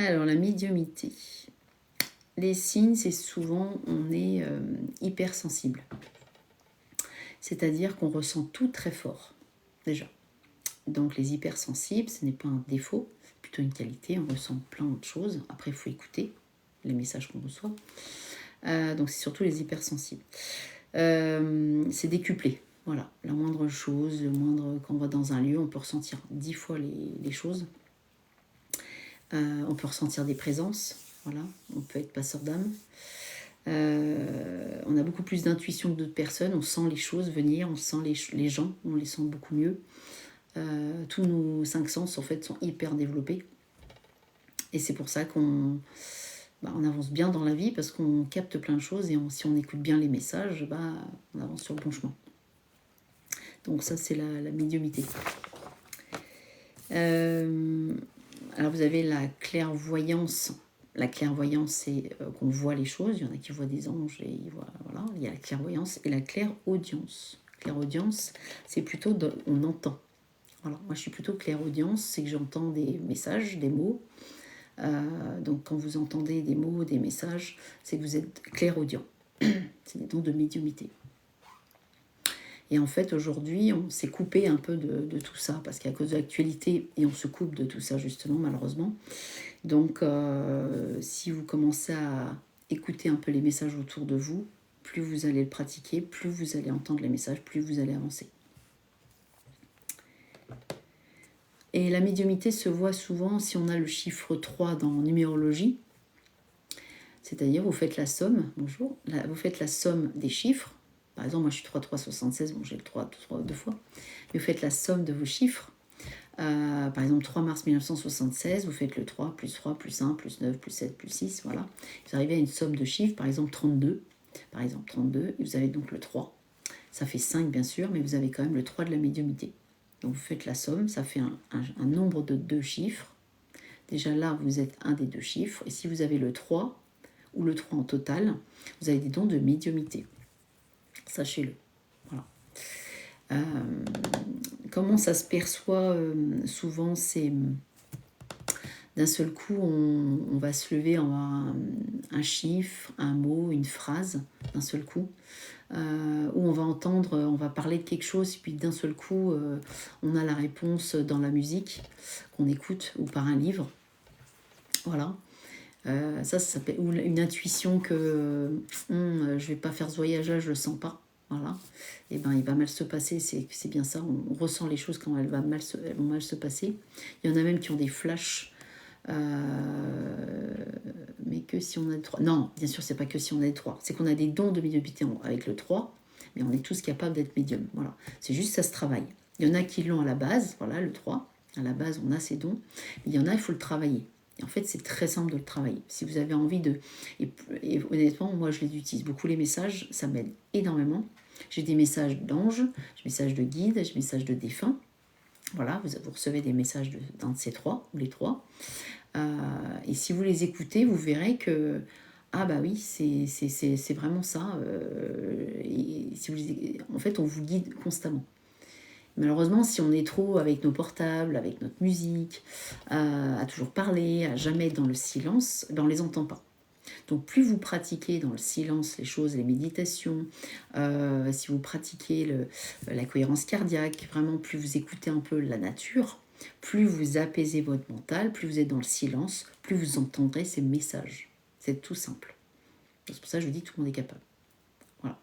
Alors, la médiumnité. Les signes, c'est souvent, on est hypersensible. C'est-à-dire qu'on ressent tout très fort, déjà. Donc, les hypersensibles, ce n'est pas un défaut, c'est plutôt une qualité. On ressent plein d'autres choses. Après, il faut écouter les messages qu'on reçoit. Donc, c'est surtout les hypersensibles. C'est décuplé. Voilà, la moindre chose, quand on va dans un lieu, on peut ressentir 10 fois les choses. On peut ressentir des présences, voilà, on peut être passeur d'âme. On a beaucoup plus d'intuition que d'autres personnes, on sent les choses venir, on sent les gens, on les sent beaucoup mieux. Tous nos 5 sens en fait sont hyper développés. Et c'est pour ça qu'on on avance bien dans la vie parce qu'on capte plein de choses et si on écoute bien les messages, on avance sur le bon chemin. Donc ça c'est la médiumnité. Alors vous avez la clairvoyance. La clairvoyance, c'est qu'on voit les choses. Il y en a qui voient des anges et ils voient, voilà. Il y a la clairvoyance et la clairaudience. Clairaudience, c'est plutôt on entend. Voilà. Moi, je suis plutôt clairaudience, c'est que j'entends des messages, des mots. Donc, quand vous entendez des mots, des messages, c'est que vous êtes clairaudient. C'est des dons de médiumnité. Et en fait, aujourd'hui, on s'est coupé un peu de tout ça, parce qu'à cause de l'actualité, et on se coupe de tout ça, justement, malheureusement. Donc, si vous commencez à écouter un peu les messages autour de vous, plus vous allez le pratiquer, plus vous allez entendre les messages, plus vous allez avancer. Et la médiumnité se voit souvent si on a le chiffre 3 dans numérologie. C'est-à-dire, vous faites la somme, bonjour, vous faites la somme des chiffres. Par exemple, moi je suis 3,376, bon j'ai le 3 deux fois. Mais vous faites la somme de vos chiffres. Par exemple, 3 mars 1976, vous faites le 3, plus 1, plus 9, plus 7, plus 6, voilà. Vous arrivez à une somme de chiffres, par exemple 32. Par exemple 32, et vous avez donc le 3. Ça fait 5 bien sûr, mais vous avez quand même le 3 de la médiumnité. Donc vous faites la somme, ça fait un nombre de 2 chiffres. Déjà là, vous êtes un des 2 chiffres. Et si vous avez le 3, ou le 3 en total, vous avez des dons de médiumnité. Sachez-le. Voilà. Comment ça se perçoit souvent, c'est d'un seul coup, on va se lever en un chiffre, un mot, une phrase, d'un seul coup, où on va entendre, on va parler de quelque chose, puis d'un seul coup, on a la réponse dans la musique qu'on écoute ou par un livre. Voilà. Ça s'appelle une intuition que je vais pas faire ce voyage-là, je le sens pas. Voilà. Et il va mal se passer, c'est bien ça. On ressent les choses quand elles vont mal se passer. Il y en a même qui ont des flashs, mais que si on a le 3. Non, bien sûr, c'est pas que si on a le 3. C'est qu'on a des dons de médiumnité avec le 3, mais on est tous capables d'être médium. Voilà. C'est juste ça se travaille. Il y en a qui l'ont à la base, voilà, le 3. À la base, on a ces dons. Mais il y en a, il faut le travailler. Et en fait, c'est très simple de le travailler. Si vous avez envie de... Et honnêtement, moi, je les utilise beaucoup, les messages. Ça m'aide énormément. J'ai des messages d'anges, j'ai des messages de guides, j'ai des messages de défunts. Voilà, vous recevez des messages d'un de ces 3, ou les 3. Et si vous les écoutez, vous verrez que... Ah bah oui, c'est vraiment ça. Et si vous, en fait, on vous guide constamment. Malheureusement, si on est trop avec nos portables, avec notre musique, à toujours parler, à jamais être dans le silence, on ne les entend pas. Donc plus vous pratiquez dans le silence les choses, les méditations, si vous pratiquez la cohérence cardiaque, vraiment plus vous écoutez un peu la nature, plus vous apaisez votre mental, plus vous êtes dans le silence, plus vous entendrez ces messages. C'est tout simple. C'est pour ça que je vous dis tout le monde est capable. Voilà.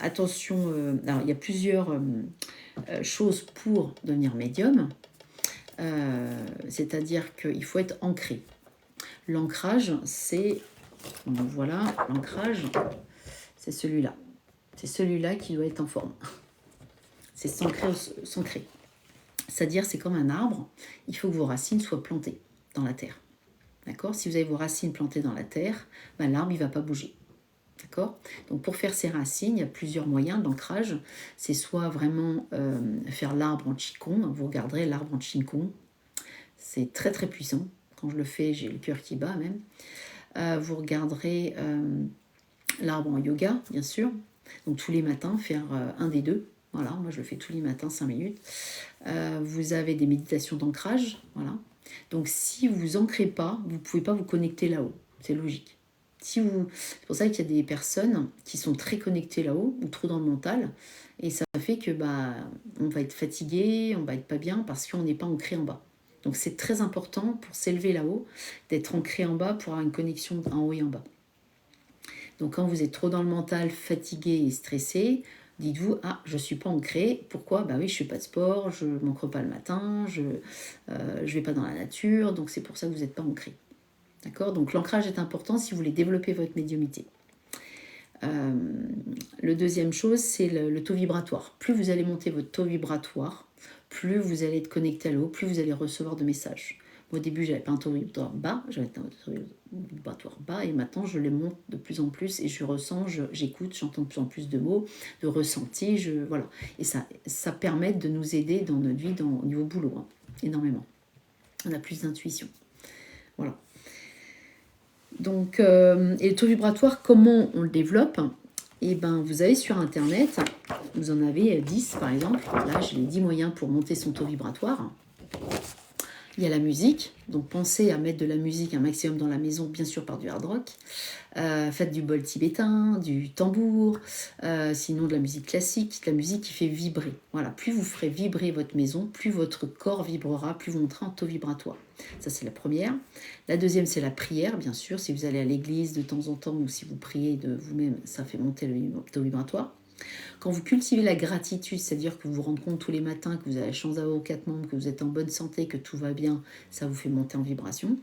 Attention, alors il y a plusieurs choses pour devenir médium, c'est-à-dire qu'il faut être ancré. L'ancrage, c'est, voilà, l'ancrage, c'est celui-là. C'est celui-là qui doit être en forme. C'est s'ancrer. C'est-à-dire, c'est comme un arbre, il faut que vos racines soient plantées dans la terre. D'accord ? Si vous avez vos racines plantées dans la terre, l'arbre, il ne va pas bouger. D'accord ? Donc pour faire ses racines, il y a plusieurs moyens d'ancrage. C'est soit vraiment faire l'arbre en qigong. Vous regarderez l'arbre en qigong. C'est très très puissant. Quand je le fais, j'ai le cœur qui bat même. Vous regarderez l'arbre en yoga, bien sûr. Donc tous les matins, faire un des deux. Voilà, moi je le fais tous les matins, 5 minutes. Vous avez des méditations d'ancrage. Voilà. Donc si vous vous ancrez pas, vous ne pouvez pas vous connecter là-haut. C'est logique. C'est pour ça qu'il y a des personnes qui sont très connectées là-haut ou trop dans le mental. Et ça fait que on va être fatigué, on va être pas bien parce qu'on n'est pas ancré en bas. Donc c'est très important pour s'élever là-haut, d'être ancré en bas pour avoir une connexion en haut et en bas. Donc quand vous êtes trop dans le mental, fatigué et stressé, dites-vous, ah, je ne suis pas ancré. Pourquoi? Bah oui, je ne fais pas de sport, je ne m'ancre pas le matin, je ne vais pas dans la nature, donc c'est pour ça que vous n'êtes pas ancré. D'accord? Donc l'ancrage est important si vous voulez développer votre médiumnité. Le deuxième chose, c'est le taux vibratoire. Plus vous allez monter votre taux vibratoire, plus vous allez être connecté à l'eau, plus vous allez recevoir de messages. Au début, j'avais pas un taux vibratoire bas, j'avais un taux vibratoire bas, et maintenant je les monte de plus en plus et je ressens, j'écoute, j'entends de plus en plus de mots, de ressentis, voilà. Et ça permet de nous aider dans notre vie, au niveau boulot, hein, énormément. On a plus d'intuition. Voilà. Donc, et le taux vibratoire, comment on le développe? Et ben, vous avez sur Internet, vous en avez 10 par exemple. Là, j'ai les 10 moyens pour monter son taux vibratoire. Il y a la musique, donc pensez à mettre de la musique un maximum dans la maison, bien sûr par du hard rock. Faites du bol tibétain, du tambour, sinon de la musique classique, de la musique qui fait vibrer. Voilà, plus vous ferez vibrer votre maison, plus votre corps vibrera, plus vous monterez en taux vibratoire. Ça, c'est la première. La deuxième, c'est la prière, bien sûr. Si vous allez à l'église de temps en temps ou si vous priez de vous-même, ça fait monter le taux vibratoire. Quand vous cultivez la gratitude, c'est-à-dire que vous vous rendez compte tous les matins que vous avez la chance d'avoir 4 membres, que vous êtes en bonne santé, que tout va bien, ça vous fait monter en vibration.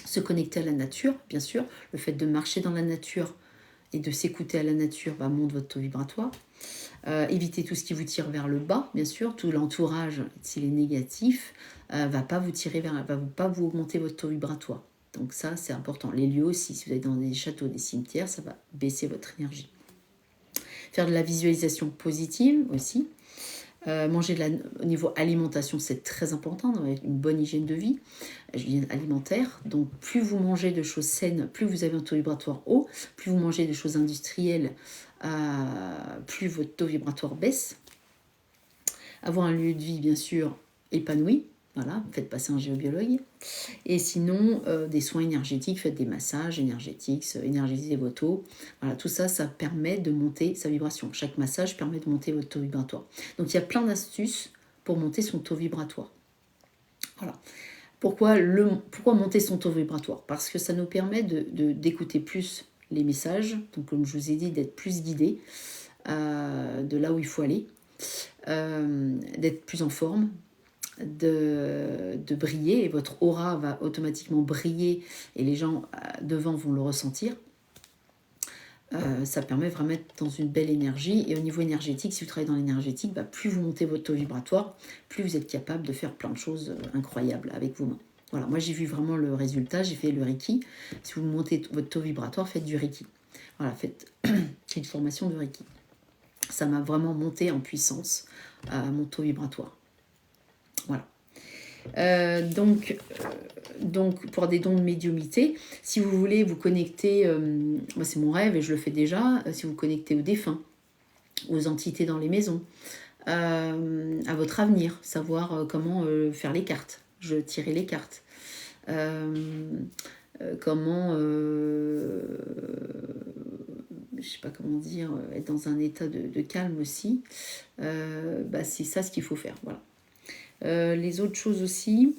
Se connecter à la nature, bien sûr. Le fait de marcher dans la nature et de s'écouter à la nature monte votre taux vibratoire. Évitez tout ce qui vous tire vers le bas, bien sûr. Tout l'entourage, s'il est négatif, va pas vous tirer va pas vous augmenter votre taux vibratoire. Donc ça, c'est important. Les lieux aussi, si vous êtes dans des châteaux, des cimetières, ça va baisser votre énergie. Faire de la visualisation positive aussi. Manger au niveau alimentation, c'est très important, avec une bonne hygiène de vie, hygiène alimentaire. Donc plus vous mangez de choses saines, plus vous avez un taux vibratoire haut, plus vous mangez de choses industrielles, plus votre taux vibratoire baisse. Avoir un lieu de vie, bien sûr, épanoui. Voilà, faites passer un géobiologue. Et sinon, des soins énergétiques, faites des massages énergétiques, énergisez vos taux. Voilà, tout ça, ça permet de monter sa vibration. Chaque massage permet de monter votre taux vibratoire. Donc, il y a plein d'astuces pour monter son taux vibratoire. Voilà. Pourquoi monter son taux vibratoire? Parce que ça nous permet d'écouter plus les messages. Donc, comme je vous ai dit, d'être plus guidé de là où il faut aller. D'être plus en forme, de briller, et votre aura va automatiquement briller et les gens devant vont le ressentir. Ça permet vraiment d'être dans une belle énergie. Et au niveau énergétique, si vous travaillez dans l'énergétique, plus vous montez votre taux vibratoire, plus vous êtes capable de faire plein de choses incroyables avec vos mains. Voilà, moi j'ai vu vraiment le résultat, j'ai fait le Reiki. Si vous montez votre taux vibratoire, faites du Reiki. Voilà, faites une formation de Reiki. Ça m'a vraiment monté en puissance mon taux vibratoire. Voilà. Donc, pour des dons de médiumnité, si vous voulez vous connecter, moi c'est mon rêve et je le fais déjà, si vous connectez aux défunts, aux entités dans les maisons, à votre avenir, savoir comment faire les cartes, tirer les cartes, comment, je sais pas comment dire, être dans un état de calme aussi, c'est ça ce qu'il faut faire, voilà. Les autres choses aussi,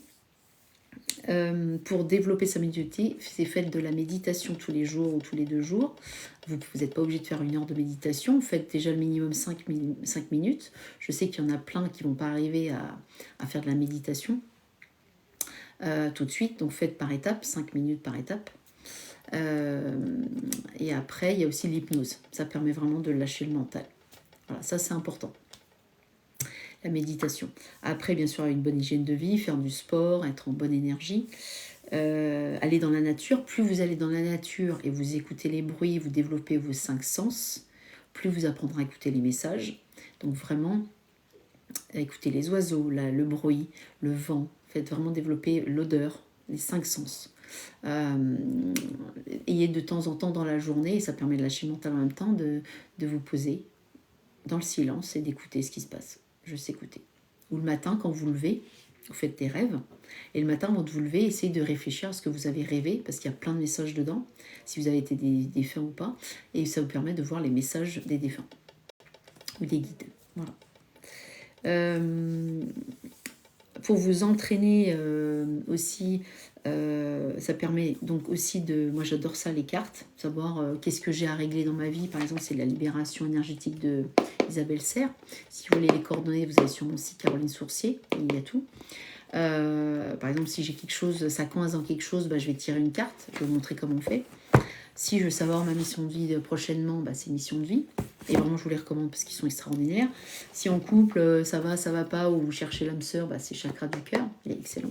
pour développer sa médiumnité, c'est faites de la méditation tous les jours ou tous les 2 jours. Vous n'êtes pas obligé de faire 1 heure de méditation, faites déjà le minimum 5 minutes. Je sais qu'il y en a plein qui ne vont pas arriver à faire de la méditation tout de suite, donc faites par étapes, 5 minutes par étape. Et après, il y a aussi l'hypnose. Ça permet vraiment de lâcher le mental. Voilà, ça c'est important. La méditation. Après, bien sûr, une bonne hygiène de vie, faire du sport, être en bonne énergie, aller dans la nature. Plus vous allez dans la nature et vous écoutez les bruits, vous développez vos 5 sens, plus vous apprendrez à écouter les messages. Donc vraiment, écoutez les oiseaux, le bruit, le vent. Faites vraiment développer l'odeur, les 5 sens. Ayez de temps en temps dans la journée, et ça permet de lâcher mental en même temps, de vous poser dans le silence et d'écouter ce qui se passe. Juste écouter. Ou le matin, quand vous vous levez, vous faites des rêves. Et le matin, avant de vous lever, essayez de réfléchir à ce que vous avez rêvé, parce qu'il y a plein de messages dedans, si vous avez été des défunts ou pas. Et ça vous permet de voir les messages des défunts ou des guides. Voilà. Pour vous entraîner aussi, ça permet donc aussi de... Moi j'adore ça, les cartes, savoir qu'est-ce que j'ai à régler dans ma vie. Par exemple, c'est la libération énergétique de Isabelle Serre. Si vous voulez les coordonnées, vous allez sur mon site Caroline Sourcier, il y a tout. Par exemple, si j'ai quelque chose, ça coince dans quelque chose, je vais tirer une carte, je vais vous montrer comment on fait. Si je veux savoir ma mission de vie prochainement, c'est mission de vie. Et vraiment, je vous les recommande parce qu'ils sont extraordinaires. Si en couple, ça va pas, ou vous cherchez l'âme sœur, c'est chakra du cœur, il est excellent.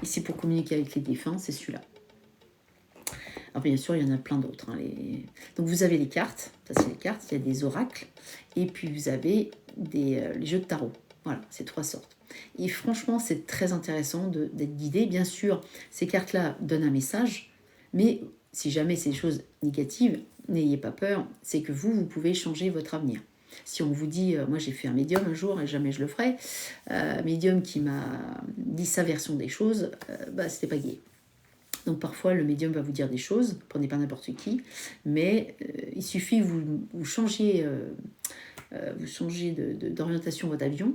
Et c'est pour communiquer avec les défunts, c'est celui-là. Alors bien sûr, il y en a plein d'autres. Donc vous avez les cartes, ça c'est les cartes, il y a des oracles, et puis vous avez les jeux de tarot. Voilà, c'est 3 sortes. Et franchement, c'est très intéressant d'être guidé. Bien sûr, ces cartes-là donnent un message, mais si jamais c'est des choses négatives, n'ayez pas peur, c'est que vous pouvez changer votre avenir. Si on vous dit, moi j'ai fait un médium un jour et jamais je le ferai, médium qui m'a dit sa version des choses, c'était pas gai. Donc parfois le médium va vous dire des choses, prenez pas n'importe qui, mais il suffit que vous changiez, d'orientation votre avion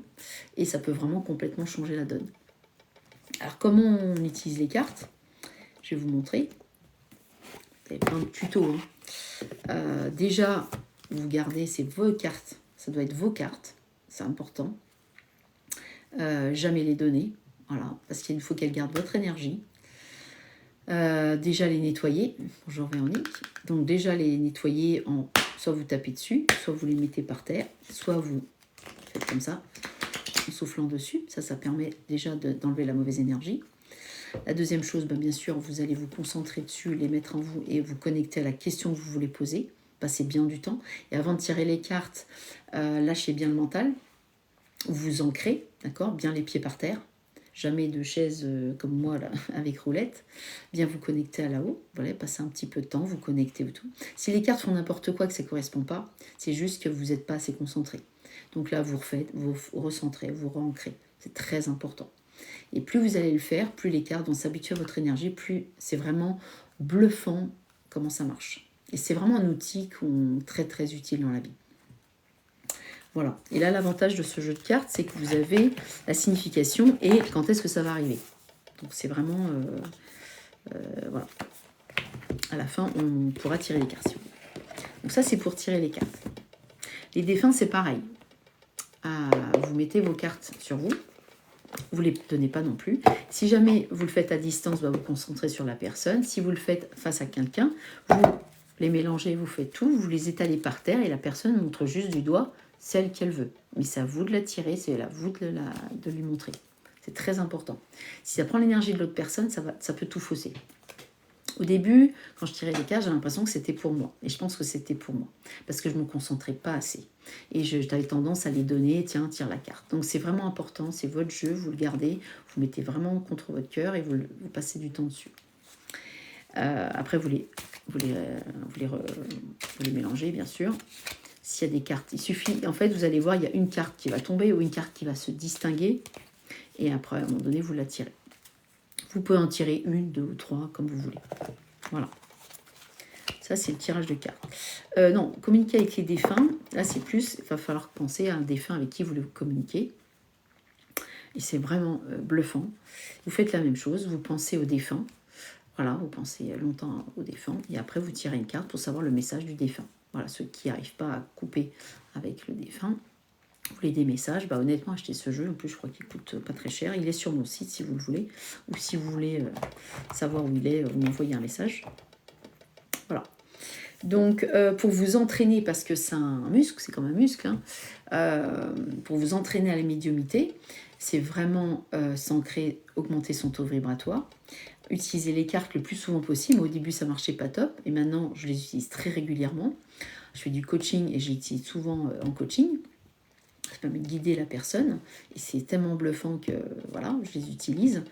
et ça peut vraiment complètement changer la donne. Alors comment on utilise les cartes? Je vais vous montrer. Il y a plein de tutos. Déjà, vous gardez, c'est vos cartes. Ça doit être vos cartes. C'est important. Jamais les donner. Voilà, parce qu'il faut qu'elles gardent votre énergie. Déjà les nettoyer. J'en reviens en nique. Donc déjà les nettoyer soit vous tapez dessus, soit vous les mettez par terre, soit vous faites comme ça, en soufflant dessus. Ça permet déjà d'enlever la mauvaise énergie. La deuxième chose, bien sûr, vous allez vous concentrer dessus, les mettre en vous et vous connecter à la question que vous voulez poser. Passez bien du temps. Et avant de tirer les cartes, lâchez bien le mental. Vous ancrez, d'accord, bien les pieds par terre. Jamais de chaise comme moi, là, avec roulette. Bien vous connecter à là-haut. Voilà, passez un petit peu de temps, vous connectez tout. Si les cartes font n'importe quoi, que ça ne correspond pas, c'est juste que vous n'êtes pas assez concentré. Donc là, vous refaites, vous recentrez, vous re-ancrez. C'est très important. Et plus vous allez le faire, plus les cartes vont s'habituer à votre énergie, plus c'est vraiment bluffant comment ça marche. Et c'est vraiment un outil très très utile dans la vie. Voilà. Et là, l'avantage de ce jeu de cartes, c'est que vous avez la signification et quand est-ce que ça va arriver. Donc c'est vraiment... voilà. À la fin, on pourra tirer les cartes. Donc ça, c'est pour tirer les cartes. Les défunts, c'est pareil. Vous mettez vos cartes sur vous. Vous ne les donnez pas non plus. Si jamais vous le faites à distance, vous concentrez sur la personne. Si vous le faites face à quelqu'un, vous les mélangez, vous faites tout, vous les étalez par terre et la personne montre juste du doigt celle qu'elle veut. Mais c'est à vous de la tirer, c'est à vous de lui montrer. C'est très important. Si ça prend l'énergie de l'autre personne, ça peut tout fausser. Au début, quand je tirais les cartes, j'ai l'impression que c'était pour moi. Et je pense que c'était pour moi. Parce que je ne me concentrais pas assez. Et j'avais tendance à les donner, tiens, tire la carte. Donc c'est vraiment important, c'est votre jeu, vous le gardez, vous mettez vraiment contre votre cœur et vous passez du temps dessus. Après, vous les mélangez, bien sûr. S'il y a des cartes, il suffit, en fait, vous allez voir, il y a une carte qui va tomber ou une carte qui va se distinguer. Et après, à un moment donné, vous la tirez. Vous pouvez en tirer 1, 2 ou 3, comme vous voulez. Voilà. Ça, c'est le tirage de cartes. Non, communiquer avec les défunts, là, c'est plus, il va falloir penser à un défunt avec qui vous voulez communiquer. Et c'est vraiment bluffant. Vous faites la même chose, vous pensez au défunt. Voilà, vous pensez longtemps au défunt. Et après, vous tirez une carte pour savoir le message du défunt. Voilà, ceux qui n'arrivent pas à couper avec le défunt. Vous voulez des messages, honnêtement, achetez ce jeu. En plus, je crois qu'il coûte pas très cher. Il est sur mon site si vous le voulez. Ou si vous voulez savoir où il est, vous m'envoyez un message. Voilà. Donc, pour vous entraîner, parce que c'est un muscle, c'est comme un muscle, pour vous entraîner à la médiumnité, c'est vraiment s'ancrer, augmenter son taux vibratoire, utiliser les cartes le plus souvent possible. Au début, ça marchait pas top, et maintenant, je les utilise très régulièrement. Je fais du coaching et je les utilise souvent en coaching. Ça permet de guider la personne et c'est tellement bluffant que voilà, je les utilise.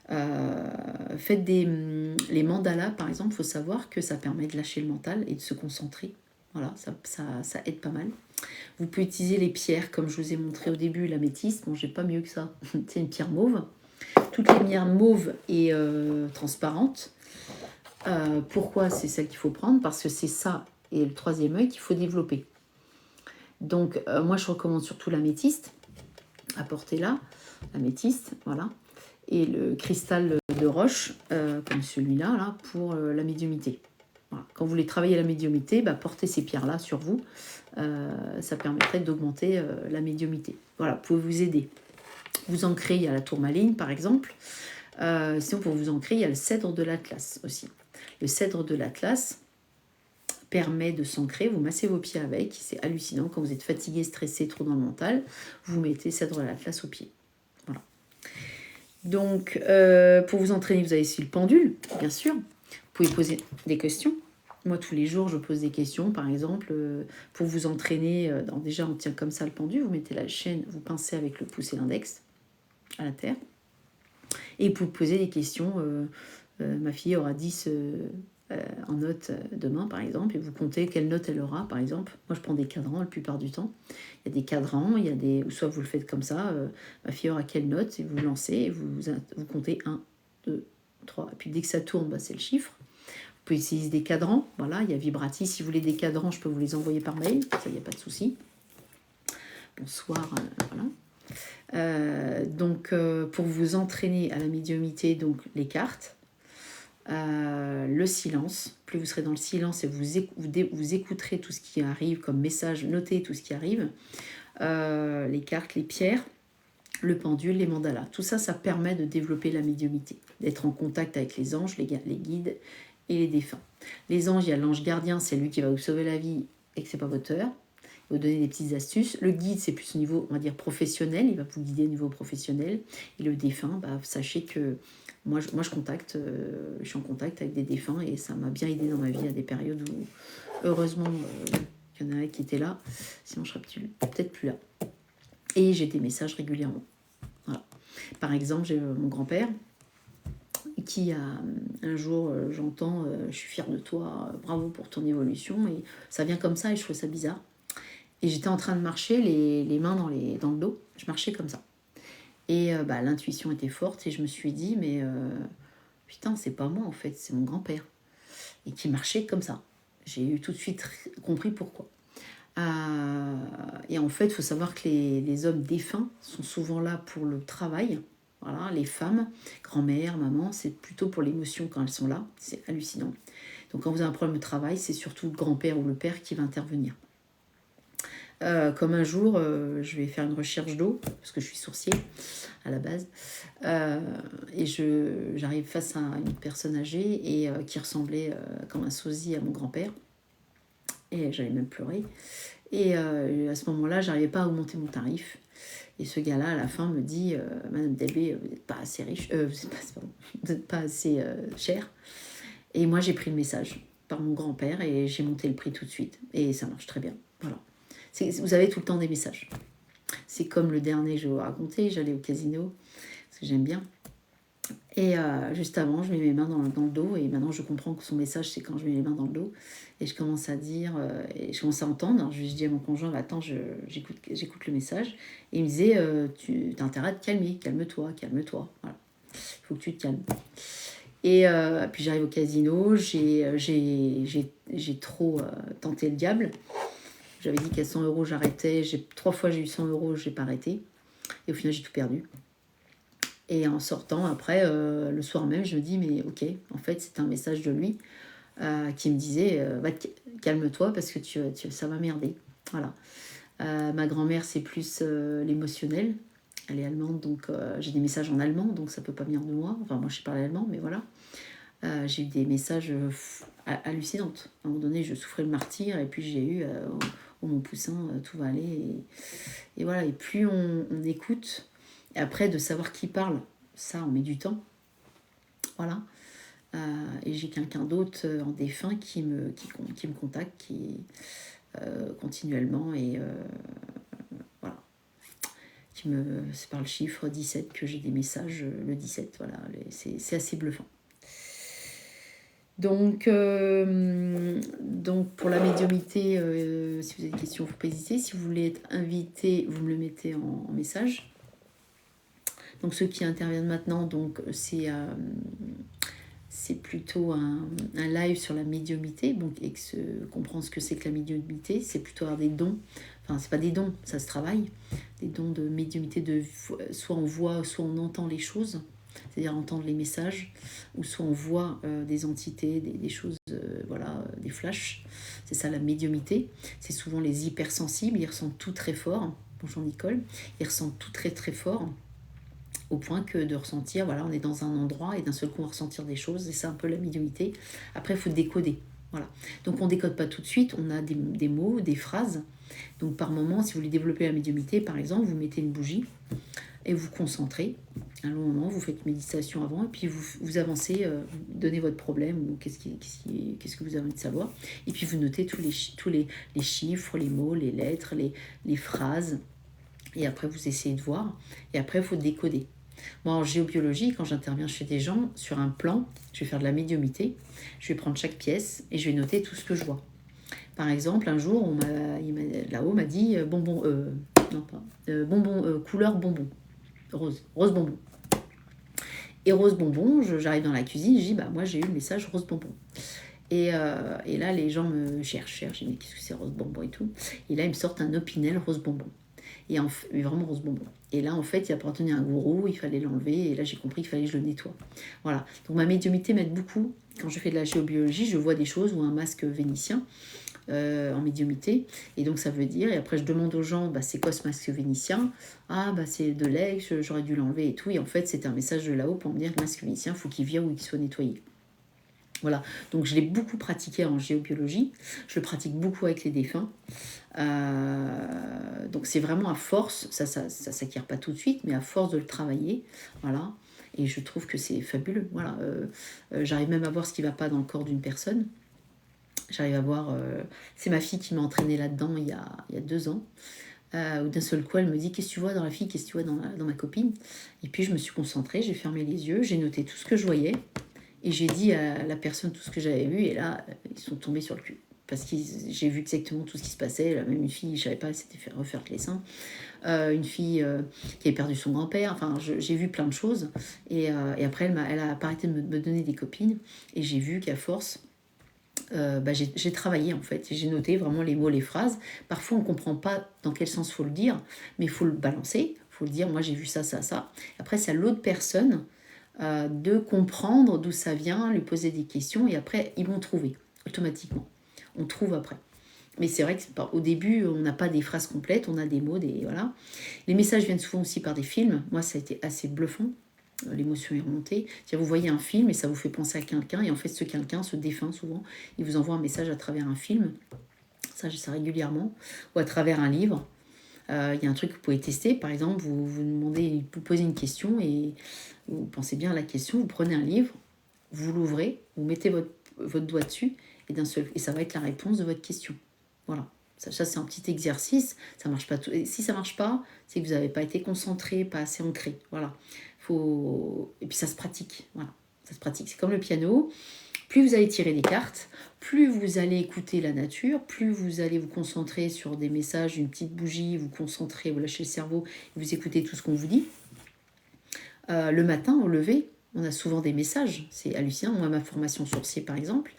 Faites les mandalas par exemple, il faut savoir que ça permet de lâcher le mental et de se concentrer. Voilà, ça aide pas mal. Vous pouvez utiliser les pierres, comme je vous ai montré au début, l'améthyste. Bon, j'ai pas mieux que ça. C'est une pierre mauve. Toutes les pierres mauves et transparentes. Pourquoi c'est celle qu'il faut prendre? Parce que c'est ça et le troisième œil qu'il faut développer. Donc, moi, je recommande surtout l'améthyste. Apportez-la, l'améthyste, voilà. Et le cristal de roche, comme celui-là, là, pour la médiumnité. Voilà. Quand vous voulez travailler la médiumité, portez ces pierres-là sur vous. Ça permettrait d'augmenter la médiumité. Voilà, vous pouvez vous aider. Vous ancrez, il y a la tourmaline, par exemple. Sinon, pour vous ancrer, il y a le cèdre de l'Atlas aussi. Le cèdre de l'Atlas permet de s'ancrer, vous massez vos pieds avec, c'est hallucinant. Quand vous êtes fatigué, stressé, trop dans le mental, vous mettez cèdre de l'Atlas au pied. Voilà. Donc, pour vous entraîner, vous avez ici le pendule, bien sûr. Vous pouvez poser des questions. Moi, tous les jours, je pose des questions. Par exemple, pour vous entraîner, déjà, on tient comme ça le pendule. Vous mettez la chaîne, vous pincez avec le pouce et l'index à la terre. Et vous poser des questions. Ma fille aura 10 en notes demain, par exemple, et vous comptez quelle note elle aura, par exemple. Moi, je prends des cadrans la plupart du temps. Il y a des cadrans, il y a des... Soit vous le faites comme ça, ma fille aura quelle note, et vous lancez, et vous comptez 1, 2, 3. Et puis dès que ça tourne, c'est le chiffre. Vous pouvez utiliser des cadrans, voilà, il y a Vibrati. Si vous voulez des cadrans, je peux vous les envoyer par mail, ça, il n'y a pas de souci. Bonsoir, voilà. Donc, pour vous entraîner à la médiumité, donc les cartes, le silence. Plus vous serez dans le silence et vous écouterez tout ce qui arrive comme message, notez tout ce qui arrive, les cartes, les pierres, le pendule, les mandalas. Tout ça, ça permet de développer la médiumité, d'être en contact avec les anges, les guides et les défunts. Les anges, il y a l'ange gardien, c'est lui qui va vous sauver la vie et que c'est pas votre heure. Il va vous donner des petites astuces. Le guide, c'est plus au niveau, on va dire, professionnel. Il va vous guider au niveau professionnel. Et le défunt, sachez que moi, je contacte, je suis en contact avec des défunts et ça m'a bien aidé dans ma vie à des périodes où, heureusement, il y en a un qui était là. Sinon, je serais peut-être plus là. Et j'ai des messages régulièrement. Voilà. Par exemple, j'ai mon grand-père qui a un jour, j'entends, je suis fière de toi, bravo pour ton évolution. Et ça vient comme ça et je trouve ça bizarre. Et j'étais en train de marcher, les mains dans le dos. Je marchais comme ça. Et l'intuition était forte et je me suis dit, mais putain, c'est pas moi en fait, c'est mon grand-père. Et qui marchait comme ça. J'ai eu tout de suite compris pourquoi. Et en fait, il faut savoir que les hommes défunts sont souvent là pour le travail. Voilà, les femmes, grand-mère, maman, c'est plutôt pour l'émotion quand elles sont là. C'est hallucinant. Donc quand vous avez un problème de travail, c'est surtout le grand-père ou le père qui va intervenir. Comme un jour, je vais faire une recherche d'eau, parce que je suis sourcier à la base, et j'arrive face à une personne âgée et qui ressemblait comme un sosie à mon grand-père, et j'allais même pleurer. Et à ce moment-là, j'arrivais pas à augmenter mon tarif. Et ce gars-là, à la fin, me dit, Madame Delbé, vous n'êtes pas assez riche, vous n'êtes pas assez cher. Et moi, j'ai pris le message par mon grand-père et j'ai monté le prix tout de suite. Et ça marche très bien. Voilà. Vous avez tout le temps des messages. C'est comme le dernier que je vais vous raconter. J'allais au casino, parce que j'aime bien. Et juste avant, je mets mes mains dans le dos. Et maintenant, je comprends que son message, c'est quand je mets les mains dans le dos. Et je commence à dire, et je commence à entendre. Alors, je dis à mon conjoint, attends, j'écoute le message. Et il me disait, tu as intérêt à te calmer. Calme-toi. Voilà. Il faut que tu te calmes. Et puis j'arrive au casino. J'ai trop tenté le diable. J'avais dit qu'à 100 euros, j'arrêtais. 3 fois, j'ai eu 100 euros, j'ai pas arrêté. Et au final, j'ai tout perdu. Et en sortant, après, le soir même, je me dis, mais ok, en fait, c'est un message de lui qui me disait, calme-toi parce que ça va merder. Voilà. Ma grand-mère, c'est plus l'émotionnel. Elle est allemande, donc j'ai des messages en allemand, donc ça peut pas venir de moi. Enfin, moi, je sais parler allemand, mais voilà. J'ai eu des messages hallucinants. À un moment donné, je souffrais le martyre, et puis j'ai eu... mon poussin, tout va aller. Et voilà, et plus on écoute, et après de savoir qui parle, ça, on met du temps. Voilà. Et j'ai quelqu'un d'autre en défunt qui me contacte continuellement. Et voilà. C'est par le chiffre 17 que j'ai des messages le 17. Voilà, c'est assez bluffant. Donc pour la médiumnité, si vous avez des questions, il ne faut pas hésiter. Si vous voulez être invité, vous me le mettez en message. Donc ceux qui interviennent maintenant, donc c'est plutôt un live sur la médiumnité, donc comprendre ce que c'est que la médiumnité, c'est plutôt avoir des dons, enfin c'est pas des dons, ça se travaille, des dons de médiumité, soit on voit, soit on entend les choses, c'est-à-dire entendre les messages, ou soit on voit des entités, des choses, voilà, des flashs, c'est ça la médiumité. C'est souvent les hypersensibles, ils ressentent tout très fort, bonjour Nicole, ils ressentent tout très très fort, au point que de ressentir, voilà, on est dans un endroit et d'un seul coup on va ressentir des choses, et c'est un peu la médiumité. Après, il faut décoder. Voilà. Donc on décode pas tout de suite, on a des mots, des phrases. Donc par moment, si vous voulez développer la médiumité, par exemple, vous mettez une bougie et vous concentrez un long moment, vous faites une méditation avant, et puis vous avancez, vous donnez votre problème, ou qu'est-ce que vous avez envie de savoir, et puis vous notez tous les chiffres, les mots, les lettres, les phrases, et après vous essayez de voir, et après il faut décoder. Moi, en géobiologie, quand j'interviens chez des gens, sur un plan, je vais faire de la médiumité, je vais prendre chaque pièce et je vais noter tout ce que je vois. Par exemple, un jour, là-haut m'a dit bonbon, non pas, bonbon, couleur bonbon, rose bonbon. Et rose bonbon, j'arrive dans la cuisine, je dis, bah moi j'ai eu le message rose bonbon. Et là, les gens me cherchent, je dis, mais qu'est-ce que c'est rose bonbon et tout. Et là, ils me sortent un opinel rose bonbon. Mais vraiment rose bonbon. Et là, en fait, il appartenait à un gourou, il fallait l'enlever, et là, j'ai compris qu'il fallait que je le nettoie. Voilà. Donc, ma médiumité m'aide beaucoup. Quand je fais de la géobiologie, je vois des choses, ou un masque vénitien en médiumité. Et donc, ça veut dire, et après, je demande aux gens, bah, c'est quoi ce masque vénitien? Ah, bah, c'est de l'aigle, j'aurais dû l'enlever et tout. Et en fait, c'était un message de là-haut pour me dire que le masque vénitien, il faut qu'il vienne ou qu'il soit nettoyé. Voilà, donc je l'ai beaucoup pratiqué en géobiologie, je le pratique beaucoup avec les défunts. Donc c'est vraiment à force, ça s'acquiert pas tout de suite, mais à force de le travailler, voilà. Et je trouve que c'est fabuleux, voilà. J'arrive même à voir ce qui va pas dans le corps d'une personne. J'arrive à voir, c'est ma fille qui m'a entraînée là-dedans il y a 2 ans. Où d'un seul coup elle me dit qu'est-ce que tu vois dans la fille, qu'est-ce que tu vois dans ma copine. Et puis je me suis concentrée, j'ai fermé les yeux, j'ai noté tout ce que je voyais. Et j'ai dit à la personne tout ce que j'avais vu, et là, ils sont tombés sur le cul. Parce que j'ai vu exactement tout ce qui se passait. Là, même une fille, je savais pas, elle s'était fait refaire les seins. Une fille qui avait perdu son grand-père. Enfin, j'ai vu plein de choses. Et après, elle a pas arrêté de me donner des copines. Et j'ai vu qu'à force, j'ai travaillé en fait. J'ai noté vraiment les mots, les phrases. Parfois, on ne comprend pas dans quel sens il faut le dire, mais il faut le balancer. Il faut le dire, moi j'ai vu ça, ça, ça. Après, c'est à l'autre personne de comprendre d'où ça vient, lui poser des questions, et après, ils vont trouver automatiquement. On trouve après. Mais c'est vrai qu'au début, on n'a pas des phrases complètes, on a des mots, voilà. Les messages viennent souvent aussi par des films. Moi, ça a été assez bluffant. L'émotion est remontée. Vous voyez un film et ça vous fait penser à quelqu'un, et en fait, ce quelqu'un, ce défunt souvent, il vous envoie un message à travers un film. Ça, j'ai ça régulièrement. Ou à travers un livre. Il y a un truc que vous pouvez tester. Par exemple, vous posez une question et vous pensez bien à la question, vous prenez un livre, vous l'ouvrez, vous mettez votre doigt dessus, et ça va être la réponse de votre question. Voilà. Ça c'est un petit exercice. Ça marche pas tout. Et si ça marche pas, c'est que vous n'avez pas été concentré, pas assez ancré. Voilà. Et puis ça se pratique. Voilà. Ça se pratique. C'est comme le piano. Plus vous allez tirer des cartes, plus vous allez écouter la nature, plus vous allez vous concentrer sur des messages, une petite bougie, vous concentrez, vous lâchez le cerveau, et vous écoutez tout ce qu'on vous dit. Le matin, au lever, on a souvent des messages. C'est hallucinant. Moi, ma formation sourcier, par exemple,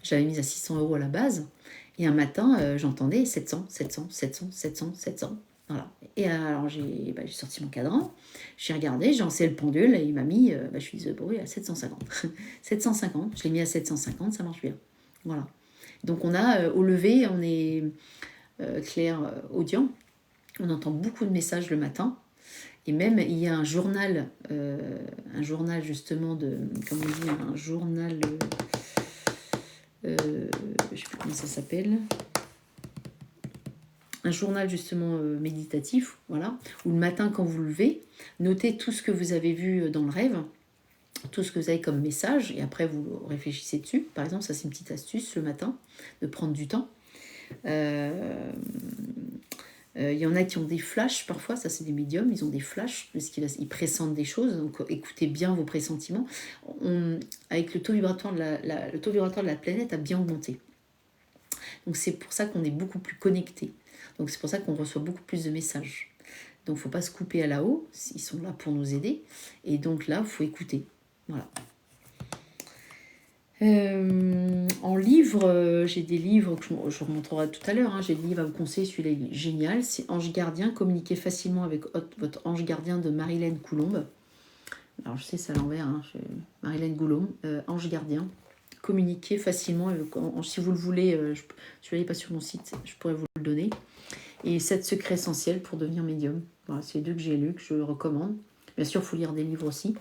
j'avais mise à 600 € à la base. Et un matin, j'entendais 700, 700, 700, 700, 700. Voilà. Et alors, j'ai sorti mon cadran, j'ai regardé, j'ai lancé le pendule, et il m'a mis, je suis désolée, à 750. 750, je l'ai mis à 750, ça marche bien. Voilà. Donc, on a, au lever, on est clair audient. On entend beaucoup de messages le matin. Et même, il y a un journal justement comment on dit, un journal, je ne sais plus comment ça s'appelle, un journal justement méditatif, voilà, où le matin quand vous levez, notez tout ce que vous avez vu dans le rêve, tout ce que vous avez comme message, et après vous réfléchissez dessus. Par exemple, ça c'est une petite astuce le matin, de prendre du temps. Il y en a qui ont des flashs parfois, ça c'est des médiums, ils ont des flashs, parce qu'ils pressentent des choses, donc écoutez bien vos pressentiments. Avec le taux vibratoire le taux vibratoire de la planète a bien augmenté. Donc c'est pour ça qu'on est beaucoup plus connecté. Donc c'est pour ça qu'on reçoit beaucoup plus de messages. Donc il ne faut pas se couper à la haut, ils sont là pour nous aider. Et donc là, il faut écouter. Voilà. En livre, j'ai des livres que je vous montrerai tout à l'heure. Hein, j'ai des livres à vous conseiller, celui-là il est génial. C'est Ange Gardien, communiquer facilement avec votre ange gardien de Marilène Coulombe. Alors je sais, c'est à l'envers, hein, Marilène Coulombe, Ange Gardien. Communiquer facilement, si vous le voulez, je ne l'ai pas sur mon site, je pourrais vous le donner. Et 7 secrets essentiels pour devenir médium. Voilà, c'est les 2 que j'ai lus, que je recommande. Bien sûr, il faut lire des livres aussi.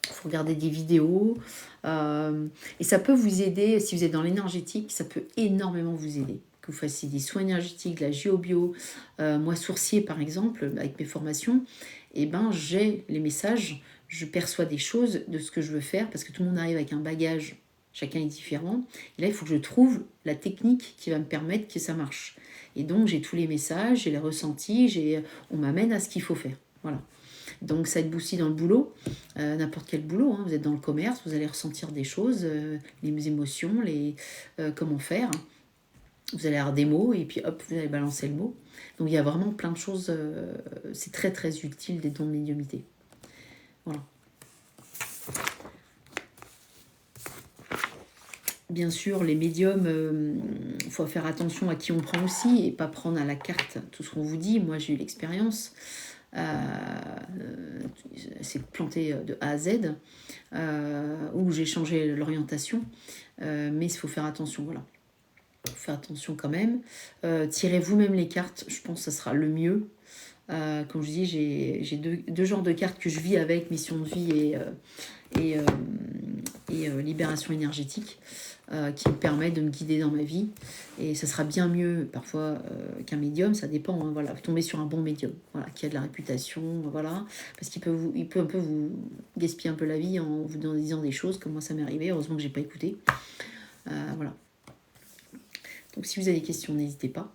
Il faut regarder des vidéos. Et ça peut vous aider, si vous êtes dans l'énergétique, ça peut énormément vous aider. Que vous fassiez des soins énergétiques, de la géobio. Moi, sourcier, par exemple, avec mes formations, j'ai les messages, je perçois des choses de ce que je veux faire, parce que tout le monde arrive avec un bagage, chacun est différent. Et là, il faut que je trouve la technique qui va me permettre que ça marche. Et donc, j'ai tous les messages, j'ai les ressentis, on m'amène à ce qu'il faut faire. Voilà. Donc, ça aide aussi dans le boulot, n'importe quel boulot. Hein. Vous êtes dans le commerce, vous allez ressentir des choses, les émotions, comment faire. Vous allez avoir des mots et puis hop, vous allez balancer le mot. Donc, il y a vraiment plein de choses. C'est très, très utile des dons de médiumnité. Voilà. Bien sûr, les médiums, il faut faire attention à qui on prend aussi et pas prendre à la carte tout ce qu'on vous dit. Moi, j'ai eu l'expérience. C'est planté de A à Z, où j'ai changé l'orientation. Mais il faut faire attention, voilà. Il faut faire attention quand même. Tirez vous-même les cartes, je pense que ça sera le mieux. Comme je dis, j'ai deux genres de cartes que je vis avec, mission de vie et libération énergétique, qui me permet de me guider dans ma vie. Et ça sera bien mieux parfois qu'un médium, ça dépend. Hein, voilà, tomber sur un bon médium, voilà, qui a de la réputation, voilà, parce qu'il peut un peu vous gaspiller un peu la vie en vous disant des choses, comme moi ça m'est arrivé. Heureusement que j'ai pas écouté. Voilà. Donc si vous avez des questions, n'hésitez pas.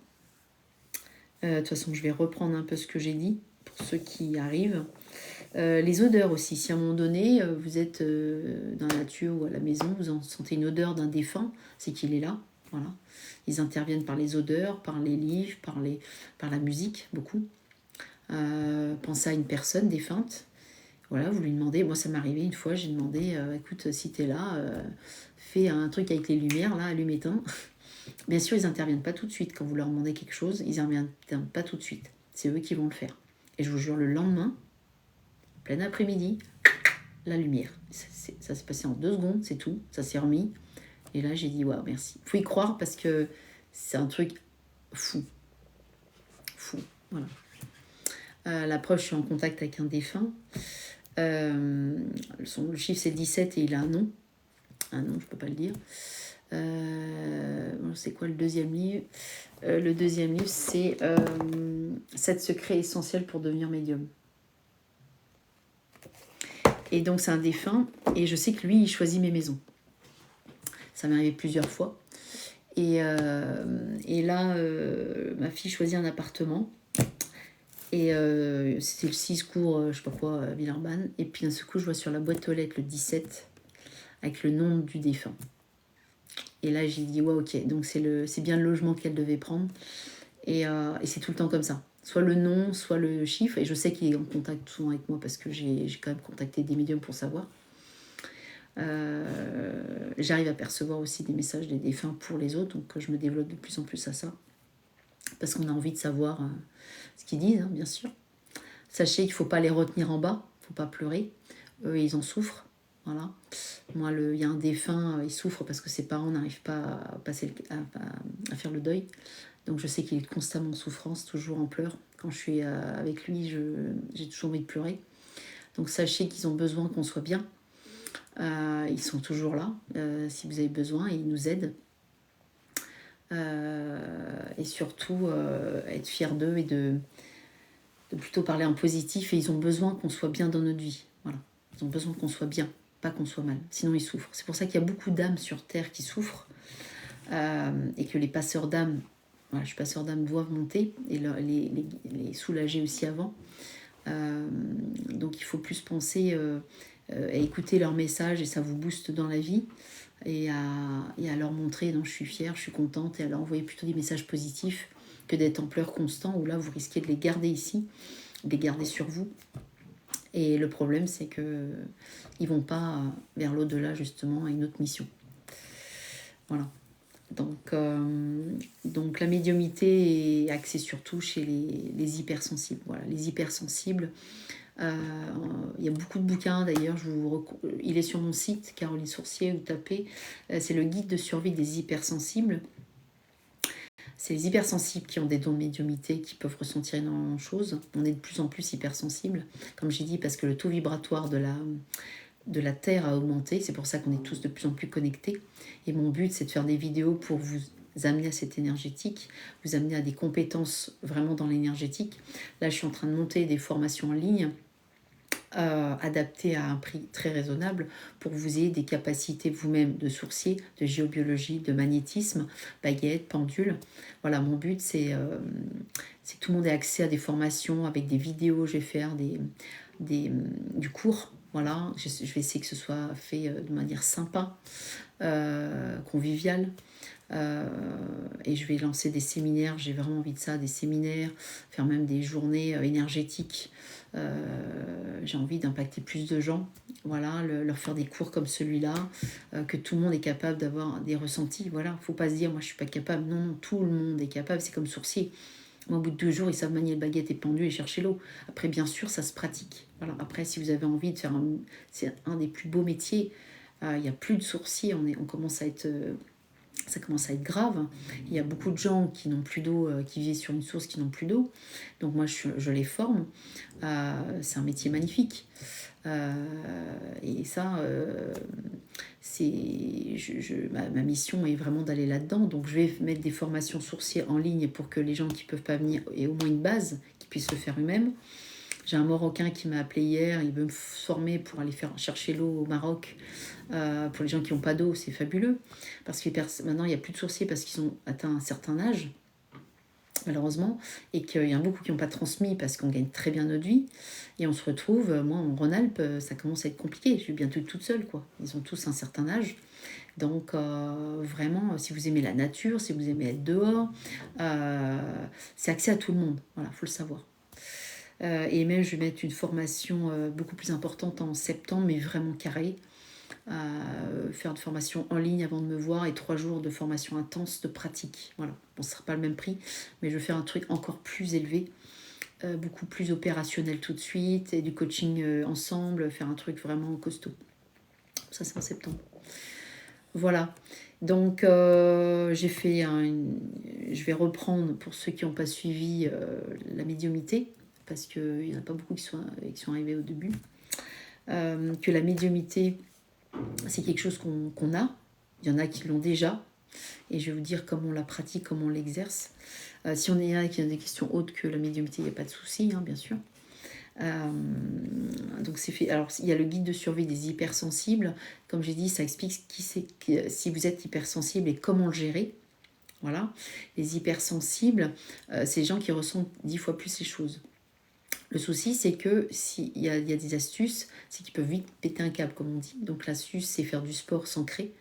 De toute façon, je vais reprendre un peu ce que j'ai dit pour ceux qui arrivent. Les odeurs aussi, si à un moment donné vous êtes dans la nature ou à la maison, vous en sentez une odeur d'un défunt, c'est qu'il est là. Voilà. Ils interviennent par les odeurs, par les livres, par la musique, beaucoup. Pensez à une personne défunte. Voilà, vous lui demandez, moi ça m'est arrivé une fois, j'ai demandé, écoute, si t'es là, fais un truc avec les lumières, là, allume éteins. Bien sûr, ils n'interviennent pas tout de suite. Quand vous leur demandez quelque chose, ils n'interviennent pas tout de suite. C'est eux qui vont le faire. Et je vous jure, le lendemain, plein après-midi, la lumière. Ça s'est passé en 2 secondes, c'est tout. Ça s'est remis. Et là, j'ai dit, waouh, merci. Il faut y croire parce que c'est un truc fou. Fou, voilà. La preuve, je suis en contact avec un défunt. Le chiffre, c'est 17 et il a un nom. Un nom, je ne peux pas le dire. C'est quoi le deuxième livre? Le deuxième livre, c'est 7 secrets essentiels pour devenir médium. Et donc, c'est un défunt. Et je sais que lui, il choisit mes maisons. Ça m'est arrivé plusieurs fois. Et là, ma fille choisit un appartement. Et c'était le 6 cours, je sais pas quoi, Villeurbanne. Et puis d'un seul coup, je vois sur la boîte aux lettres le 17 avec le nom du défunt. Et là, j'ai dit, ouais, ok, donc c'est bien le logement qu'elle devait prendre. Et c'est tout le temps comme ça. Soit le nom, soit le chiffre. Et je sais qu'il est en contact souvent avec moi parce que j'ai quand même contacté des médiums pour savoir. J'arrive à percevoir aussi des messages des défunts pour les autres. Donc je me développe de plus en plus à ça. Parce qu'on a envie de savoir ce qu'ils disent, hein, bien sûr. Sachez qu'il ne faut pas les retenir en bas. Il ne faut pas pleurer. Eux, ils en souffrent. Voilà. Moi, il y a un défunt, il souffre parce que ses parents n'arrivent pas à faire le deuil. Donc je sais qu'il est constamment en souffrance, toujours en pleurs. Quand je suis avec lui, j'ai toujours envie de pleurer. Donc sachez qu'ils ont besoin qu'on soit bien. Ils sont toujours là, si vous avez besoin, et ils nous aident. Et surtout, être fier d'eux et de plutôt parler en positif. Et ils ont besoin qu'on soit bien dans notre vie. Voilà. Ils ont besoin qu'on soit bien, pas qu'on soit mal. Sinon, ils souffrent. C'est pour ça qu'il y a beaucoup d'âmes sur Terre qui souffrent. Et que les passeurs d'âmes, voilà, je suis pas sœur d'âme, doivent monter et les soulager aussi avant. Donc il faut plus penser à écouter leurs messages et ça vous booste dans la vie et à leur montrer dont je suis fière, je suis contente et à leur envoyer plutôt des messages positifs que d'être en pleurs constants où là vous risquez de les garder ici, de les garder sur vous. Et le problème c'est que ils vont pas vers l'au-delà justement à une autre mission. Voilà. Donc la médiumnité est axée surtout chez les hypersensibles. Voilà, les hypersensibles. Il y a beaucoup de bouquins d'ailleurs, il est sur mon site, Caroline Sourcier, vous tapez, c'est le guide de survie des hypersensibles. C'est les hypersensibles qui ont des dons de médiumnité, qui peuvent ressentir énormément de choses. On est de plus en plus hypersensibles, comme j'ai dit, parce que le taux vibratoire de la Terre a augmenté. C'est pour ça qu'on est tous de plus en plus connectés. Et mon but, c'est de faire des vidéos pour vous amener à cette énergétique, vous amener à des compétences vraiment dans l'énergétique. Là, je suis en train de monter des formations en ligne adaptées à un prix très raisonnable pour que vous ayez des capacités vous-même de sourcier, de géobiologie, de magnétisme, baguette, pendule. Voilà, mon but, c'est que tout le monde ait accès à des formations avec des vidéos. Je vais faire du cours. Voilà, je vais essayer que ce soit fait de manière sympa, conviviale. Et je vais lancer des séminaires, j'ai vraiment envie de ça, des séminaires, faire même des journées énergétiques. J'ai envie d'impacter plus de gens, voilà, leur faire des cours comme celui-là, que tout le monde est capable d'avoir des ressentis. Voilà, faut pas se dire moi je suis pas capable. Non, tout le monde est capable. C'est comme sourcier. Au bout de 2 jours, ils savent manier le baguette et pendu et chercher l'eau. Après, bien sûr, ça se pratique. Voilà. Après, si vous avez envie de faire c'est un des plus beaux métiers. Il n'y a plus de sourciers. On commence à être ça commence à être grave. Il y a beaucoup de gens qui n'ont plus d'eau, qui vivent sur une source, qui n'ont plus d'eau. Donc moi, je les forme. C'est un métier magnifique. Et ça, ma mission est vraiment d'aller là-dedans. Donc je vais mettre des formations sourcières en ligne pour que les gens qui ne peuvent pas venir aient au moins une base, qu'ils puissent le faire eux-mêmes. J'ai un Marocain qui m'a appelé hier, il veut me former pour aller chercher l'eau au Maroc. Pour les gens qui n'ont pas d'eau, c'est fabuleux. Parce que maintenant, il n'y a plus de sourciers parce qu'ils ont atteint un certain âge, malheureusement. Et qu'il y en a beaucoup qui n'ont pas transmis parce qu'on gagne très bien notre vie. Et on se retrouve, moi en Rhône-Alpes, ça commence à être compliqué. Je suis bientôt toute seule, quoi. Ils ont tous un certain âge. Donc vraiment, si vous aimez la nature, si vous aimez être dehors, c'est accès à tout le monde. Voilà, il faut le savoir. Et même, je vais mettre une formation beaucoup plus importante en septembre, mais vraiment carrée. Faire de formation en ligne avant de me voir et 3 jours de formation intense de pratique. Voilà, bon, ce ne sera pas le même prix, mais je vais faire un truc encore plus élevé, beaucoup plus opérationnel tout de suite, et du coaching ensemble, faire un truc vraiment costaud. Ça, c'est en septembre. Voilà. Donc, j'ai fait je vais reprendre, pour ceux qui n'ont pas suivi, la médiumité, parce qu'il n'y en a pas beaucoup qui sont arrivés au début, que la médiumité, c'est quelque chose qu'on a. Il y en a qui l'ont déjà. Et je vais vous dire comment on la pratique, comment on l'exerce. Si on est là et qu'il y a des questions autres que la médiumité, il n'y a pas de souci, hein, bien sûr. Donc c'est fait. Alors il y a le guide de survie des hypersensibles. Comme j'ai dit, ça explique si vous êtes hypersensible et comment le gérer. Voilà. Les hypersensibles, c'est les gens qui ressentent 10 fois plus les choses. Le souci, c'est que s'il y a des astuces, c'est qu'ils peuvent vite péter un câble, comme on dit. Donc l'astuce, c'est faire du sport s'ancrer.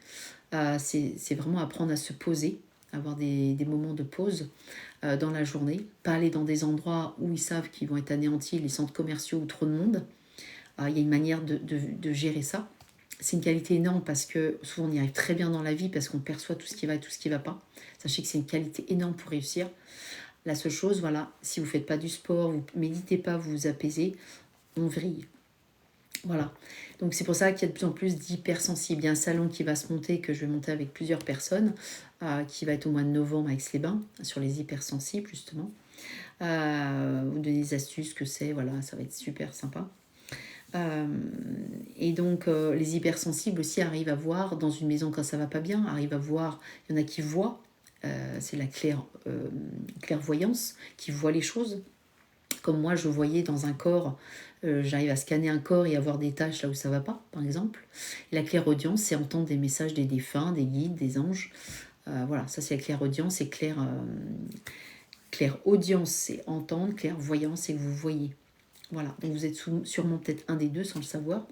C'est vraiment apprendre à se poser, avoir des moments de pause dans la journée. Pas aller dans des endroits où ils savent qu'ils vont être anéantis, les centres commerciaux ou trop de monde. Il y a une manière de gérer ça. C'est une qualité énorme parce que souvent on y arrive très bien dans la vie parce qu'on perçoit tout ce qui va et tout ce qui ne va pas. Sachez que c'est une qualité énorme pour réussir. La seule chose, voilà, si vous ne faites pas du sport, vous ne méditez pas, vous vous apaisez, on vrille. Voilà. Donc c'est pour ça qu'il y a de plus en plus d'hypersensibles. Il y a un salon qui va se monter, que je vais monter avec plusieurs personnes, qui va être au mois de novembre à Aix-les-Bains, sur les hypersensibles justement. Vous donner des astuces que c'est, voilà, ça va être super sympa. Et donc les hypersensibles aussi arrivent à voir dans une maison quand ça va pas bien, arrivent à voir, il y en a qui voient, c'est la clairvoyance, qui voit les choses. Comme moi, je voyais dans un corps, j'arrive à scanner un corps et avoir des tâches là où ça va pas, par exemple. Et la clairaudience, c'est entendre des messages des défunts, des guides, des anges. Voilà, ça c'est la clairaudience, c'est clairaudience, c'est entendre, clairvoyance, c'est que vous voyez. Voilà, donc vous êtes sûrement peut-être un des deux sans le savoir.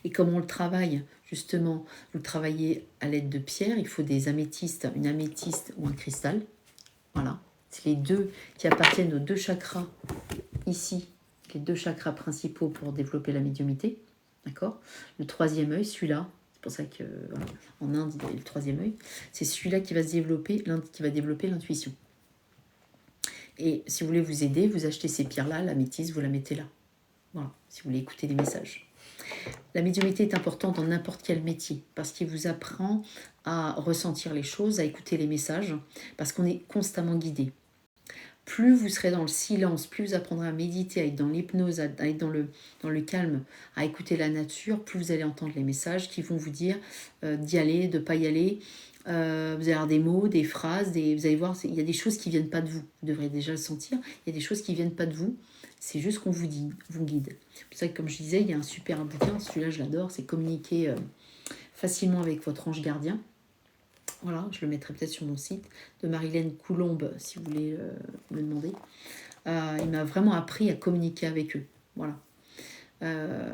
Et comme on le travaille, justement, vous le travaillez à l'aide de pierres, il faut des améthystes, une améthyste ou un cristal. Voilà, c'est les deux qui appartiennent aux deux chakras ici, les deux chakras principaux pour développer la médiumnité. D'accord. Le troisième œil, celui-là, c'est pour ça que voilà, en Inde, il y a le troisième œil, c'est celui-là qui va se développer, qui va développer l'intuition. Et si vous voulez vous aider, vous achetez ces pierres-là, l'améthyste, vous la mettez là. Voilà, si vous voulez écouter les messages. La médiumnité est importante dans n'importe quel métier parce qu'il vous apprend à ressentir les choses, à écouter les messages, parce qu'on est constamment guidé. Plus vous serez dans le silence, plus vous apprendrez à méditer, à être dans l'hypnose, à être dans le calme, à écouter la nature, plus vous allez entendre les messages qui vont vous dire d'y aller, de ne pas y aller. Vous allez avoir des mots, des phrases, vous allez voir, il y a des choses qui ne viennent pas de vous. Vous devrez déjà le sentir. Il y a des choses qui ne viennent pas de vous. C'est juste qu'on vous guide. C'est pour ça que, comme je disais, il y a un super bouquin, celui-là je l'adore, c'est Communiquer facilement avec votre ange gardien. Voilà, je le mettrai peut-être sur mon site, de Marilène Coulombe, si vous voulez me demander. Il m'a vraiment appris à communiquer avec eux. Voilà.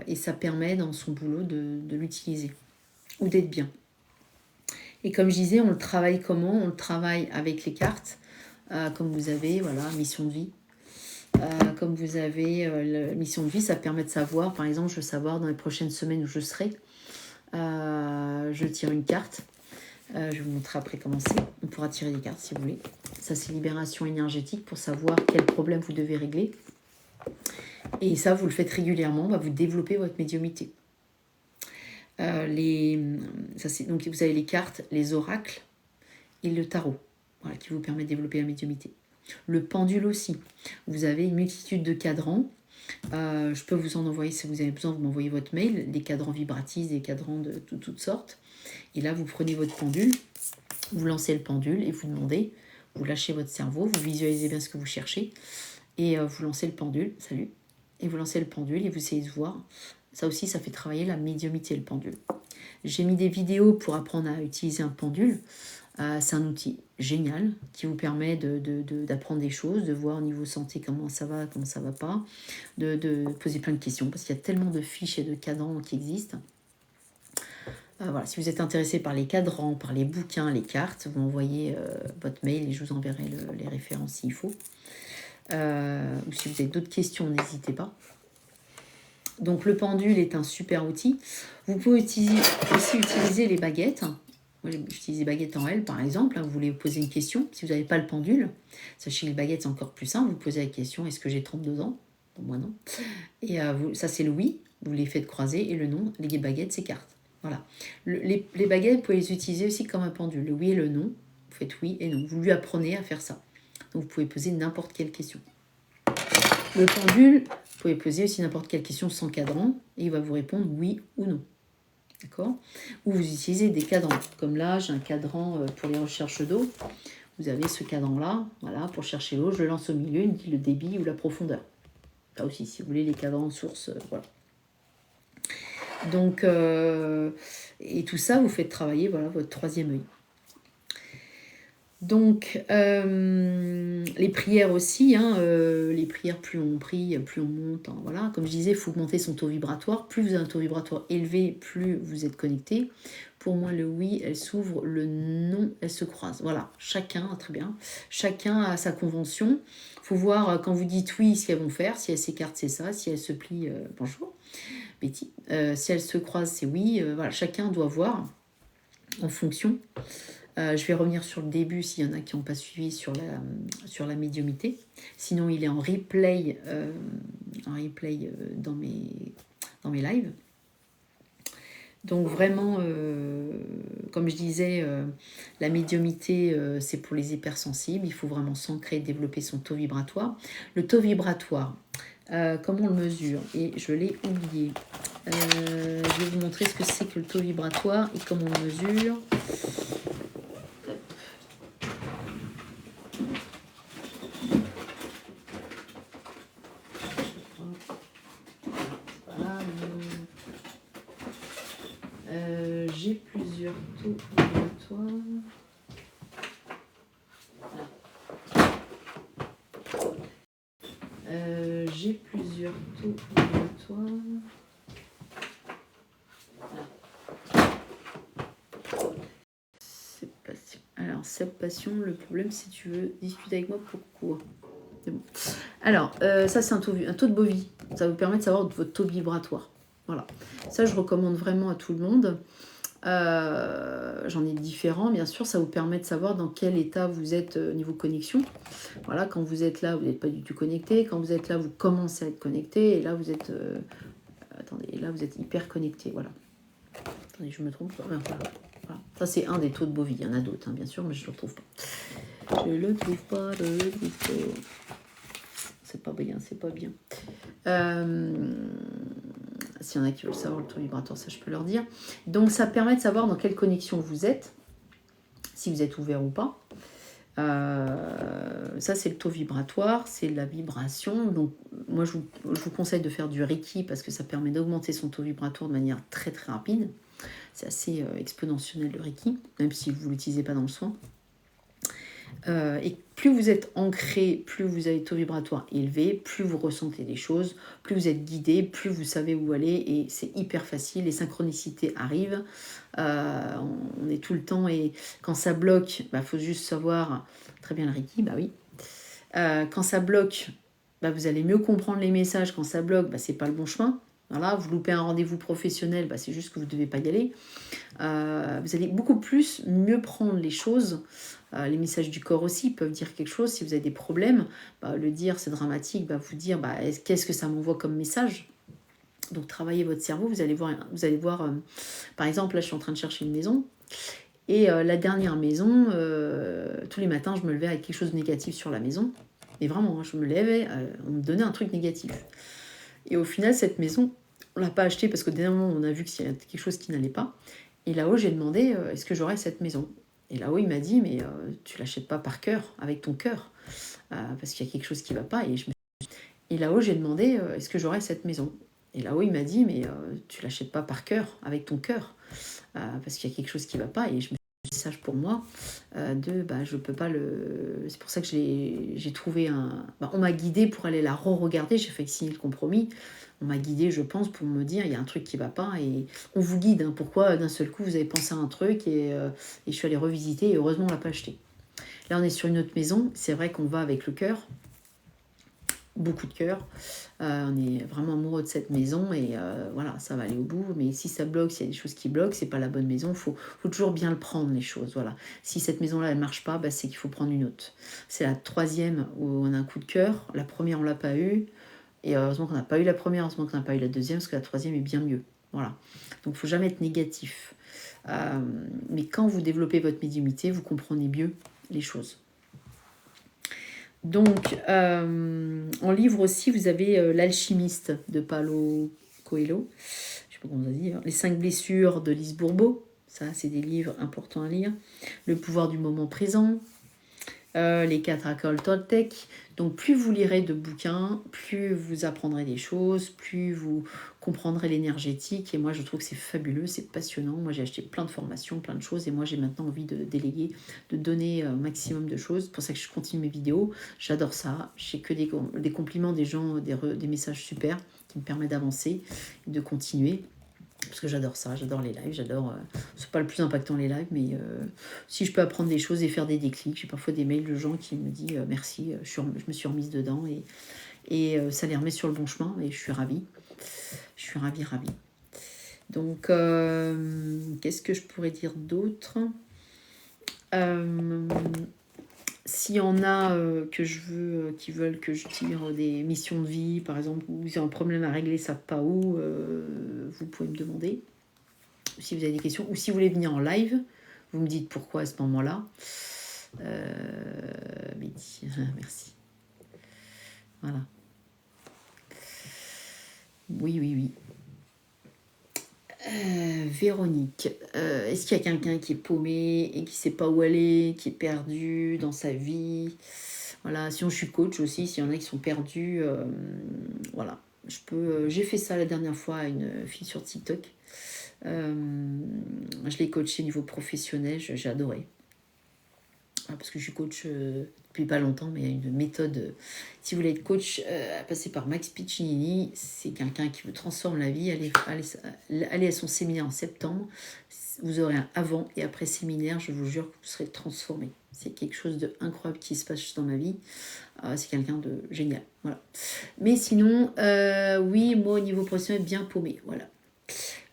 Et ça permet dans son boulot de l'utiliser ou d'être bien. Et comme je disais, on le travaille comment? On le travaille avec les cartes, comme vous avez, voilà, mission de vie. Comme vous avez mission de vie, ça permet de savoir, par exemple, je veux savoir dans les prochaines semaines où je serai. Je tire une carte. Je vais vous montrer après comment c'est. On pourra tirer des cartes si vous voulez. Ça, c'est libération énergétique pour savoir quel problème vous devez régler. Et ça, vous le faites régulièrement, vous développez votre médiumnité. Donc, vous avez les cartes, les oracles et le tarot, voilà, qui vous permet de développer la médiumnité. Le pendule aussi. Vous avez une multitude de cadrans. Je peux vous en envoyer, si vous avez besoin, vous m'envoyez votre mail, des cadrans vibratistes, des cadrans de toutes sortes. Et là, vous prenez votre pendule, vous lancez le pendule et vous demandez, vous lâchez votre cerveau, vous visualisez bien ce que vous cherchez et vous lancez le pendule, salut, et vous lancez le pendule et vous essayez de voir. Ça aussi, ça fait travailler la médiumnité, le pendule. J'ai mis des vidéos pour apprendre à utiliser un pendule. C'est un outil génial qui vous permet d'apprendre des choses, de voir au niveau santé comment ça va pas, de poser plein de questions parce qu'il y a tellement de fiches et de cadrans qui existent. Voilà, si vous êtes intéressé par les cadrans, par les bouquins, les cartes, vous m'envoyez votre mail et je vous enverrai les références s'il faut. Ou si vous avez d'autres questions, n'hésitez pas. Donc le pendule est un super outil. Vous pouvez aussi utiliser les baguettes. Moi, j'utilise les baguettes en L, par exemple. Vous voulez poser une question. Si vous n'avez pas le pendule, sachez que les baguettes, c'est encore plus simple. Vous posez la question, est-ce que j'ai 32 ans? Bon, moi non. Et ça, c'est le oui. Vous les faites croiser. Et le non, les baguettes, c'est cartes. Voilà. Les baguettes, vous pouvez les utiliser aussi comme un pendule. Le oui et le non. Vous faites oui et non. Vous lui apprenez à faire ça. Donc, vous pouvez poser n'importe quelle question. Le pendule, vous pouvez poser aussi n'importe quelle question sans cadran. Et il va vous répondre oui ou non. D'accord? Ou vous utilisez des cadrans. Comme là, j'ai un cadran pour les recherches d'eau. Vous avez ce cadran-là, voilà, pour chercher l'eau. Je le lance au milieu, il me dit le débit ou la profondeur. Là aussi, si vous voulez, les cadrans sources, voilà. Donc, et tout ça, vous faites travailler, voilà, votre troisième œil. Donc, les prières aussi, les prières, plus on prie, plus on monte. Voilà. Comme je disais, il faut augmenter son taux vibratoire. Plus vous avez un taux vibratoire élevé, plus vous êtes connecté. Pour moi, le oui, elle s'ouvre, le non, elle se croise. Voilà, chacun, très bien, chacun a sa convention. Il faut voir quand vous dites oui, ce qu'elles vont faire. Si elles s'écartent, c'est ça. Si elles se plient, bonjour, Betty. Si elles se croisent, c'est oui. Voilà, chacun doit voir en fonction. Je vais revenir sur le début s'il y en a qui n'ont pas suivi sur la médiumité. Sinon, il est en replay, dans mes lives. Donc vraiment, comme je disais, la médiumité, c'est pour les hypersensibles. Il faut vraiment s'ancrer, développer son taux vibratoire. Le taux vibratoire, comment on le mesure? Et je l'ai oublié. Je vais vous montrer ce que c'est que le taux vibratoire et comment on le mesure. J'ai plusieurs taux vibratoires. taux vibratoire. C'est passion. Alors, cette passion, le problème, si tu veux discuter avec moi, pourquoi? C'est bon. Alors, ça, c'est un taux de Bovie. Ça vous permet de savoir votre taux vibratoire. Voilà. Ça, je recommande vraiment à tout le monde. J'en ai différents, bien sûr. Ça vous permet de savoir dans quel état vous êtes niveau connexion. Voilà, quand vous êtes là, vous n'êtes pas du tout connecté. Quand vous êtes là, vous commencez à être connecté. Et là, vous êtes... attendez, là, vous êtes hyper connecté. Voilà. Attendez, je me trompe. Voilà. Voilà. Ça, c'est un des taux de Bovie. Il y en a d'autres, hein, bien sûr, mais je ne le retrouve pas. Je le trouve pas. C'est pas bien, c'est pas bien. S'il y en a qui veulent savoir le taux vibratoire, ça je peux leur dire. Donc ça permet de savoir dans quelle connexion vous êtes, si vous êtes ouvert ou pas. Ça c'est le taux vibratoire, c'est la vibration. Donc moi je vous conseille de faire du Reiki parce que ça permet d'augmenter son taux vibratoire de manière très très rapide. C'est assez exponentiel le Reiki, même si vous ne l'utilisez pas dans le soin. Et plus vous êtes ancré, plus vous avez le taux vibratoire élevé, plus vous ressentez des choses, plus vous êtes guidé, plus vous savez où aller et c'est hyper facile, les synchronicités arrivent, on est tout le temps et quand ça bloque, faut juste savoir, très bien le Reiki, bah oui, quand ça bloque, vous allez mieux comprendre les messages, quand ça bloque, c'est pas le bon chemin. Voilà, vous loupez un rendez-vous professionnel, c'est juste que vous ne devez pas y aller. Vous allez beaucoup plus mieux prendre les choses. Les messages du corps aussi peuvent dire quelque chose. Si vous avez des problèmes, le dire c'est dramatique, vous dire qu'est-ce que ça m'envoie comme message. Donc travaillez votre cerveau, vous allez voir par exemple là je suis en train de chercher une maison. Et la dernière maison, tous les matins je me levais avec quelque chose de négatif sur la maison. Et vraiment, je me levais, on me donnait un truc négatif. Et au final, cette maison, on ne l'a pas achetée parce qu'au dernier moment, on a vu qu'il y a quelque chose qui n'allait pas. Et là-haut, j'ai demandé, est-ce que j'aurais cette maison? Et là-haut, il m'a dit, mais tu l'achètes pas par cœur, avec ton cœur, parce qu'il y a quelque chose qui ne va pas. Et là-haut, j'ai demandé, est-ce que j'aurais cette maison? Et là-haut, il m'a dit, mais tu l'achètes pas par cœur, avec ton cœur, parce qu'il y a quelque chose qui ne va pas. Et je me message pour moi je peux pas le... C'est pour ça que j'ai trouvé un... on m'a guidée pour aller la re-regarder, j'ai fait signer le compromis. On m'a guidée, je pense, pour me dire il y a un truc qui va pas et on vous guide. Hein, pourquoi d'un seul coup vous avez pensé à un truc et je suis allée revisiter et heureusement on l'a pas acheté. Là on est sur une autre maison, c'est vrai qu'on va avec le cœur, beaucoup de cœur. On est vraiment amoureux de cette maison et voilà, ça va aller au bout. Mais si ça bloque, s'il y a des choses qui bloquent, c'est pas la bonne maison. Faut toujours bien le prendre, les choses. Voilà. Si cette maison-là, elle marche pas, c'est qu'il faut prendre une autre. C'est la troisième où on a un coup de cœur. La première, on l'a pas eu. Et heureusement qu'on n'a pas eu la première, heureusement qu'on n'a pas eu la deuxième, parce que la troisième est bien mieux. Voilà. Donc il faut jamais être négatif. Mais quand vous développez votre médiumnité, vous comprenez mieux les choses. Donc, en livre aussi, vous avez L'Alchimiste de Paulo Coelho. Je ne sais pas comment on va dire. Les 5 blessures de Lise Bourbeau. Ça, c'est des livres importants à lire. Le pouvoir du moment présent. Les 4 accords Toltec. Donc, plus vous lirez de bouquins, plus vous apprendrez des choses, plus vous comprendrez l'énergétique. Et moi, je trouve que c'est fabuleux, c'est passionnant. Moi, j'ai acheté plein de formations, plein de choses. Et moi, j'ai maintenant envie de déléguer, de donner un maximum de choses. C'est pour ça que je continue mes vidéos. J'adore ça. J'ai que des compliments des gens, des messages super qui me permettent d'avancer et de continuer. Parce que j'adore ça, j'adore les lives, c'est pas le plus impactant les lives, mais si je peux apprendre des choses et faire des déclics, j'ai parfois des mails de gens qui me disent merci, je me suis remise dedans et ça les remet sur le bon chemin et je suis ravie. Je suis ravie. Donc, qu'est-ce que je pourrais dire d'autre? S'il y en a qui veulent que je tire des missions de vie, par exemple, ou ils ont un problème à régler, ils ne savent pas où, vous pouvez me demander. Si vous avez des questions, ou si vous voulez venir en live, vous me dites pourquoi à ce moment-là. Merci. Voilà. Oui. Véronique, est-ce qu'il y a quelqu'un qui est paumé et qui ne sait pas où aller, qui est perdu dans sa vie? Voilà, sinon je suis coach aussi, s'il y en a qui sont perdus, voilà. J'ai fait ça la dernière fois à une fille sur TikTok. Je l'ai coachée au niveau professionnel, j'ai adoré. parce que je suis coach depuis pas longtemps, mais il y a une méthode. Si vous voulez être coach, passer par Max Piccinini. C'est quelqu'un qui vous transforme la vie. Allez à son séminaire en septembre. Vous aurez un avant et après séminaire. Je vous jure que vous serez transformé. C'est quelque chose d'incroyable qui se passe dans ma vie. C'est quelqu'un de génial. Voilà. Mais sinon, oui, moi au niveau professionnel, bien paumé. Voilà.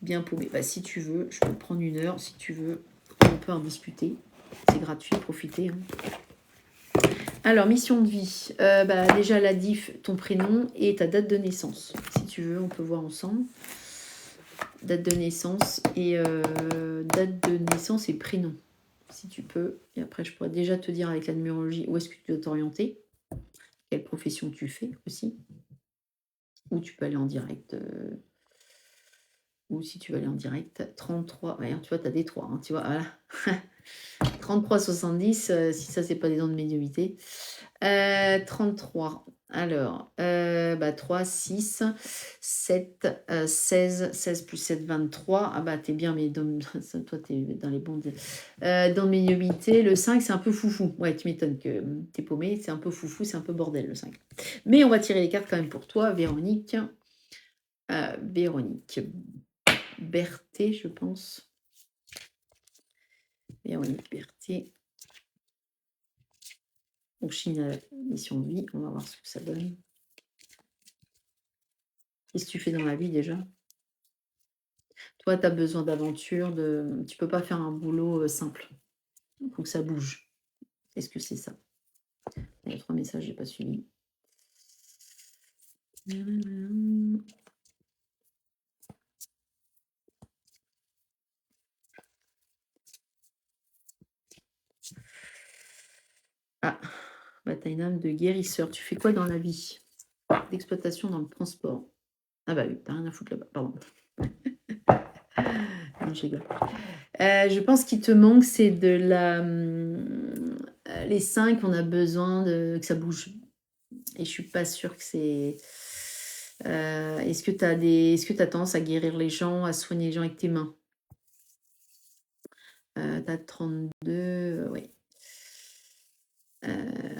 Bien paumé. Bah, si tu veux, je peux prendre 1 heure. Si tu veux, on peut en discuter. C'est gratuit, profitez. Hein. Alors, mission de vie. Déjà, la diff, ton prénom et ta date de naissance. Si tu veux, on peut voir ensemble. Date de naissance et prénom. Si tu peux. Et après, je pourrais déjà te dire avec la numérologie où est-ce que tu dois t'orienter. Quelle profession tu fais aussi. Ou tu peux aller en direct. Ou si tu veux aller en direct, 33. Ouais, tu vois, tu as des 3. Hein, tu vois, voilà. 33,70, si ça, c'est pas des dons de médiumnité. 33. Alors, 3, 6, 7, 16, 16 plus 7, 23. Ah bah, t'es bien, mais toi, t'es dans les bons... dans médiumnité, le 5, c'est un peu foufou. Ouais, tu m'étonnes que t'es paumé, c'est un peu foufou, c'est un peu bordel, le 5. Mais on va tirer les cartes quand même pour toi, Véronique. Véronique Berthet, je pense. Véronique Berthet. On chine à la mission de vie. On va voir ce que ça donne. Qu'est-ce que tu fais dans la vie déjà? Toi, tu as besoin d'aventure. Tu peux pas faire un boulot simple. Il faut que ça bouge. Est-ce que c'est ça? Il y a 3 messages, je n'ai pas suivi. Ah, tu as une âme de guérisseur. Tu fais quoi dans la vie? D'exploitation dans le transport. Ah bah oui, t'as rien à foutre là-bas, pardon. Non, je rigole. Je pense qu'il te manque, c'est de la... les 5, on a besoin que ça bouge. Et je suis pas sûre que c'est... est-ce que tu as tendance à guérir les gens, à soigner les gens avec tes mains? Tu as 32, oui.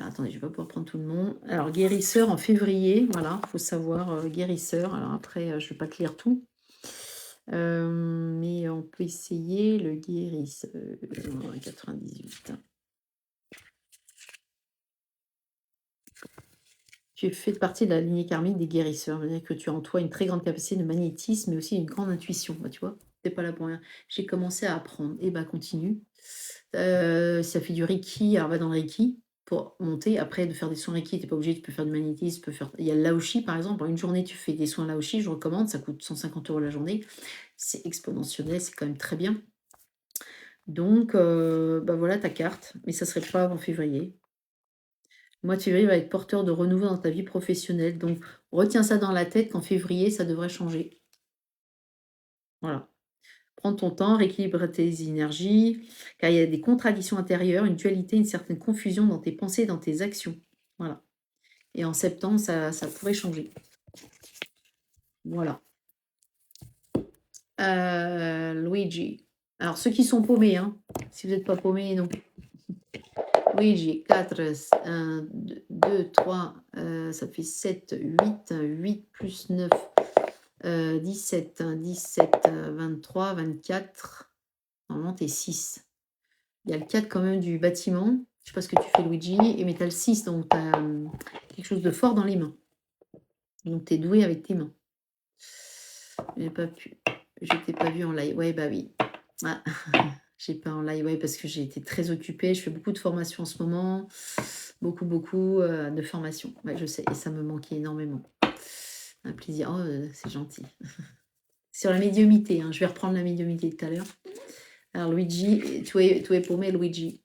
Attendez, je vais pas pouvoir prendre tout le monde. Alors, guérisseur en février, voilà, il faut savoir, guérisseur. Alors après, je vais pas te lire tout. Mais on peut essayer le guérisseur. 98. Tu fais partie de la lignée karmique des guérisseurs. C'est-à-dire que tu as en toi une très grande capacité de magnétisme, mais aussi une grande intuition. Bah, tu vois, t'es pas là pour rien. J'ai commencé à apprendre. Et bah continue. Ça fait du Reiki, alors va dans le Reiki pour monter. Après, de faire des soins Reiki, tu n'es pas obligé, tu peux faire du magnétisme, tu peux faire... Il y a le Laoshi, par exemple. En une journée, tu fais des soins Laoshi, je recommande, ça coûte 150 € la journée. C'est exponentiel, c'est quand même très bien. Donc, voilà ta carte, mais ça serait pas avant février. Le mois de février va être porteur de renouveau dans ta vie professionnelle. Donc, retiens ça dans la tête qu'en février, ça devrait changer. Voilà. Prends ton temps, rééquilibre tes énergies, car il y a des contradictions intérieures, une dualité, une certaine confusion dans tes pensées, dans tes actions. Voilà. Et en septembre, ça pourrait changer. Voilà. Luigi. Alors, ceux qui sont paumés, hein, si vous n'êtes pas paumés, non. Luigi, 4, 1, 2, 3, ça fait 7, 8, 8 plus 9, 17, 17, 23, 24. Normalement, tu es 6. Il y a le 4 quand même du bâtiment. Je ne sais pas ce que tu fais, Luigi. Mais tu as le 6, donc tu as quelque chose de fort dans les mains. Donc, tu es doué avec tes mains. Je t'ai pas vu en live. Ouais, bah oui. Ah. J'ai pas en live, ouais, parce que j'ai été très occupée. Je fais beaucoup de formations en ce moment. Beaucoup de formations. Ouais, je sais. Et ça me manquait énormément. Un plaisir. Oh, c'est gentil. Sur la médiumité. Hein. Je vais reprendre la médiumité tout à l'heure. Alors, Luigi, tu es paumé, Luigi.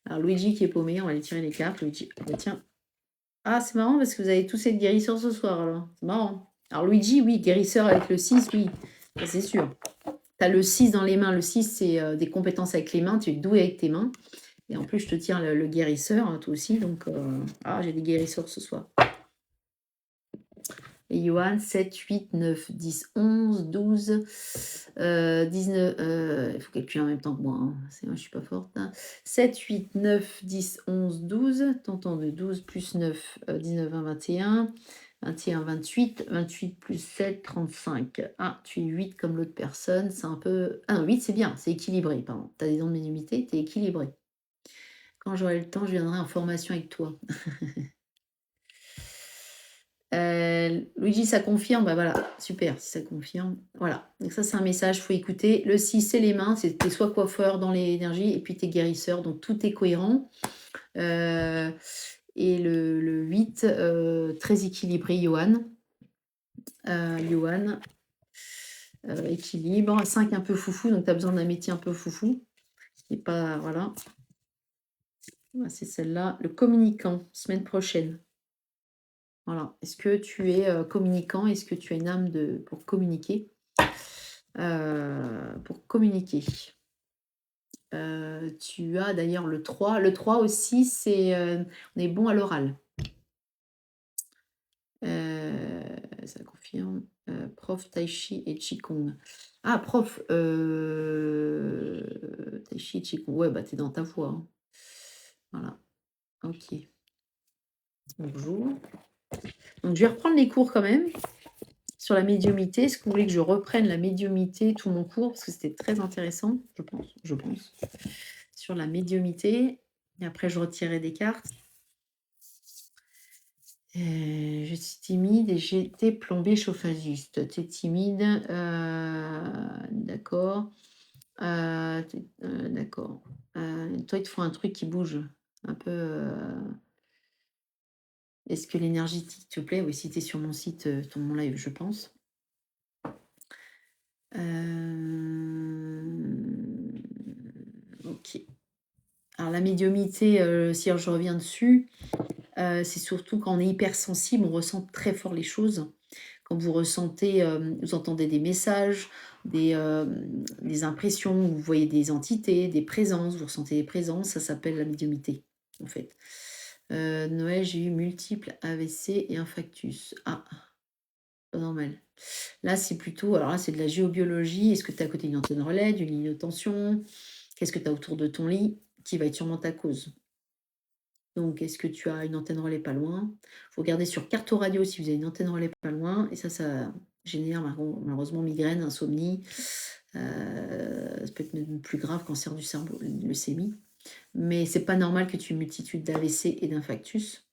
Alors, Luigi qui est paumé, on va aller tirer les cartes. Luigi, tiens. Ah, c'est marrant parce que vous avez tous être guérisseurs ce soir, alors. C'est marrant. Alors, Luigi, oui, guérisseur avec le 6, oui. Ça, c'est sûr. Tu as le 6 dans les mains. Le 6, c'est des compétences avec les mains. Tu es doué avec tes mains. Et en plus, je te tiens le guérisseur, hein, toi aussi. Donc, j'ai des guérisseurs ce soir. Et Johan, 7, 8, 9, 10, 11, 12, 19. Il faut calculer en même temps que moi. Hein. Moi, je suis pas forte. Hein. 7, 8, 9, 10, 11, 12. T'entends de 12 plus 9, 19, 20, 21. 21, 28. 28 plus 7, 35. Ah, tu es 8 comme l'autre personne. C'est un peu. Ah non, 8, c'est bien. C'est équilibré. Pardon. Tu as des dons de médiumnité, tu es équilibré. Quand j'aurai le temps, je viendrai en formation avec toi. Luigi, ça confirme. Bah voilà, super, si ça confirme. Voilà, donc ça, c'est un message, il faut écouter. Le 6, c'est les mains, c'est t'es soit coiffeur dans l'énergie, et puis t'es guérisseur, donc tout est cohérent. Et le 8, très équilibré, Johan. Johan, équilibre. 5, un peu foufou, donc tu as besoin d'un métier un peu foufou. Et pas, voilà. C'est celle-là. Le communicant, semaine prochaine. Voilà. Est-ce que tu es communicant? Est-ce que tu as une âme pour communiquer? Pour communiquer. Tu as d'ailleurs le 3. Le 3 aussi, c'est on est bon à l'oral. Ça confirme. Prof Tai Chi et Qigong. Ah, prof Tai Chi et Qigong. Ouais, bah t'es dans ta voie. Hein. Voilà. Ok. Bonjour. Donc, je vais reprendre les cours quand même sur la médiumité. Est-ce que vous voulez que je reprenne la médiumité, tout mon cours? Parce que c'était très intéressant, je pense. Sur la médiumité. Et après, je retirerai des cartes. Je suis timide et j'ai été plombée chauffagiste. Tu es timide, d'accord. D'accord. Toi, il te faut un truc qui bouge. Un peu. Est-ce que l'énergétique te plaît? Oui, si tu es sur mon site, mon live, je pense. Ok. Alors, la médiumité, si je reviens dessus, c'est surtout quand on est hypersensible, on ressent très fort les choses. Quand vous ressentez, vous entendez des messages, des impressions, vous voyez des entités, des présences, vous ressentez des présences, ça s'appelle la médiumité, en fait. Noël, j'ai eu multiples AVC et infarctus. Ah, pas normal. Là, c'est plutôt, alors là, c'est de la géobiologie. Est-ce que tu es à côté d'une antenne relais, d'une ligne de tension? Qu'est-ce que tu as autour de ton lit qui va être sûrement ta cause? Donc, est-ce que tu as une antenne relais pas loin? Il faut regarder sur carte radio si vous avez une antenne relais pas loin. Et ça génère malheureusement migraine, insomnie. Ça peut être même plus grave, cancer du cerveau, leucémie. Mais c'est pas normal que tu aies une multitude d'AVC et d'infarctus.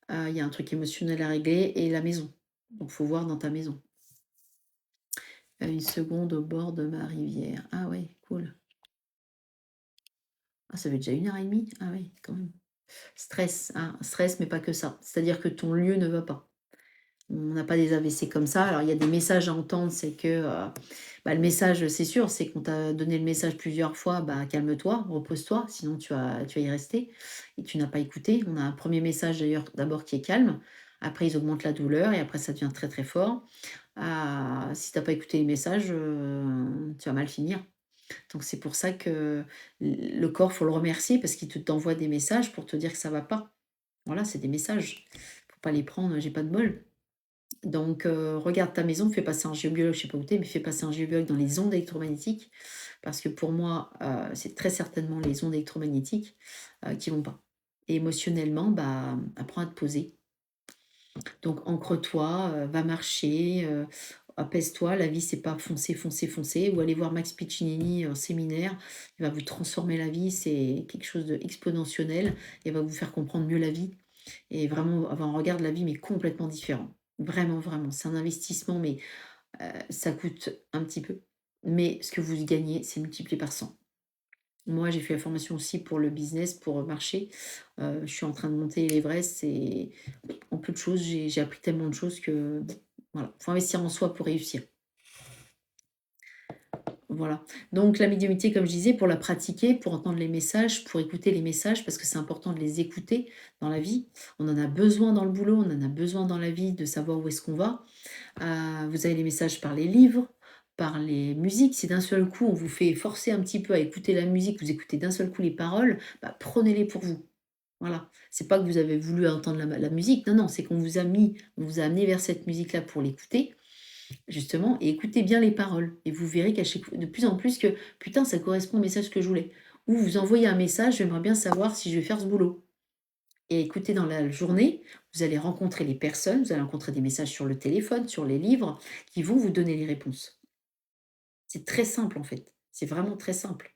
Il y a un truc émotionnel à régler et la maison. Donc, il faut voir dans ta maison. Une seconde au bord de ma rivière. Ah ouais, cool. Ah, ça fait déjà 1h30. Ah oui, quand même. Stress, hein, stress, mais pas que ça. C'est-à-dire que ton lieu ne va pas. On n'a pas des AVC comme ça. Alors, il y a des messages à entendre, c'est que le message, c'est sûr, c'est qu'on t'a donné le message plusieurs fois, calme-toi, repose-toi, sinon tu vas y rester. Et tu n'as pas écouté. On a un premier message d'ailleurs, d'abord qui est calme. Après, ils augmentent la douleur et après, ça devient très très fort. Si tu n'as pas écouté les messages, tu vas mal finir. Donc, c'est pour ça que le corps, faut le remercier parce qu'il t'envoie des messages pour te dire que ça va pas. Voilà, c'est des messages. Faut pas les prendre, j'ai pas de bol. Donc, regarde ta maison, fais passer un géobiologue, je sais pas où tu es, mais fais passer un géobiologue dans les ondes électromagnétiques, parce que pour moi, c'est très certainement les ondes électromagnétiques qui vont pas. Et émotionnellement, apprends à te poser. Donc, ancre-toi, va marcher, apaise-toi. La vie, c'est pas foncer, foncer, foncer. Ou aller voir Max Piccinini en séminaire. Il va vous transformer la vie. C'est quelque chose d'exponentiel. Il va vous faire comprendre mieux la vie. Et vraiment avoir un regard de la vie, mais complètement différent. Vraiment, vraiment. C'est un investissement, mais ça coûte un petit peu. Mais ce que vous gagnez, c'est multiplié par 100. Moi, j'ai fait la formation aussi pour le business, pour marcher. Je suis en train de monter l'Everest et en peu de choses, j'ai appris tellement de choses que voilà, faut investir en soi pour réussir. Voilà. Donc la médiumnité, comme je disais, pour la pratiquer, pour entendre les messages, pour écouter les messages, parce que c'est important de les écouter dans la vie. On en a besoin dans le boulot, on en a besoin dans la vie de savoir où est-ce qu'on va. Vous avez les messages par les livres, par les musiques. Si d'un seul coup, on vous fait forcer un petit peu à écouter la musique, vous écoutez d'un seul coup les paroles, prenez-les pour vous. Voilà. C'est pas que vous avez voulu entendre la musique, non, non, c'est qu'on vous a mis, on vous a amené vers cette musique-là pour l'écouter, justement, et écoutez bien les paroles. Et vous verrez qu'à chaque fois, de plus en plus que, putain, ça correspond au message que je voulais. Ou vous envoyez un message, j'aimerais bien savoir si je vais faire ce boulot. Et écoutez, dans la journée, vous allez rencontrer les personnes, vous allez rencontrer des messages sur le téléphone, sur les livres, qui vont vous donner les réponses. C'est très simple en fait. C'est vraiment très simple.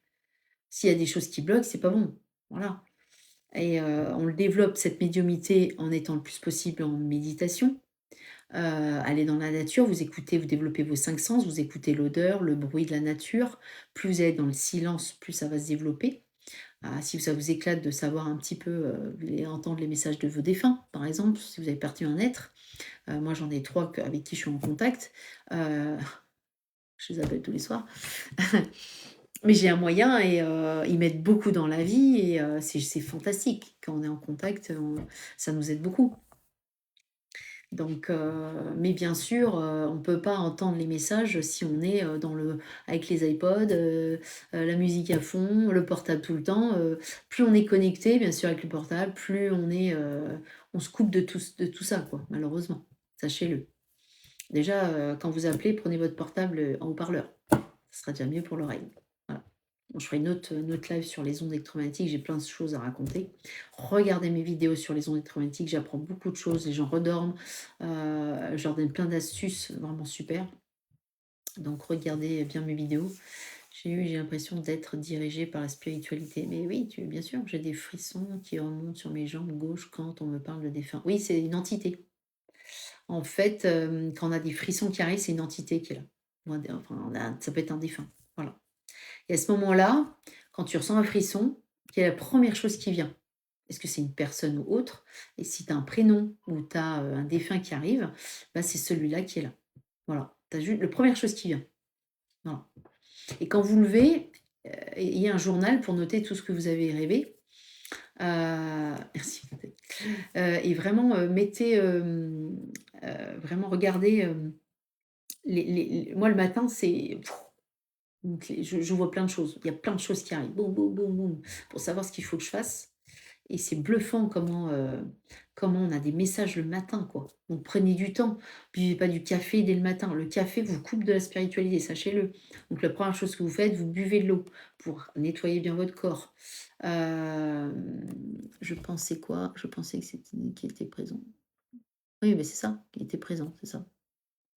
S'il y a des choses qui bloquent, c'est pas bon. Voilà. Et on le développe, cette médiumité, en étant le plus possible en méditation. Aller dans la nature, vous écoutez, vous développez vos 5 sens, vous écoutez l'odeur, le bruit de la nature. Plus vous êtes dans le silence, plus ça va se développer. Ah, si ça vous éclate de savoir un petit peu, entendre les messages de vos défunts, par exemple, si vous avez perdu un être. Moi, j'en ai 3 avec qui je suis en contact. Heu, je les appelle tous les soirs. Mais j'ai un moyen et ils m'aident beaucoup dans la vie et c'est fantastique. Quand on est en contact, ça nous aide beaucoup. Donc mais bien sûr, on ne peut pas entendre les messages si on est, avec les iPods, la musique à fond, le portable tout le temps, plus on est connecté, bien sûr, avec le portable, plus on se coupe de tout ça, quoi, malheureusement. Sachez-le. Déjà, quand vous appelez, prenez votre portable, en haut-parleur. Ce sera déjà mieux pour l'oreille. Voilà. Bon, je ferai une autre live sur les ondes électromagnétiques, j'ai plein de choses à raconter. Regardez mes vidéos sur les ondes électromagnétiques, j'apprends beaucoup de choses, les gens redorment. Je leur donne plein d'astuces vraiment super. Donc regardez bien mes vidéos. J'ai l'impression d'être dirigée par la spiritualité. Mais oui, bien sûr, j'ai des frissons qui remontent sur mes jambes gauches quand on me parle de défunt. Oui, c'est une entité. En fait, quand on a des frissons qui arrivent, c'est une entité qui est là. Enfin, ça peut être un défunt. Voilà. Et à ce moment-là, quand tu ressens un frisson, quelle est la première chose qui vient? Est-ce que c'est une personne ou autre? Et si tu as un prénom ou tu as un défunt qui arrive, bah, c'est celui-là qui est là. Voilà. Tu as juste la première chose qui vient. Voilà. Et quand vous levez, ayez un journal pour noter tout ce que vous avez rêvé. Merci. Et vraiment, vraiment regardez, moi le matin, donc je vois plein de choses. Il y a plein de choses qui arrivent. Boum, boum, boum, boum, pour savoir ce qu'il faut que je fasse. Et c'est bluffant comment on a des messages le matin, quoi. Donc prenez du temps. Buvez pas du café dès le matin. Le café vous coupe de la spiritualité, sachez-le. Donc la première chose que vous faites, vous buvez de l'eau pour nettoyer bien votre corps. Je pensais quoi? Je pensais que c'était qui était présent. Oui, mais c'est ça, qui était présent, c'est ça.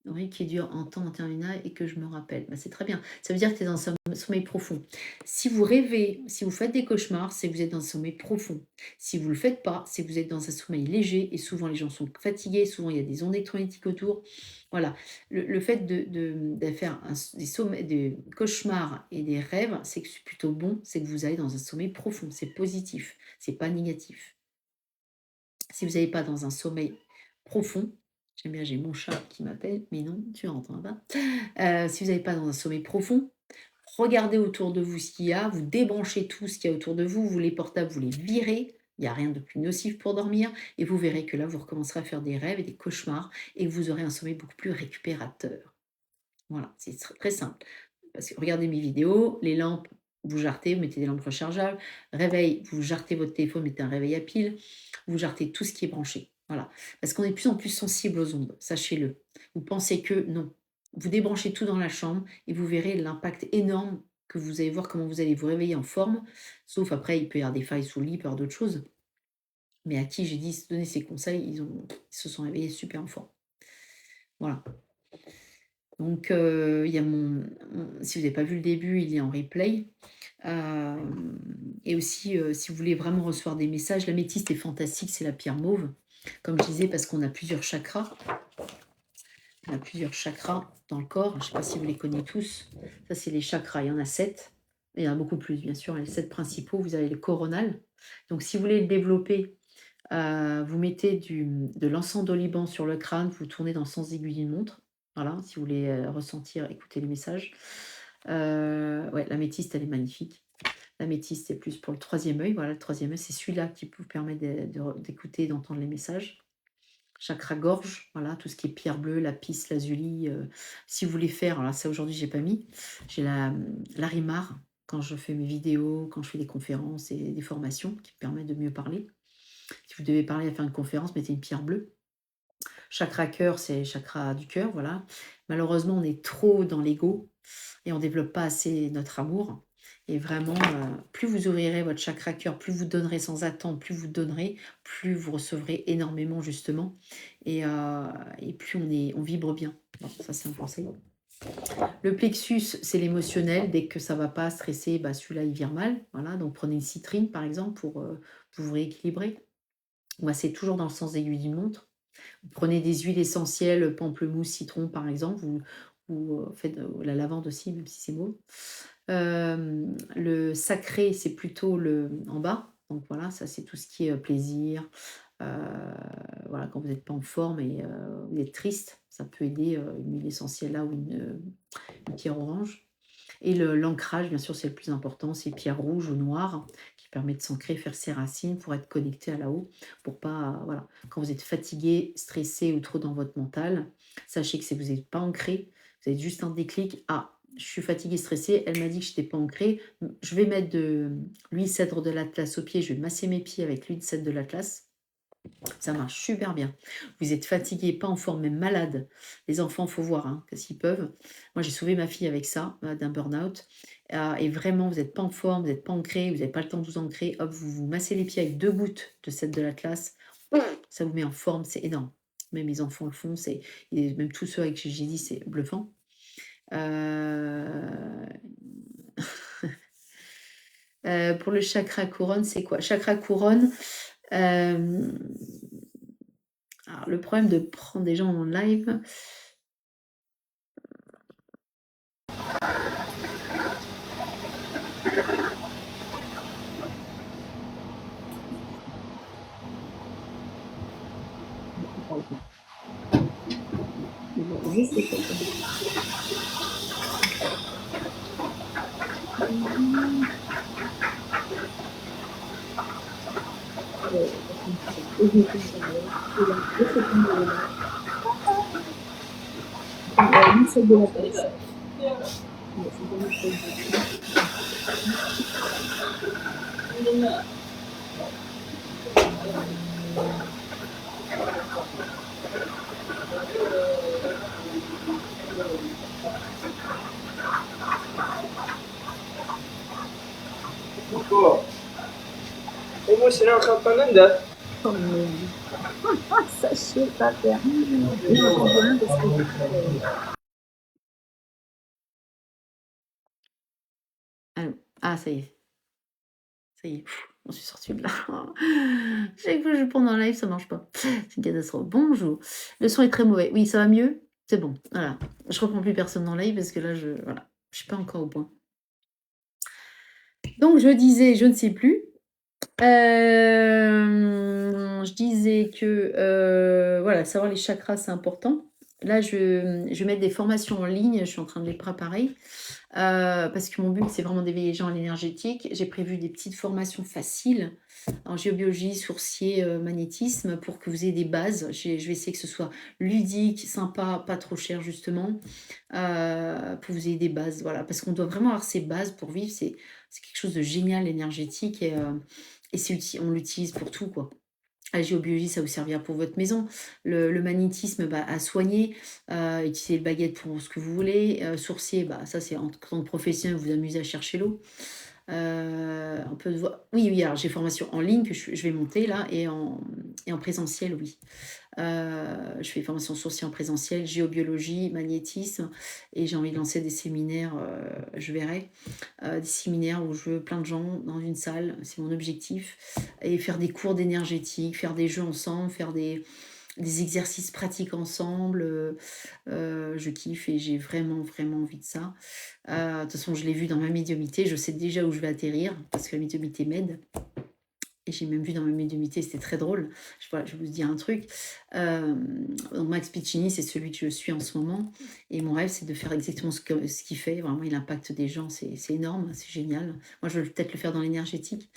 Oui, qui dure en temps interminable et que je me rappelle. Bah, c'est très bien. Ça veut dire que tu es dans un sommeil profond. Si vous rêvez, si vous faites des cauchemars, c'est que vous êtes dans un sommeil profond. Si vous ne le faites pas, c'est que vous êtes dans un sommeil léger et souvent les gens sont fatigués, souvent il y a des ondes électromagnétiques autour. Voilà. Le fait de faire des cauchemars et des rêves, c'est que c'est plutôt bon, c'est que vous allez dans un sommeil profond. C'est positif, c'est pas négatif. Si vous n'allez pas dans un sommeil profond, j'aime bien, j'ai mon chat qui m'appelle, mais non, tu n'entends pas. Si vous n'allez pas dans un sommeil profond, regardez autour de vous ce qu'il y a, vous débranchez tout ce qu'il y a autour de vous, vous les portables, vous les virez. Il n'y a rien de plus nocif pour dormir et vous verrez que là, vous recommencerez à faire des rêves et des cauchemars et vous aurez un sommeil beaucoup plus récupérateur. Voilà, c'est très simple. Parce que regardez mes vidéos, les lampes, vous jartez, vous mettez des lampes rechargeables. Réveil, vous jartez votre téléphone, mettez un réveil à pile. Vous jartez tout ce qui est branché. Voilà. Parce qu'on est de plus en plus sensible aux ondes, sachez-le. Vous pensez que non. Vous débranchez tout dans la chambre et vous verrez l'impact énorme que vous allez voir comment vous allez vous réveiller en forme. Sauf après, il peut y avoir des failles sous le lit, il peut y avoir d'autres choses. Mais à qui j'ai dit donner ces conseils, ils se sont réveillés super en forme. Voilà. Donc, il y a si vous n'avez pas vu le début, il est en replay. Et aussi, si vous voulez vraiment recevoir des messages, l'améthyste est fantastique, c'est la pierre mauve. Comme je disais, parce qu'on a plusieurs chakras. On a plusieurs chakras dans le corps. Je ne sais pas si vous les connaissez tous. Ça, c'est les chakras. Il y en a 7. Il y en a beaucoup plus, bien sûr. Les 7 principaux, vous avez le coronal. Donc, si vous voulez le développer, vous mettez de l'encens d'oliban sur le crâne, vous tournez dans le sens aiguille d'une montre. Voilà, si vous voulez ressentir, écouter les messages. Ouais, l'améthyste, elle est magnifique. L'améthyste, c'est plus pour le troisième œil. Voilà, le troisième œil, c'est celui-là qui vous permet d'écouter et d'entendre les messages. Chakra gorge, voilà, tout ce qui est pierre bleue, lapis, lazuli. Si vous voulez faire, alors ça aujourd'hui, j'ai pas mis. J'ai l'Arimar quand je fais mes vidéos, quand je fais des conférences et des formations qui me permettent de mieux parler. Si vous devez parler à faire une conférence, mettez une pierre bleue. Chakra cœur, c'est chakra du cœur, voilà. Malheureusement, on est trop dans l'ego et on développe pas assez notre amour. Et vraiment, plus vous ouvrirez votre chakra cœur, plus vous donnerez sans attendre, plus vous donnerez, plus vous recevrez énormément justement. Et plus on vibre bien. Bon, ça, c'est un conseil. Le plexus, c'est l'émotionnel. Dès que ça va pas, stresser, bah, celui-là, il vire mal. Voilà, donc prenez une citrine, par exemple, pour vous rééquilibrer. Moi, c'est toujours dans le sens aiguille d'une montre. Vous prenez des huiles essentielles, pamplemousse, citron, par exemple, ou faites la lavande aussi, même si c'est beau. Le sacré, c'est plutôt en bas. Donc voilà, ça, c'est tout ce qui est plaisir. Voilà, quand vous n'êtes pas en forme et vous êtes triste, ça peut aider une huile essentielle là ou une pierre orange. Et l'ancrage, bien sûr, c'est le plus important, c'est pierre rouge ou noire qui permet de s'ancrer, faire ses racines pour être connecté à là-haut, pour pas, voilà, quand vous êtes fatigué, stressé ou trop dans votre mental, sachez que si vous n'êtes pas ancré, vous avez juste un déclic, ah, je suis fatiguée, stressée, elle m'a dit que je n'étais pas ancrée, je vais mettre de l'huile cèdre de l'Atlas aux pieds, je vais masser mes pieds avec l'huile cèdre de l'Atlas, ça marche super bien. Vous êtes fatigué, pas en forme, même malade. Les enfants, faut voir hein, s'ils peuvent. Moi, j'ai sauvé ma fille avec ça, d'un burn-out. Et vraiment, vous n'êtes pas en forme, vous n'êtes pas ancré, vous n'avez pas le temps de vous ancrer. Hop, vous vous massez les pieds avec 2 gouttes de cèdre de l'Atlas. Ça vous met en forme, c'est énorme. Même les enfants le font, même tous ceux avec qui j'ai dit, c'est bluffant. Euh, pour le chakra couronne, c'est quoi? Chakra couronne, euh, alors, le problème de prendre des gens en live, je sais Emotional kapananda. Sachez pas faire. Ah, ça y est. Ça y est, on suis sorti de là. Chaque fois que je prends dans live, ça marche pas. C'est une catastrophe. Bonjour. Le son est très mauvais. Oui, ça va mieux? C'est bon. Voilà. Je reprends plus personne dans live parce que là, voilà, je suis pas encore au point. Donc, je disais, je ne sais plus. Je disais que voilà, savoir les chakras, c'est important. Là, je vais mettre des formations en ligne. Je suis en train de les préparer. Parce que mon but, c'est vraiment d'éveiller les gens à l'énergétique. J'ai prévu des petites formations faciles en géobiologie, sourcier, magnétisme, pour que vous ayez des bases. Je vais essayer que ce soit ludique, sympa, pas trop cher justement, pour que vous ayez des bases. Voilà, parce qu'on doit vraiment avoir ces bases pour vivre. C'est quelque chose de génial, énergétique, et on l'utilise pour tout, quoi. La géobiologie, ça vous servira pour votre maison. Le magnétisme, bah, à soigner. Utiliser le baguette pour ce que vous voulez. Sourcier, bah, ça c'est en tant que professionnel, vous vous amusez à chercher l'eau. Un peu de oui, oui, alors j'ai formation en ligne que je vais monter là et en présentiel, oui. Je fais formation sourcier en présentiel, géobiologie, magnétisme, et j'ai envie de lancer des séminaires, je verrai, des séminaires où je veux plein de gens dans une salle, c'est mon objectif, et faire des cours d'énergétique, faire des jeux ensemble, faire des exercices pratiques ensemble. Je kiffe et j'ai vraiment, vraiment envie de ça. De toute façon, je l'ai vu dans ma médiumnité, je sais déjà où je vais atterrir parce que la médiumité m'aide. Et j'ai même vu dans ma médiumité, c'était très drôle. Je vais vous dire un truc. Donc Max Piccini, c'est celui que je suis en ce moment. Et mon rêve, c'est de faire exactement ce qu'il fait. Vraiment, il impacte des gens, c'est énorme, c'est génial. Moi, je veux peut-être le faire dans l'énergétique.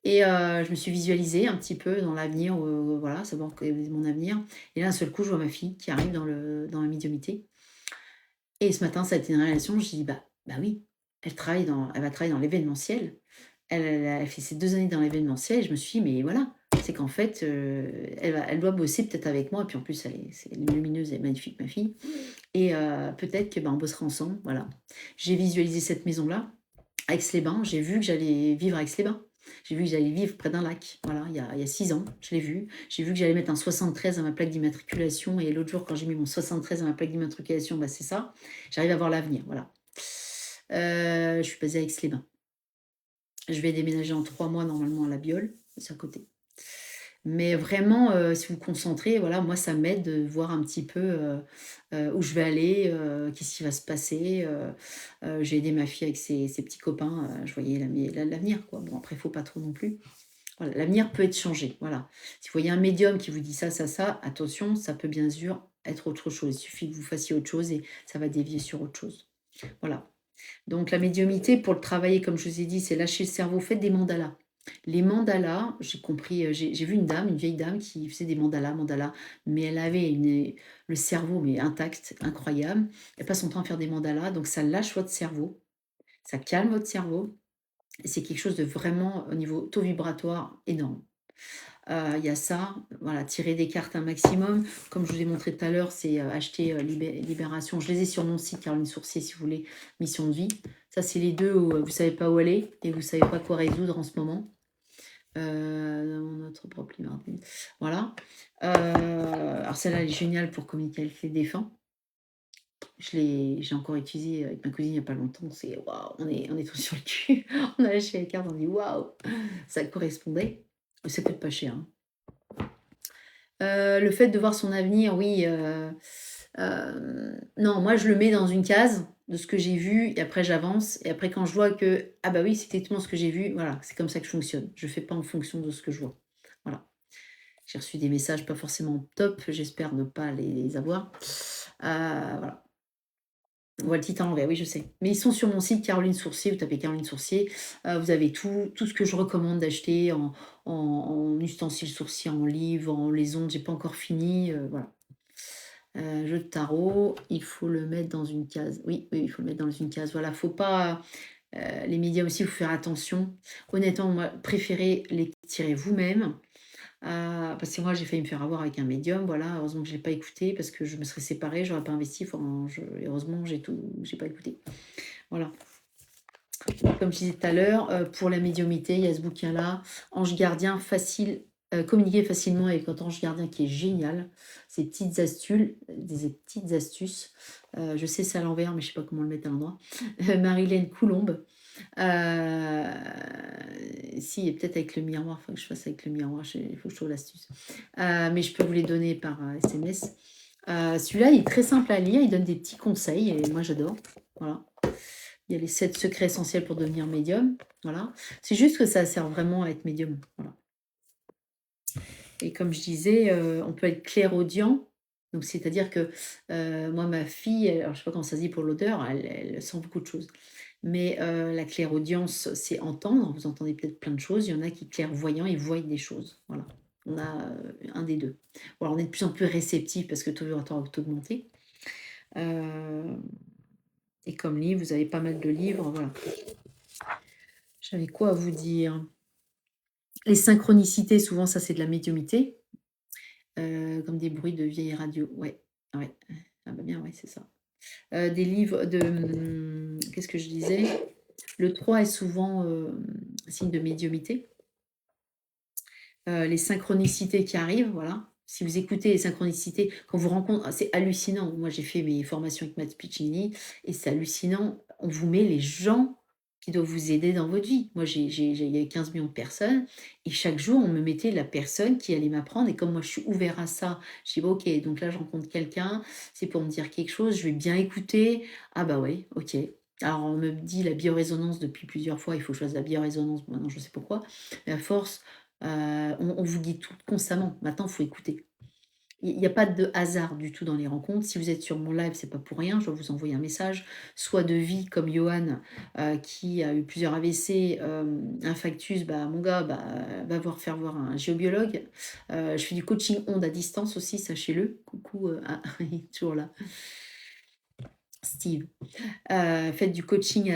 Et je me suis visualisée un petit peu dans l'avenir, voilà, savoir quel est mon avenir. Et là, d'un seul coup, je vois ma fille qui arrive dans ma médiumité. Et ce matin, ça a été une révélation. Je dis, bah oui, elle va travailler dans l'événementiel. Elle fait ses 2 années dans l'événementiel. Et je me suis dit, mais voilà, c'est qu'en fait, elle doit bosser peut-être avec moi, puis en plus, c'est une lumineuse et magnifique, ma fille. Et peut-être que, ben, on bossera ensemble, voilà. J'ai visualisé cette maison-là, Aix-les-Bains. J'ai vu que j'allais vivre à Aix-les-Bains. J'ai vu que j'allais vivre près d'un lac, voilà, il y a 6 ans, je l'ai vu. J'ai vu que j'allais mettre un 73 à ma plaque d'immatriculation, et l'autre jour, quand j'ai mis mon 73 à ma plaque d'immatriculation, bah, c'est ça. J'arrive à voir l'avenir, voilà. Je suis basée à Aix-les-Bains. Je vais déménager en 3 mois normalement à La Biole, c'est à côté. Mais vraiment, si vous vous concentrez, voilà, moi ça m'aide de voir un petit peu, où je vais aller, qu'est-ce qui va se passer, j'ai aidé ma fille avec ses petits copains, je voyais l'avenir, quoi. Bon, après, il faut pas trop non plus. Voilà, l'avenir peut être changé, voilà. Si vous voyez un médium qui vous dit ça, attention, ça peut bien sûr être autre chose. Il suffit que vous fassiez autre chose et ça va dévier sur autre chose. Voilà. Donc la médiumité, pour le travailler, comme je vous ai dit, c'est lâcher le cerveau, faites des mandalas. Les mandalas, j'ai compris, j'ai vu une dame, une vieille dame qui faisait des mandalas, mais elle avait le cerveau mais intact, incroyable. Elle passe son temps à faire des mandalas, donc ça lâche votre cerveau, ça calme votre cerveau, et c'est quelque chose de vraiment, au niveau taux vibratoire, énorme. Il y a ça, voilà, tirer des cartes un maximum. Comme je vous ai montré tout à l'heure, c'est acheter Libération. Je les ai sur mon site, Caroline Sourcier, si vous voulez, Mission de vie. Ça, c'est les deux où vous ne savez pas où aller et vous ne savez pas quoi résoudre en ce moment. Dans notre propre liberté. Voilà. Alors celle-là, elle est géniale pour communiquer avec les défunts. J'ai encore utilisé avec ma cousine il n'y a pas longtemps. C'est waouh, on est tous sur le cul. On a lâché les cartes, on dit waouh, ça correspondait. Ça coûte pas cher, hein. Le fait de voir son avenir, oui, non, moi je le mets dans une case de ce que j'ai vu et après j'avance et après quand je vois que, ah bah oui, c'est exactement ce que j'ai vu, voilà, c'est comme ça que je fonctionne. Je fais pas en fonction de ce que je vois. Voilà. J'ai reçu des messages pas forcément top, j'espère ne pas les avoir. Voilà. On voit le titre à l'envers, oui, je sais. Mais ils sont sur mon site Caroline Sourcier, vous tapez Caroline Sourcier, vous avez tout ce que je recommande d'acheter en ustensiles sourciers, en livres, en les ondes, j'ai pas encore fini, voilà. Jeu de tarot, il faut le mettre dans une case. Oui, oui, il faut le mettre dans une case. Voilà, faut pas. Les médias aussi, il faut faire attention. Honnêtement, moi, préférez les tirer vous-même. Parce que moi, j'ai failli me faire avoir avec un médium. Voilà, heureusement que je l'ai pas écouté parce que je me serais séparée, j'aurais pas investi. Enfin, heureusement, j'ai pas écouté. Voilà. Comme je disais tout à l'heure, pour la médiumité, il y a ce bouquin-là, Ange gardien facile, communiquer facilement avec votre ange gardien qui est génial. Ces petites astuces, des petites astuces. Je sais c'est à l'envers, mais je sais pas comment le mettre à l'endroit. Marilène Coulombe. Euh, si, et peut-être avec le miroir, il faut que je fasse avec le miroir, il faut que je trouve l'astuce. Mais je peux vous les donner par SMS. Celui-là, il est très simple à lire, il donne des petits conseils et moi j'adore. Voilà. Il y a les 7 secrets essentiels pour devenir médium. Voilà. C'est juste que ça sert vraiment à être médium. Voilà. Et comme je disais, on peut être clairaudient. Donc, c'est-à-dire que moi, ma fille, alors je ne sais pas comment ça se dit pour l'odeur, elle sent beaucoup de choses. Mais la clairaudience, c'est entendre. Vous entendez peut-être plein de choses. Il y en a qui, clairvoyants, ils voient des choses. Voilà. On a un des deux. Voilà, on est de plus en plus réceptif parce que tout le temps a augmenté. Et comme livre, vous avez pas mal de livres. Voilà. J'avais quoi à vous dire? Les synchronicités, souvent, ça, c'est de la médiumité. Comme des bruits de vieilles radios. Ouais, ouais. Ah bah bien, ouais, c'est ça. Des livres de... qu'est-ce que je disais? Le 3 est souvent signe de médiumité. Les synchronicités qui arrivent, voilà. Si vous écoutez les synchronicités, quand vous rencontrez, c'est hallucinant. Moi, j'ai fait mes formations avec Matt Piccini et c'est hallucinant. On vous met les gens qui doivent vous aider dans votre vie. Moi, il y a 15 millions de personnes et chaque jour, on me mettait la personne qui allait m'apprendre. Et comme moi, je suis ouvert à ça, je dis, bah, ok, donc là, je rencontre quelqu'un, c'est pour me dire quelque chose, je vais bien écouter. Ah bah oui, ok. Alors, on me dit la biorésonance depuis plusieurs fois, il faut choisir la biorésonance. Maintenant, je sais pourquoi. Mais à force, on vous guide tout constamment. Maintenant, il faut écouter. Il n'y a pas de hasard du tout dans les rencontres. Si vous êtes sur mon live, c'est pas pour rien. Je vais vous envoyer un message, soit de vie comme Johan, qui a eu plusieurs AVC, infarctus. Bah, mon gars, bah, faire voir un géobiologue. Je fais du coaching onde à distance aussi, sachez-le. Coucou, il est toujours là. Steve. Faites du coaching,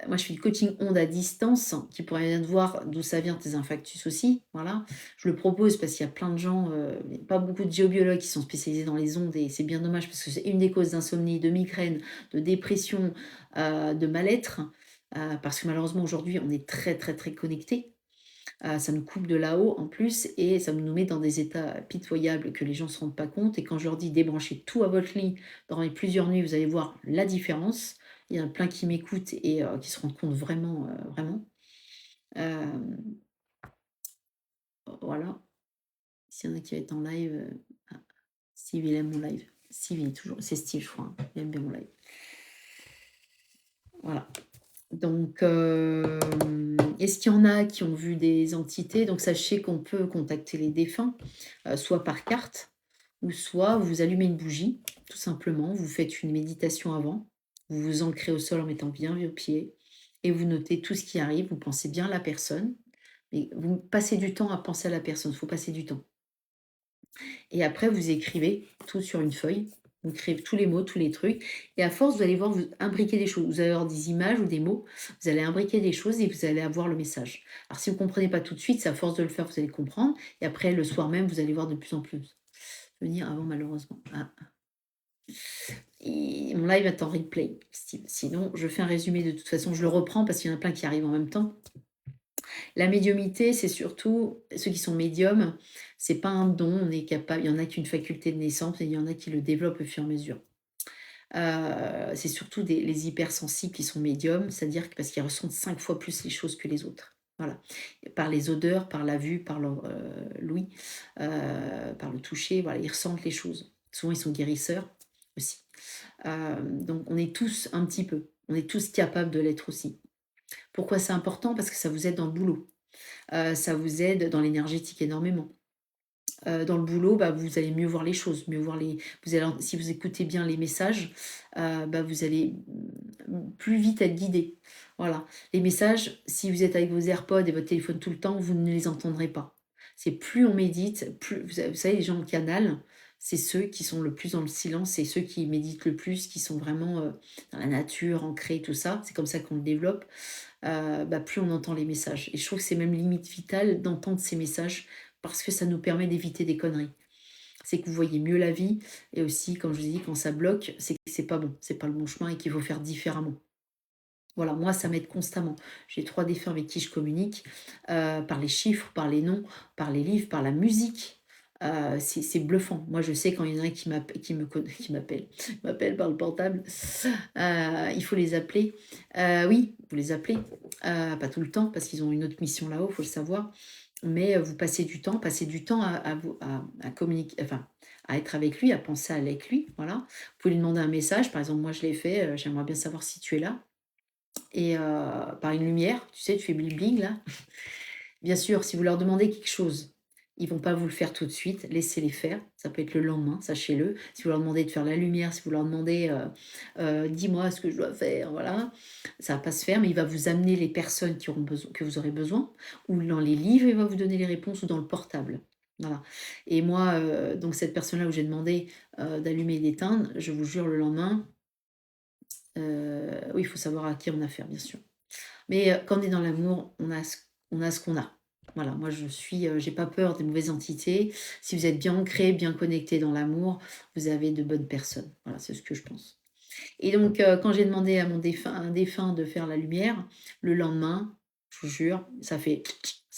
moi je fais du coaching ondes à distance, qui pourrait bien de voir d'où ça vient tes infarctus aussi, voilà. Je le propose parce qu'il y a plein de gens, mais pas beaucoup de géobiologues qui sont spécialisés dans les ondes et c'est bien dommage parce que c'est une des causes d'insomnie, de migraine, de dépression, de mal-être, parce que malheureusement aujourd'hui on est très, très, très connectés. Ça nous coupe de là-haut en plus et ça nous met dans des états pitoyables que les gens ne se rendent pas compte. Et quand je leur dis débranchez tout à votre lit, dormez plusieurs nuits, vous allez voir la différence. Il y en a plein qui m'écoutent et qui se rendent compte vraiment, vraiment. Euh, voilà. S'il y en a qui va être en live, Steve, il aime mon live. Steve, il est toujours. C'est Steve, je crois, hein. Il aime bien mon live. Voilà. Donc, est-ce qu'il y en a qui ont vu des entités? Donc, sachez qu'on peut contacter les défunts, soit par carte, ou soit vous allumez une bougie, tout simplement. Vous faites une méditation avant. Vous vous ancrez au sol en mettant bien vos pieds. Et vous notez tout ce qui arrive. Vous pensez bien à la personne. Mais vous passez du temps à penser à la personne. Il faut passer du temps. Et après, vous écrivez tout sur une feuille. Vous écrivez tous les mots, tous les trucs. Et à force, vous allez voir, vous imbriquer des choses. Vous allez avoir des images ou des mots. Vous allez imbriquer des choses et vous allez avoir le message. Alors, si vous ne comprenez pas tout de suite, c'est à force de le faire, vous allez comprendre. Et après, le soir même, vous allez voir de plus en plus. Venir avant, malheureusement. Ah. Et mon live est en replay, Steve. Sinon, je fais un résumé de toute façon. Je le reprends parce qu'il y en a plein qui arrivent en même temps. La médiumité, c'est surtout ceux qui sont médiums, c'est pas un don, on est capable, il y en a qui ont une faculté de naissance et il y en a qui le développent au fur et à mesure. C'est surtout les hypersensibles qui sont médiums, c'est-à-dire parce qu'ils ressentent 5 fois plus les choses que les autres. Voilà. Par les odeurs, par la vue, par l'ouïe, par le toucher, voilà, ils ressentent les choses. Souvent, ils sont guérisseurs aussi. Donc, on est tous un petit peu, on est tous capables de l'être aussi. Pourquoi c'est important? Parce que ça vous aide dans le boulot. Ça vous aide dans l'énergétique énormément. Dans le boulot, bah, vous allez mieux voir les choses, mieux voir vous allez si vous écoutez bien les messages, bah, vous allez, plus vite être guidé. Voilà. Les messages, si vous êtes avec vos AirPods et votre téléphone tout le temps, vous ne les entendrez pas. C'est plus on médite, plus vous savez les gens en canal, c'est ceux qui sont le plus dans le silence, c'est ceux qui méditent le plus, qui sont vraiment, dans la nature, ancrés, tout ça. C'est comme ça qu'on le développe. Bah, plus on entend les messages. Et je trouve que c'est même limite vital d'entendre ces messages parce que ça nous permet d'éviter des conneries. C'est que vous voyez mieux la vie et aussi, comme je vous ai dit, quand ça bloque, c'est que c'est pas bon, c'est pas le bon chemin et qu'il faut faire différemment. Voilà, moi, ça m'aide constamment. J'ai 3 défunts avec qui je communique, par les chiffres, par les noms, par les livres, par la musique. C'est bluffant. Moi, je sais quand il y en a qui m'appelle par le portable, il faut les appeler. Oui, vous les appelez, pas tout le temps parce qu'ils ont une autre mission là-haut, il faut le savoir. Mais vous passez du temps à communiquer, enfin, à être avec lui, à penser avec lui. Voilà. Vous pouvez lui demander un message. Par exemple, moi, je l'ai fait. J'aimerais bien savoir si tu es là et par une lumière, tu sais, tu fais bling bling là. Bien sûr, si vous leur demandez quelque chose, ils vont pas vous le faire tout de suite, laissez-les faire. Ça peut être le lendemain, sachez-le. Si vous leur demandez de faire la lumière, si vous leur demandez dis-moi ce que je dois faire, voilà, ça va pas se faire, mais il va vous amener les personnes qui auront besoin, que vous aurez besoin, ou dans les livres, il va vous donner les réponses, ou dans le portable. Voilà. Et moi, donc cette personne-là où j'ai demandé d'allumer et d'éteindre, je vous jure, le lendemain, oui, il faut savoir à qui on a affaire, bien sûr. Mais quand on est dans l'amour, on a ce qu'on a. Voilà, moi je suis, j'ai pas peur des mauvaises entités. Si vous êtes bien ancré, bien connecté dans l'amour, vous avez de bonnes personnes. Voilà, c'est ce que je pense. Et donc, quand j'ai demandé à un défunt de faire la lumière, le lendemain, je vous jure, ça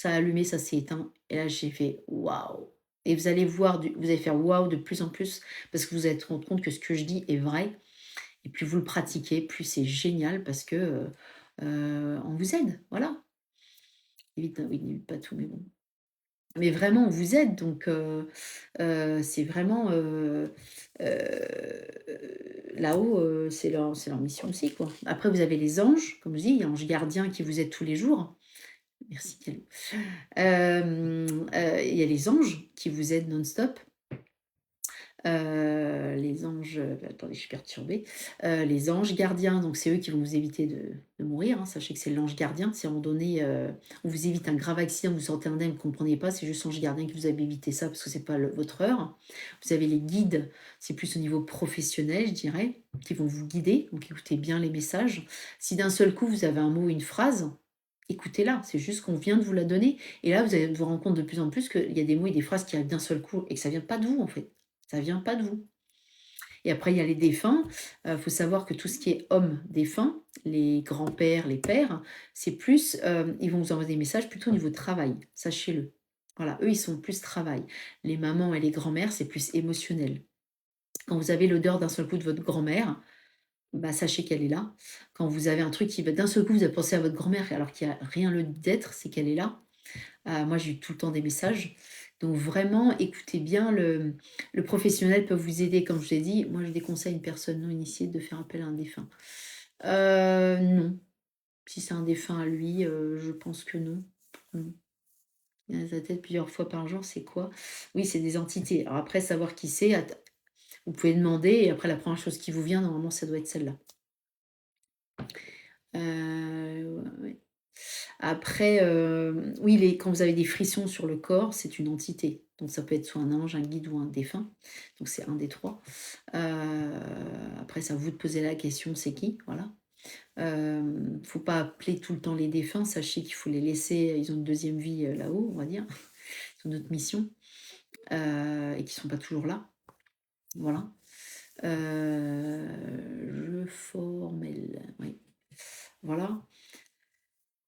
a allumé, ça s'est éteint. Et là, j'ai fait waouh! Et vous allez voir, vous allez faire waouh de plus en plus parce que vous allez vous rendre compte que ce que je dis est vrai. Et plus vous le pratiquez, plus c'est génial parce que on vous aide, voilà. Évite, oui, n'évite pas tout, mais bon. Mais vraiment, on vous aide, donc c'est vraiment là-haut, c'est leur mission aussi, quoi. Après, vous avez les anges, comme je dis, il y a l'ange gardien qui vous aide tous les jours. Merci, Calou. Il y a les anges qui vous aident non-stop. Les anges, attendez, je suis perturbée. Les anges gardiens, donc c'est eux qui vont vous éviter de mourir, hein. Sachez que c'est l'ange gardien. Si à un moment donné, on vous évite un grave accident, vous sortez indemne, vous ne comprenez pas, c'est juste l'ange gardien qui vous a évité ça parce que c'est pas votre heure. Vous avez les guides, c'est plus au niveau professionnel, je dirais, qui vont vous guider. Donc écoutez bien les messages. Si d'un seul coup vous avez un mot, une phrase, écoutez-la. C'est juste qu'on vient de vous la donner. Et là, vous allez vous rendre compte de plus en plus qu'il y a des mots et des phrases qui arrivent d'un seul coup et que ça vient pas de vous en fait. Ça vient pas de vous. Et après, il y a les défunts. Il faut savoir que tout ce qui est homme défunt, les grands-pères, les pères, c'est plus, ils vont vous envoyer des messages plutôt au niveau de travail, sachez-le. Voilà, eux, ils sont plus travail. Les mamans et les grands-mères, c'est plus émotionnel. Quand vous avez l'odeur d'un seul coup de votre grand-mère, bah, sachez qu'elle est là. Quand vous avez un truc qui va d'un seul coup, vous avez pensé à votre grand-mère alors qu'il n'y a rien le d'être, c'est qu'elle est là. Moi, j'ai eu tout le temps des messages. Donc vraiment, écoutez bien, le professionnel peut vous aider. Comme je l'ai dit, moi, je déconseille à une personne non initiée de faire appel à un défunt. Non. Si c'est un défunt à lui, je pense que non. Non. Il y a sa tête plusieurs fois par jour, c'est quoi? Oui, c'est des entités. Alors après, savoir qui c'est, vous pouvez demander et après, la première chose qui vous vient, normalement, ça doit être celle-là. Ouais. Après, oui, quand vous avez des frissons sur le corps, c'est une entité. Donc ça peut être soit un ange, un guide ou un défunt. Donc c'est un des trois. Après, c'est à vous de poser la question, c'est qui? Voilà. Faut pas appeler tout le temps les défunts. Sachez qu'il faut les laisser. Ils ont une deuxième vie là-haut, on va dire. Ils ont d'autres missions et qui sont pas toujours là. Voilà. Je formelle. Oui. Voilà.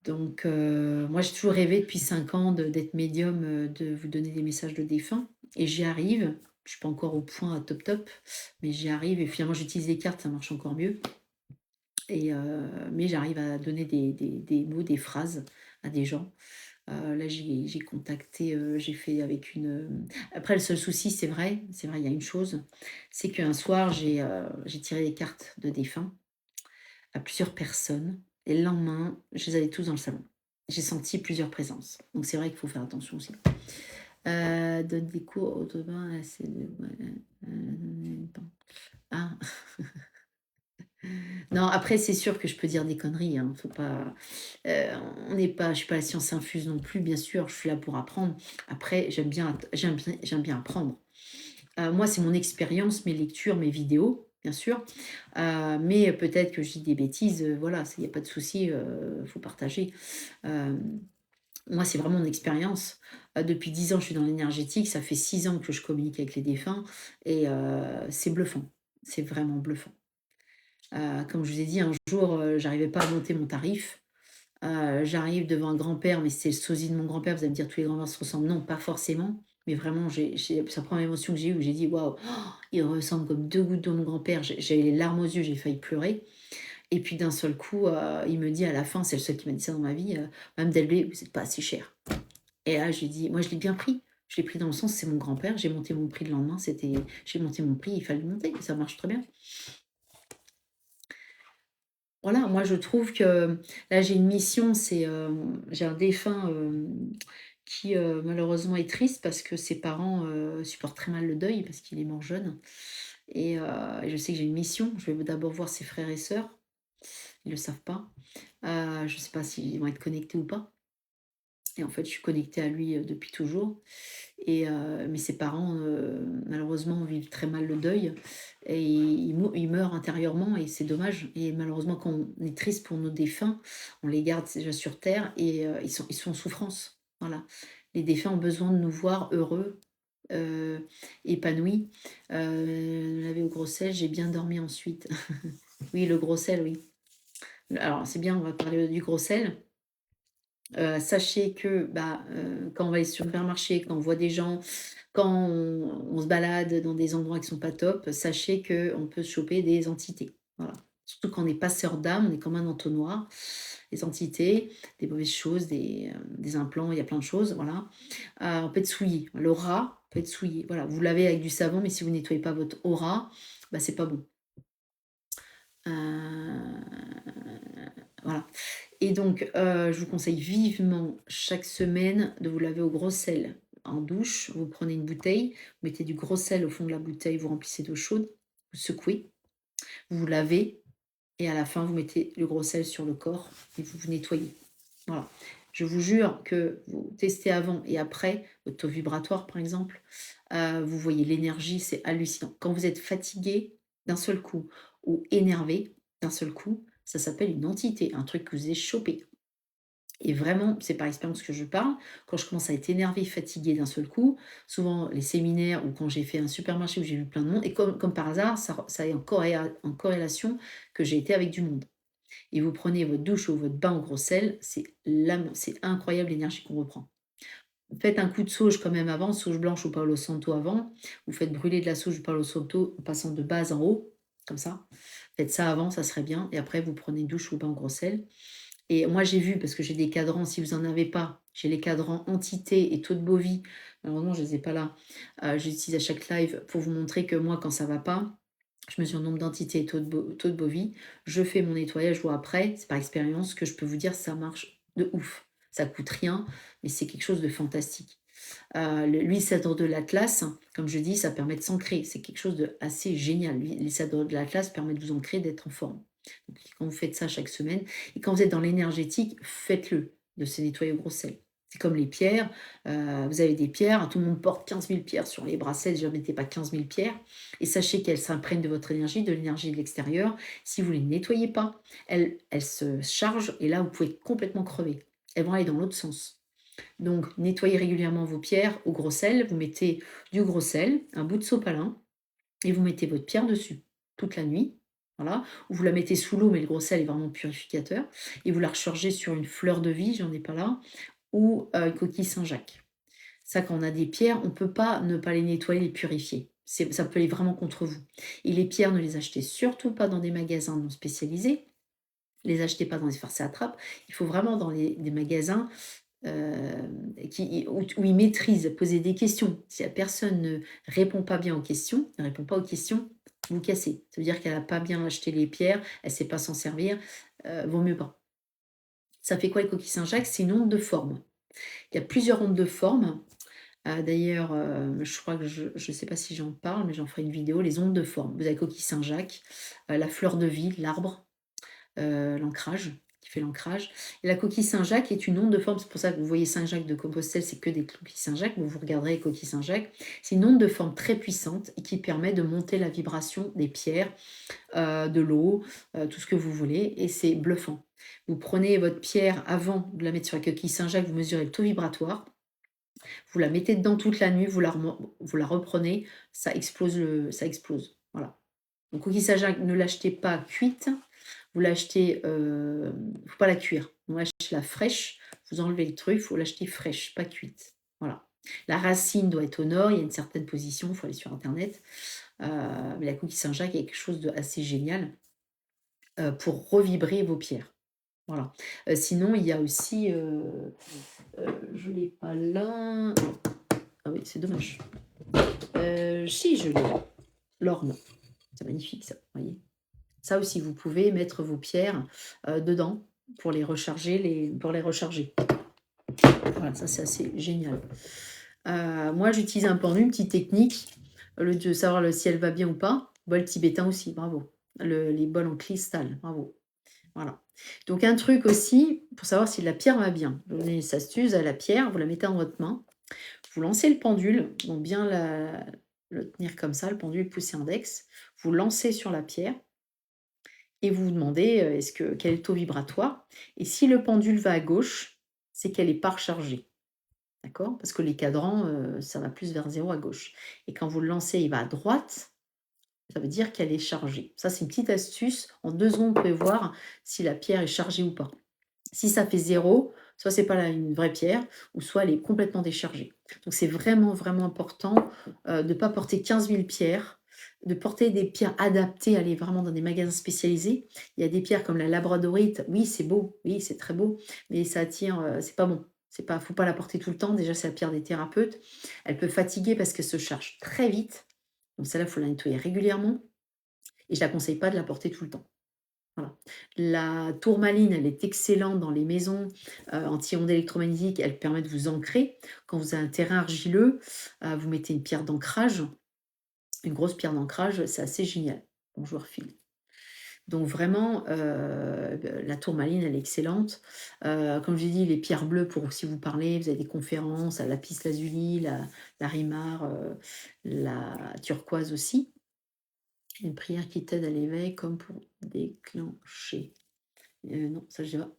Donc, moi, j'ai toujours rêvé depuis 5 ans d'être médium, de vous donner des messages de défunts et j'y arrive. Je suis pas encore au point à top top, mais j'y arrive et finalement j'utilise les cartes, ça marche encore mieux et mais j'arrive à donner des mots, des phrases à des gens. Là, j'ai contacté, j'ai fait avec une, après le seul souci, c'est vrai, il y a une chose, c'est qu'un soir, j'ai tiré les cartes de défunts à plusieurs personnes et le lendemain, je les avais tous dans le salon. J'ai senti plusieurs présences. Donc c'est vrai qu'il faut faire attention aussi. Donne des cours au bain, c'est ah. Non, après c'est sûr que je peux dire des conneries, hein, faut pas, heu, on n'est pas je suis pas la science infuse non plus, bien sûr, je suis là pour apprendre. Après j'aime bien apprendre. Moi, c'est mon expérience, mes lectures, mes vidéos, bien sûr. Mais peut-être que je dis des bêtises, voilà, il y a pas de souci, faut partager. Hem, Moi, c'est vraiment mon expérience. Depuis 10 ans, je suis dans l'énergétique, ça fait 6 ans que je communique avec les défunts et c'est bluffant. C'est vraiment bluffant. Comme je vous ai dit, un jour, j'arrivais pas à monter mon tarif. J'arrive devant un grand-père, mais c'est le sosie de mon grand-père. Vous allez me dire: «Tous les grands-pères se ressemblent». Non, pas forcément, mais vraiment, c'est la première émotion que j'ai eue, où j'ai dit: «Waouh, il ressemble comme 2 gouttes d'eau, mon grand-père». J'avais les larmes aux yeux, j'ai failli pleurer et puis d'un seul coup, il me dit à la fin, c'est le seul qui m'a dit ça dans ma vie: «Madame Delbé, vous êtes pas assez chère». Et là, j'ai dit moi, je l'ai bien pris. Je l'ai pris dans le sens, c'est mon grand-père, j'ai monté mon prix le lendemain, j'ai monté mon prix, il fallait le monter, ça marche très bien. Voilà, moi je trouve que là j'ai une mission, j'ai un défunt, qui, malheureusement est triste parce que ses parents, supportent très mal le deuil parce qu'il est mort jeune et je sais que j'ai une mission. Je vais d'abord voir ses frères et sœurs, ils le savent pas. Je ne sais pas s'ils vont être connectés ou pas et en fait, je suis connectée à lui, depuis toujours mais ses parents, malheureusement vivent très mal le deuil et ils meurent intérieurement et c'est dommage et malheureusement quand on est triste pour nos défunts, on les garde déjà sur terre et ils sont en souffrance. Voilà. Les défunts ont besoin de nous voir heureux, épanouis. Laver au gros sel, j'ai bien dormi ensuite. Oui, le gros sel, oui. Alors c'est bien, on va parler du gros sel. Sachez que, bah, quand on va aller sur le supermarché, quand on voit des gens, quand on se balade dans des endroits qui sont pas top, sachez qu'on peut choper des entités. Voilà. Surtout quand on est passeur d'âme, on est comme un entonnoir. Les entités, des mauvaises choses, des implants, il y a plein de choses, voilà. On peut être souillé. L'aura peut être souillé. Voilà, vous lavez avec du savon, mais si vous nettoyez pas votre aura, bah, c'est pas bon. Voilà. Et donc, je vous conseille vivement chaque semaine de vous laver au gros sel. en douche, vous prenez une bouteille, vous mettez du gros sel au fond de la bouteille, vous remplissez d'eau chaude, vous secouez, vous vous lavez et à la fin, vous mettez le gros sel sur le corps et vous vous nettoyez. Voilà. Je vous jure que vous testez avant et après, votre taux vibratoire par exemple, vous voyez l'énergie, c'est hallucinant. Quand vous êtes fatigué d'un seul coup ou énervé d'un seul coup, ça s'appelle une entité, un truc que vous avez chopé. Et vraiment, c'est par expérience que je parle. Quand je commence à être énervée, fatiguée d'un seul coup, souvent les séminaires ou quand j'ai fait un supermarché où j'ai vu plein de monde, et comme par hasard, ça est en corrélation que j'ai été avec du monde. Et vous prenez votre douche ou votre bain au gros sel, c'est incroyable l'énergie qu'on reprend. Faites un coup de sauge quand même avant, sauge blanche ou Palo Santo avant. Vous faites brûler de la sauge du Palo Santo en passant de bas en haut, comme ça. Faites ça avant, ça serait bien. Et après, vous prenez une douche ou bain au gros sel. Et moi, j'ai vu, parce que j'ai des cadrans, si vous n'en avez pas, j'ai les cadrans entité et taux de bovie. Malheureusement, je ne les ai pas là. J'utilise à chaque live pour vous montrer que moi, quand ça ne va pas, je mesure le nombre d'entités et taux de bovie. Je fais mon nettoyage, je vois après, c'est par expérience que je peux vous dire ça marche de ouf. Ça coûte rien, mais c'est quelque chose de fantastique. L'huile cèdre de l'Atlas, comme je dis, ça permet de s'ancrer. C'est quelque chose de assez génial. L'huile cèdre de l'Atlas permet de vous ancrer, d'être en forme. Donc, quand vous faites ça chaque semaine, et quand vous êtes dans l'énergétique, faites-le, de se nettoyer au gros sel. C'est comme les pierres. Vous avez des pierres, tout le monde porte 15 000 pierres sur les bracelets, ne mettez pas 15 000 pierres. Et sachez qu'elles s'imprègnent de votre énergie, de l'énergie de l'extérieur. Si vous ne les nettoyez pas, elles se chargent et là, vous pouvez complètement crever. Elles vont aller dans l'autre sens. Donc, nettoyez régulièrement vos pierres au gros sel. Vous mettez du gros sel, un bout de sopalin, et vous mettez votre pierre dessus toute la nuit. Voilà. Ou vous la mettez sous l'eau, mais le gros sel est vraiment purificateur. Et vous la rechargez sur une fleur de vie, j'en ai pas là, ou une coquille Saint-Jacques. Ça, quand on a des pierres, on ne peut pas ne pas les nettoyer, les purifier. Ça peut aller vraiment contre vous. Et les pierres, ne les achetez surtout pas dans des magasins non spécialisés. Les achetez pas dans les farces à trappe. Il faut vraiment dans des magasins où ils maîtrisent, poser des questions. Si la personne ne répond pas bien aux questions, ne répond pas aux questions, vous cassez. Ça veut dire qu'elle n'a pas bien acheté les pierres, elle ne sait pas s'en servir, vaut mieux pas. Ça fait quoi les coquilles Saint-Jacques? C'est une onde de forme. Il y a plusieurs ondes de forme. D'ailleurs, je crois que je ne sais pas si j'en parle, mais j'en ferai une vidéo, les ondes de forme. Vous avez coquille Saint-Jacques, la fleur de vie, l'arbre, l'ancrage, qui fait l'ancrage. Et la coquille Saint-Jacques est une onde de forme, c'est pour ça que vous voyez Saint-Jacques de Compostelle, c'est que des coquilles Saint-Jacques, mais vous regarderez les coquilles Saint-Jacques. C'est une onde de forme très puissante et qui permet de monter la vibration des pierres, de l'eau, tout ce que vous voulez, et c'est bluffant. Vous prenez votre pierre avant de la mettre sur la coquille Saint-Jacques, vous mesurez le taux vibratoire, vous la mettez dedans toute la nuit, vous la reprenez, ça explose. Ça explose. Voilà. Donc coquille Saint-Jacques, ne l'achetez pas cuite, vous l'achetez, il ne faut pas la cuire. On achète la fraîche, vous enlevez le truc, il faut l'acheter fraîche, pas cuite. Voilà. La racine doit être au nord, il y a une certaine position, il faut aller sur Internet. Mais la coquille Saint-Jacques est quelque chose d'assez génial pour revibrer vos pierres. Voilà. Sinon, il y a aussi, je ne l'ai pas là. Ah oui, c'est dommage. Si, je l'ai là. L'orme. C'est magnifique ça, vous voyez. Ça aussi, vous pouvez mettre vos pierres dedans pour les recharger. Voilà, ça c'est assez génial. Moi, j'utilise un pendu, une petite technique, au lieu de savoir si elle va bien ou pas. Bol tibétain aussi, bravo. Les bols en cristal, bravo. Voilà. Donc un truc aussi, pour savoir si la pierre va bien. Vous donnez cette astuce à la pierre, vous la mettez dans votre main, vous lancez le pendule, donc bien le tenir comme ça, le pendule poussé index, vous lancez sur la pierre, et vous vous demandez quel est le taux vibratoire. Et si le pendule va à gauche, c'est qu'elle n'est pas rechargée. D'accord? Parce que les cadrans, ça va plus vers 0 à gauche. Et quand vous le lancez, il va à droite, ça veut dire qu'elle est chargée. Ça, c'est une petite astuce. En 2 secondes, vous pouvez voir si la pierre est chargée ou pas. Si ça fait 0, soit c'est pas une vraie pierre, ou soit elle est complètement déchargée. Donc c'est vraiment, vraiment important de ne pas porter 15 000 pierres, de porter des pierres adaptées, aller vraiment dans des magasins spécialisés. Il y a des pierres comme la labradorite, oui c'est beau, oui c'est très beau, mais ça attire, c'est pas bon. Faut pas la porter tout le temps, déjà c'est la pierre des thérapeutes. Elle peut fatiguer parce qu'elle se charge très vite, donc celle-là il faut la nettoyer régulièrement, et je ne la conseille pas de la porter tout le temps. Voilà. La tourmaline, elle est excellente dans les maisons anti-ondes électromagnétiques. Elle permet de vous ancrer. Quand vous avez un terrain argileux, vous mettez une pierre d'ancrage, une grosse pierre d'ancrage, c'est assez génial. Bonjour Phil. Donc vraiment, la tourmaline, elle est excellente. Comme j'ai dit, les pierres bleues pour si vous parlez, vous avez des conférences, la lapis lazuli, la rimar, la turquoise aussi. Une prière qui t'aide à l'éveil comme pour déclencher. Non, ça je sais pas.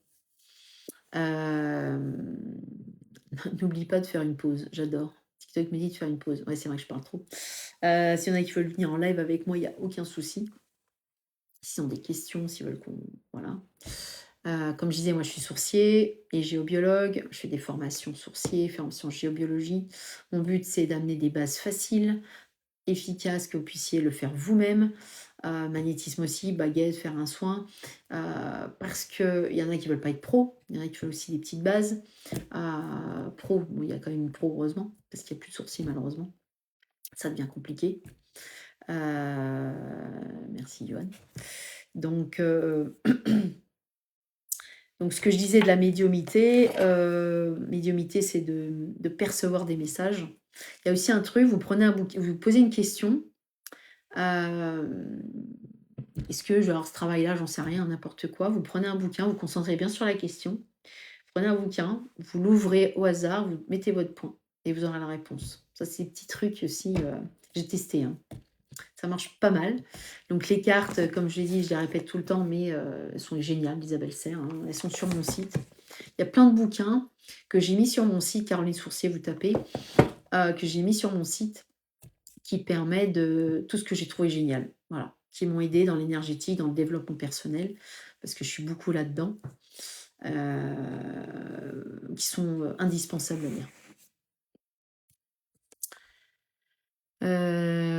N'oublie pas de faire une pause, j'adore. TikTok me dit de faire une pause. Ouais, c'est vrai que je parle trop. S'il y en a qui veulent venir en live avec moi, il y a aucun souci. S'ils ont des questions, s'ils veulent qu'on voilà. Comme je disais, moi je suis sourcier et géobiologue. Je fais des formations sourcier, formation géobiologie. Mon but, c'est d'amener des bases faciles, efficaces, que vous puissiez le faire vous-même. Magnétisme aussi, baguette, faire un soin. Parce qu'il y en a qui veulent pas être pro, il y en a qui veulent aussi des petites bases. Pro, bon, il y a quand même une pro, heureusement, parce qu'il n'y a plus de sourcils, malheureusement. Ça devient compliqué. Merci, Johan. Donc, donc, ce que je disais de la médiumité, c'est de percevoir des messages. Il y a aussi un truc, vous prenez un bouquin, vous posez une question. Est-ce que, genre, ce travail-là, j'en sais rien, n'importe quoi, vous prenez un bouquin, vous concentrez bien sur la question, vous prenez un bouquin, vous l'ouvrez au hasard, vous mettez votre point et vous aurez la réponse. Ça, c'est des petits trucs aussi, j'ai testé, hein. Ça marche pas mal. Donc les cartes, comme je l'ai dit, je les répète tout le temps, mais elles sont géniales d'Isabelle Serre, hein. Elles sont sur mon site. Il y a plein de bouquins que j'ai mis sur mon site, Caroline Sourcier, vous tapez, que j'ai mis sur mon site, qui permet de tout ce que j'ai trouvé génial. Voilà, qui m'ont aidé dans l'énergétique, dans le développement personnel, parce que je suis beaucoup là-dedans, qui sont indispensables à lire.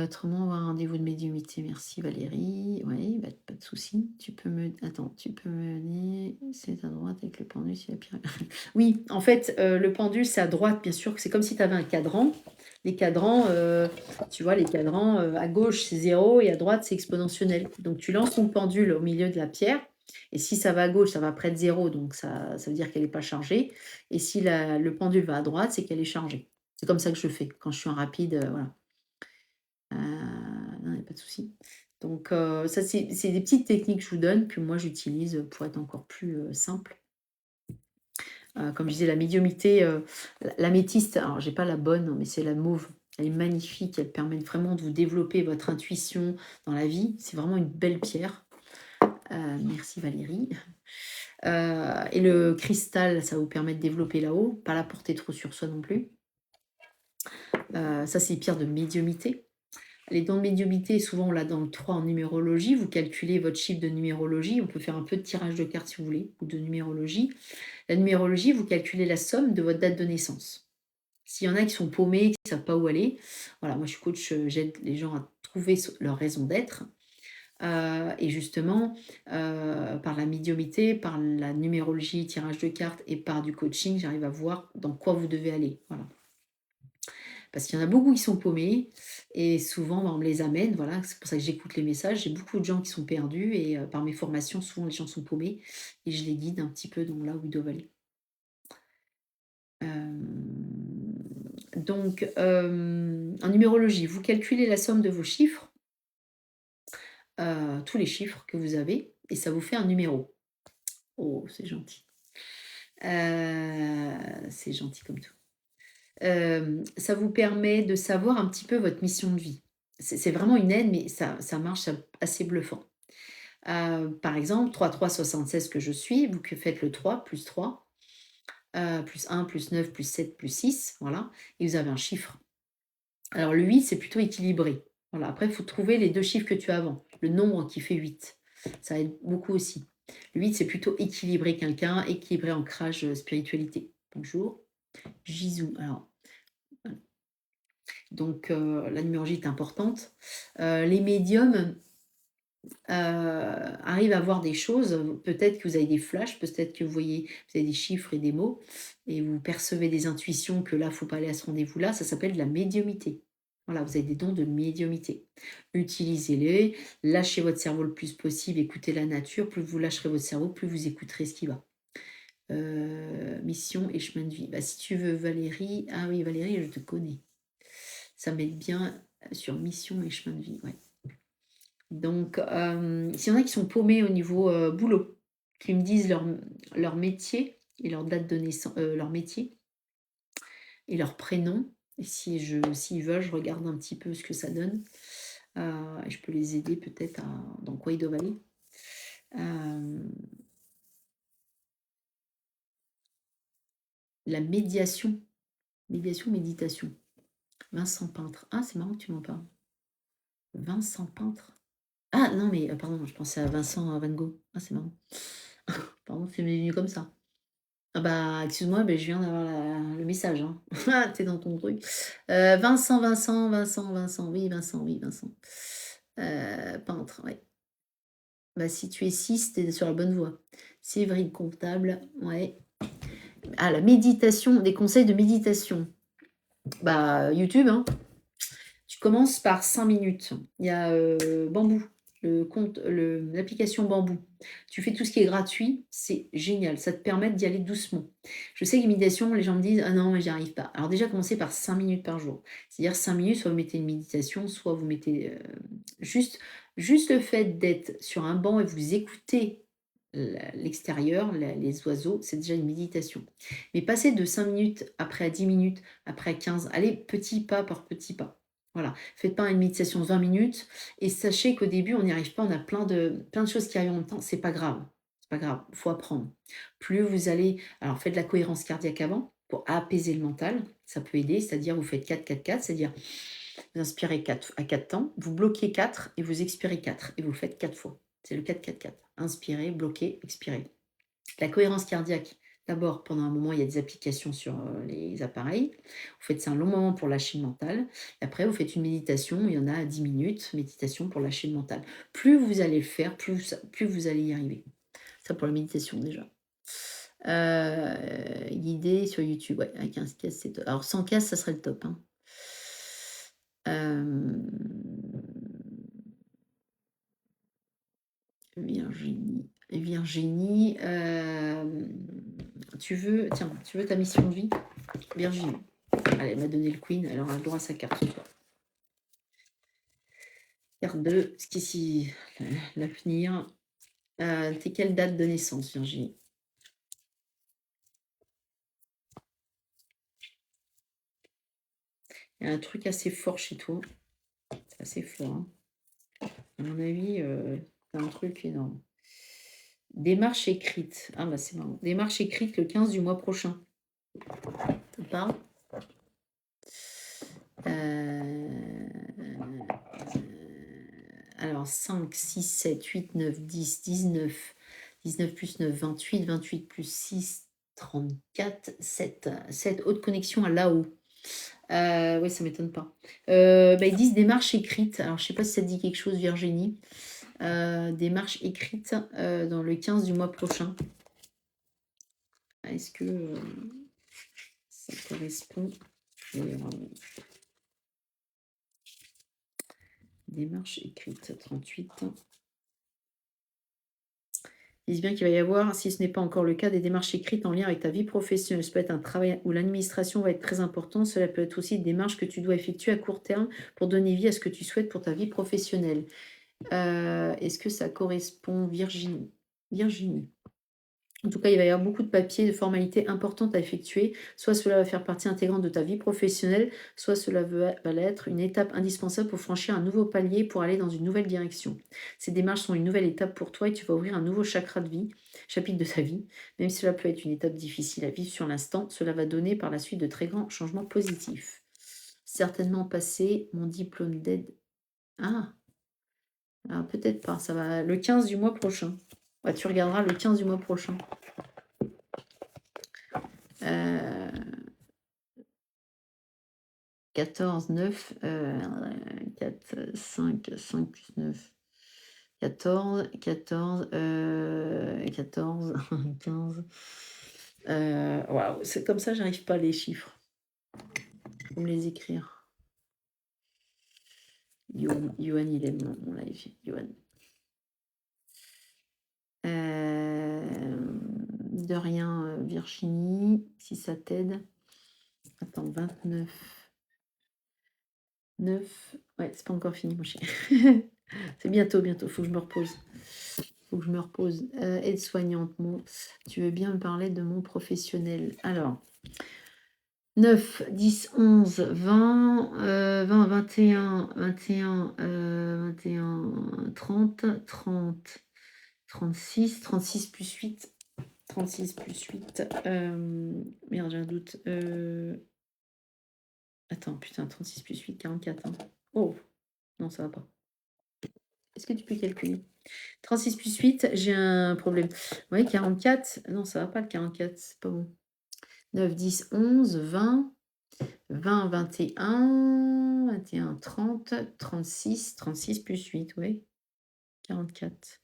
Autrement, avoir un rendez-vous de médiumité. Merci Valérie. Oui, bah, pas de souci. Tu peux me dire, c'est à droite avec le pendule, c'est la pire. Oui, en fait, le pendule, c'est à droite, bien sûr. C'est comme si tu avais un cadran. Les cadrans, tu vois, les cadrans, à gauche, c'est 0 et à droite, c'est exponentiel. Donc, tu lances ton pendule au milieu de la pierre. Et si ça va à gauche, ça va près de 0, donc ça veut dire qu'elle n'est pas chargée. Et si le pendule va à droite, c'est qu'elle est chargée. C'est comme ça que je fais quand je suis en rapide, voilà. Non, il n'y a pas de souci. Donc, ça, c'est des petites techniques que je vous donne, que moi, j'utilise pour être encore plus simple. Comme je disais, la médiumité, l'améthyste, alors j'ai pas la bonne, mais c'est la mauve. Elle est magnifique, elle permet vraiment de vous développer votre intuition dans la vie. C'est vraiment une belle pierre. Merci Valérie. Et le cristal, ça vous permet de développer là-haut, pas la porter trop sur soi non plus. Ça, c'est une pierre de médiumité. Les dons de médiumité, souvent on l'a dans le 3 en numérologie. Vous calculez votre chiffre de numérologie. On peut faire un peu de tirage de cartes si vous voulez, ou de numérologie. La numérologie, vous calculez la somme de votre date de naissance. S'il y en a qui sont paumés, qui ne savent pas où aller, voilà, moi je suis coach, j'aide les gens à trouver leur raison d'être. Et justement, par la médiumité, par la numérologie, tirage de cartes et par du coaching, j'arrive à voir dans quoi vous devez aller. Voilà. Parce qu'il y en a beaucoup qui sont paumés et souvent on me les amène, voilà, c'est pour ça que j'écoute les messages. J'ai beaucoup de gens qui sont perdus et par mes formations, souvent les gens sont paumés et je les guide un petit peu dans là où ils doivent aller. Donc, en numérologie, vous calculez la somme de vos chiffres, tous les chiffres que vous avez, et ça vous fait un numéro. Oh, c'est gentil. C'est gentil comme tout. Ça vous permet de savoir un petit peu votre mission de vie. C'est vraiment une aide, mais ça marche, c'est assez bluffant. Par exemple, 3376 que je suis, vous que faites le 3, plus 3, plus 1, plus 9, plus 7, plus 6, voilà, et vous avez un chiffre. Alors le 8, c'est plutôt équilibré. Voilà. Après, il faut trouver les deux chiffres que tu as avant. Le nombre qui fait 8. Ça aide beaucoup aussi. Le 8, c'est plutôt équilibré quelqu'un, équilibré ancrage spiritualité. Bonjour. Jisou. Alors, voilà. Donc, la numérologie est importante. Les médiums arrivent à voir des choses. Peut-être que vous avez des flashs, peut-être que vous voyez, vous avez des chiffres et des mots, et vous percevez des intuitions que là, il ne faut pas aller à ce rendez-vous-là. Ça s'appelle de la médiumité. Voilà, vous avez des dons de médiumité. Utilisez-les, lâchez votre cerveau le plus possible, écoutez la nature. Plus vous lâcherez votre cerveau, plus vous écouterez ce qui va. Mission et chemin de vie. Bah, si tu veux Valérie, ah oui Valérie, je te connais. Ça m'aide bien sur mission et chemin de vie, ouais. Donc, s'il y en a qui sont paumés au niveau boulot, qui me disent leur métier et leur date de naissance, leur métier et leur prénom, et s'ils veulent, je regarde un petit peu ce que ça donne. Et je peux les aider peut-être dans quoi ils doivent aller. La médiation. Médiation, méditation. Vincent Peintre. Ah, c'est marrant que tu m'en parles. Vincent Peintre. Ah non, mais pardon, je pensais à Vincent Van Gogh. Ah, c'est marrant. Pardon, c'est venu comme ça. Ah bah, excuse-moi, mais je viens d'avoir le message. Hein. Ah, t'es dans ton truc. Vincent, oui, Vincent, oui, Vincent. Peintre, ouais. Bah, si tu es 6, t'es sur la bonne voie. Séverine comptable, ouais. Ah, la méditation, des conseils de méditation. Bah, YouTube, hein. Tu commences par 5 minutes. Il y a Bambou, l'application Bambou. Tu fais tout ce qui est gratuit, c'est génial. Ça te permet d'y aller doucement. Je sais que méditation, les gens me disent ah non, mais j'y arrive pas. Alors déjà, commencez par 5 minutes par jour. C'est-à-dire 5 minutes, soit vous mettez une méditation, soit vous mettez juste le fait d'être sur un banc et vous écoutez l'extérieur, les oiseaux, c'est déjà une méditation. Mais passer de 5 minutes, après à 10 minutes, après à 15, allez petit pas par petit pas. Voilà, faites pas une méditation de 20 minutes et sachez qu'au début, on n'y arrive pas, on a plein de choses qui arrivent en même temps, c'est pas grave. C'est pas grave, il faut apprendre. Plus vous allez, alors faites de la cohérence cardiaque avant pour apaiser le mental, ça peut aider, c'est-à-dire vous faites 4-4-4, c'est-à-dire vous inspirez 4 à 4 temps, vous bloquez 4 et vous expirez 4 et vous le faites 4 fois. C'est le 4-4-4. Inspirez, bloquez, expirez. La cohérence cardiaque, d'abord, pendant un moment, il y a des applications sur les appareils. Vous faites ça un long moment pour lâcher le mental. Et après, vous faites une méditation, il y en a 10 minutes, méditation pour lâcher le mental. Plus vous allez le faire, plus vous allez y arriver. Ça pour la méditation déjà. Guidé sur YouTube, ouais, avec un casque, c'est top. Alors sans casque, ça serait le top. Hein. Virginie, tu veux ta mission de vie? Virginie. Allez, elle m'a donné le Queen, elle aura le droit à sa carte ce soir. Carte 2, ce qu'ici, l'avenir. T'es quelle date de naissance, Virginie? Il y a un truc assez fort chez toi. C'est assez fort. Hein. À mon avis, t'as un truc énorme. Démarche écrite. Ah bah c'est marrant. Démarche écrite le 15 du mois prochain. Ça parle alors 5, 6, 7, 8, 9, 10, 19. 19 plus 9, 28. 28 plus 6, 34. 7. 7. Haute connexion à là-haut. Oui, ça m'étonne pas. Ils disent démarche écrite. Alors, je sais pas si ça te dit quelque chose, Virginie. Démarche écrite dans le 15 du mois prochain. Est-ce que ça correspond démarche écrite, 38. Ils disent bien qu'il va y avoir, si ce n'est pas encore le cas, des démarches écrites en lien avec ta vie professionnelle. Ça peut être un travail où l'administration va être très important. Cela peut être aussi des démarches que tu dois effectuer à court terme pour donner vie à ce que tu souhaites pour ta vie professionnelle. Est-ce que ça correspond, Virginie? Virginie. En tout cas, il va y avoir beaucoup de papiers, de formalités importantes à effectuer. Soit cela va faire partie intégrante de ta vie professionnelle, soit cela va être une étape indispensable pour franchir un nouveau palier, pour aller dans une nouvelle direction. Ces démarches sont une nouvelle étape pour toi et tu vas ouvrir un nouveau chakra de vie, chapitre de ta vie. Même si cela peut être une étape difficile à vivre sur l'instant, cela va donner par la suite de très grands changements positifs. Certainement passer mon diplôme d'aide. Ah, peut-être pas, ça va le 15 du mois prochain. Ouais, tu regarderas le 15 du mois prochain. 14, 9, 4, 5, 5 plus 9, 14, 14, 14, 15. Waouh, c'est comme ça, j'arrive pas à les chiffres. Faut me les écrire. Yohan, il aime mon live. Yohan. De rien, Virginie, si ça t'aide. Attends, 29. 9. Ouais, c'est pas encore fini, mon chien. C'est bientôt, bientôt. Faut que je me repose. Aide-soignante, tu veux bien me parler de mon professionnel? Alors, 9, 10, 11, 20, 20, 21, 21, 21, 30, 30, 36, 36 plus 8. 36 plus 8. Merde, j'ai un doute. Attends, putain, 36 plus 8, 44. Hein. Oh, non, ça va pas. Est-ce que tu peux calculer? 36 plus 8, j'ai un problème. Oui, 44. Non, ça va pas le 44, c'est pas bon. 9, 10, 11, 20, 20, 21, 21, 30, 36, 36 plus 8, oui. 44.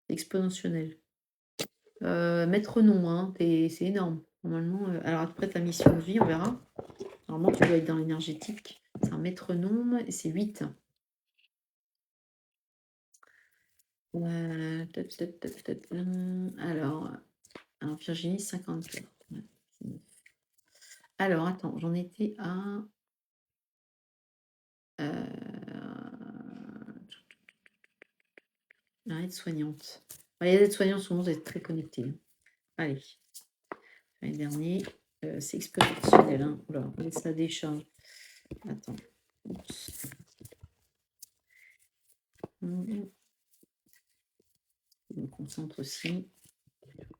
Exponentiel. Métronome, hein, c'est énorme. Normalement, alors après ta mission de vie, on verra. Normalement, tu dois être dans l'énergétique. C'est un métronome et c'est 8. Alors, Virginie, 54. Ouais, alors, attends, j'en étais à... la aide-soignante. Les aides-soignants sont très connectés. Allez, l'année dernière, c'est exponentiel. Hein. Oula, on laisse la décharge. Attends. Oups. Je me concentre aussi.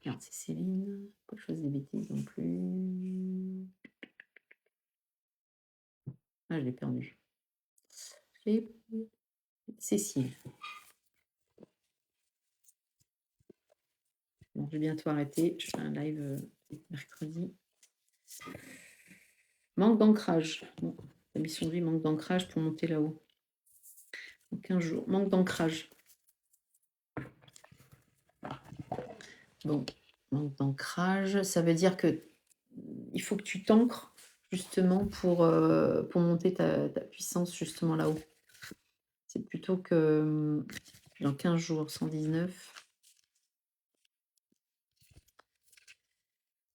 Regarde, c'est Céline. Pas que je fasse des bêtises non plus. Ah, je l'ai perdu. Cécile. Bon, je vais bientôt arrêter. Je fais un live mercredi. Manque d'ancrage. Bon, la mission de vie, manque d'ancrage pour monter là-haut. En 15 jours. Manque d'ancrage. Bon, manque d'ancrage. Ça veut dire que il faut que tu t'ancres justement pour monter ta puissance justement là-haut. C'est plutôt que dans 15 jours, 119.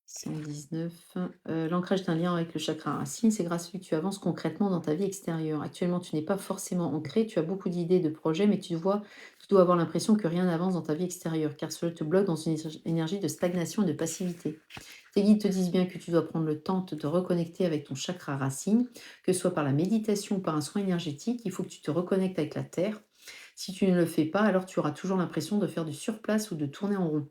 119. L'ancrage est un lien avec le chakra racine. C'est grâce à lui que tu avances concrètement dans ta vie extérieure. Actuellement, tu n'es pas forcément ancré. Tu as beaucoup d'idées, de projets, mais tu dois avoir l'impression que rien n'avance dans ta vie extérieure, car cela te bloque dans une énergie de stagnation et de passivité. Tes guides te disent bien que tu dois prendre le temps de te reconnecter avec ton chakra racine, que ce soit par la méditation ou par un soin énergétique. Il faut que tu te reconnectes avec la terre. Si tu ne le fais pas, alors tu auras toujours l'impression de faire du surplace ou de tourner en rond.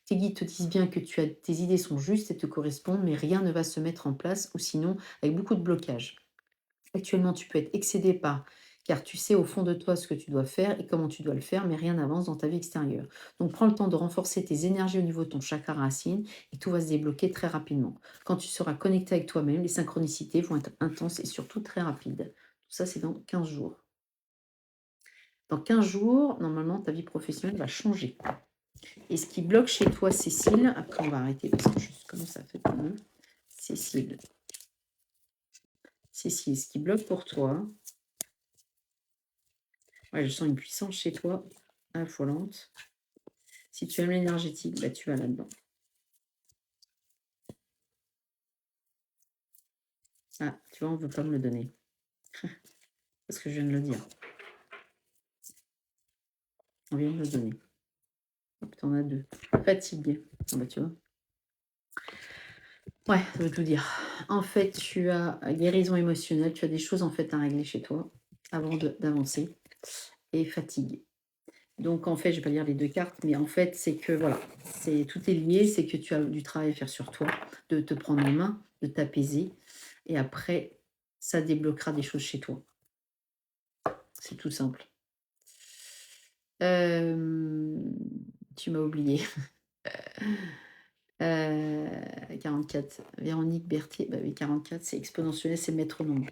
Tes guides te disent bien que tes idées sont justes et te correspondent, mais rien ne va se mettre en place, ou sinon avec beaucoup de blocages. Actuellement, tu peux être excédé car tu sais au fond de toi ce que tu dois faire et comment tu dois le faire, mais rien n'avance dans ta vie extérieure. Donc prends le temps de renforcer tes énergies au niveau de ton chakra racine et tout va se débloquer très rapidement. Quand tu seras connecté avec toi-même, les synchronicités vont être intenses et surtout très rapides. Tout ça, c'est dans 15 jours. Dans 15 jours, normalement, ta vie professionnelle va changer. Et ce qui bloque chez toi, Cécile, après on va arrêter parce que je commence à faire mal. Cécile. Cécile, ce qui bloque pour toi, ouais, je sens une puissance chez toi affolante. Si tu aimes l'énergétique, bah, tu vas là-dedans. Ah, tu vois, on ne veut pas me le donner. Parce que je viens de le dire. On vient de me le donner. Hop, t'en as 2. Fatigue. Ah bah, tu vois. Ouais, ça veut tout dire. En fait, tu as guérison émotionnelle, tu as des choses en fait à régler chez toi avant d'avancer. Et fatigue. Donc en fait, je ne vais pas lire les 2 cartes, mais en fait, c'est que voilà, tout est lié, c'est que tu as du travail à faire sur toi, de te prendre en main, de t'apaiser, et après, ça débloquera des choses chez toi. C'est tout simple. Tu m'as oublié. 44. Véronique Berthier, bah oui, 44, c'est exponentiel, c'est métronome.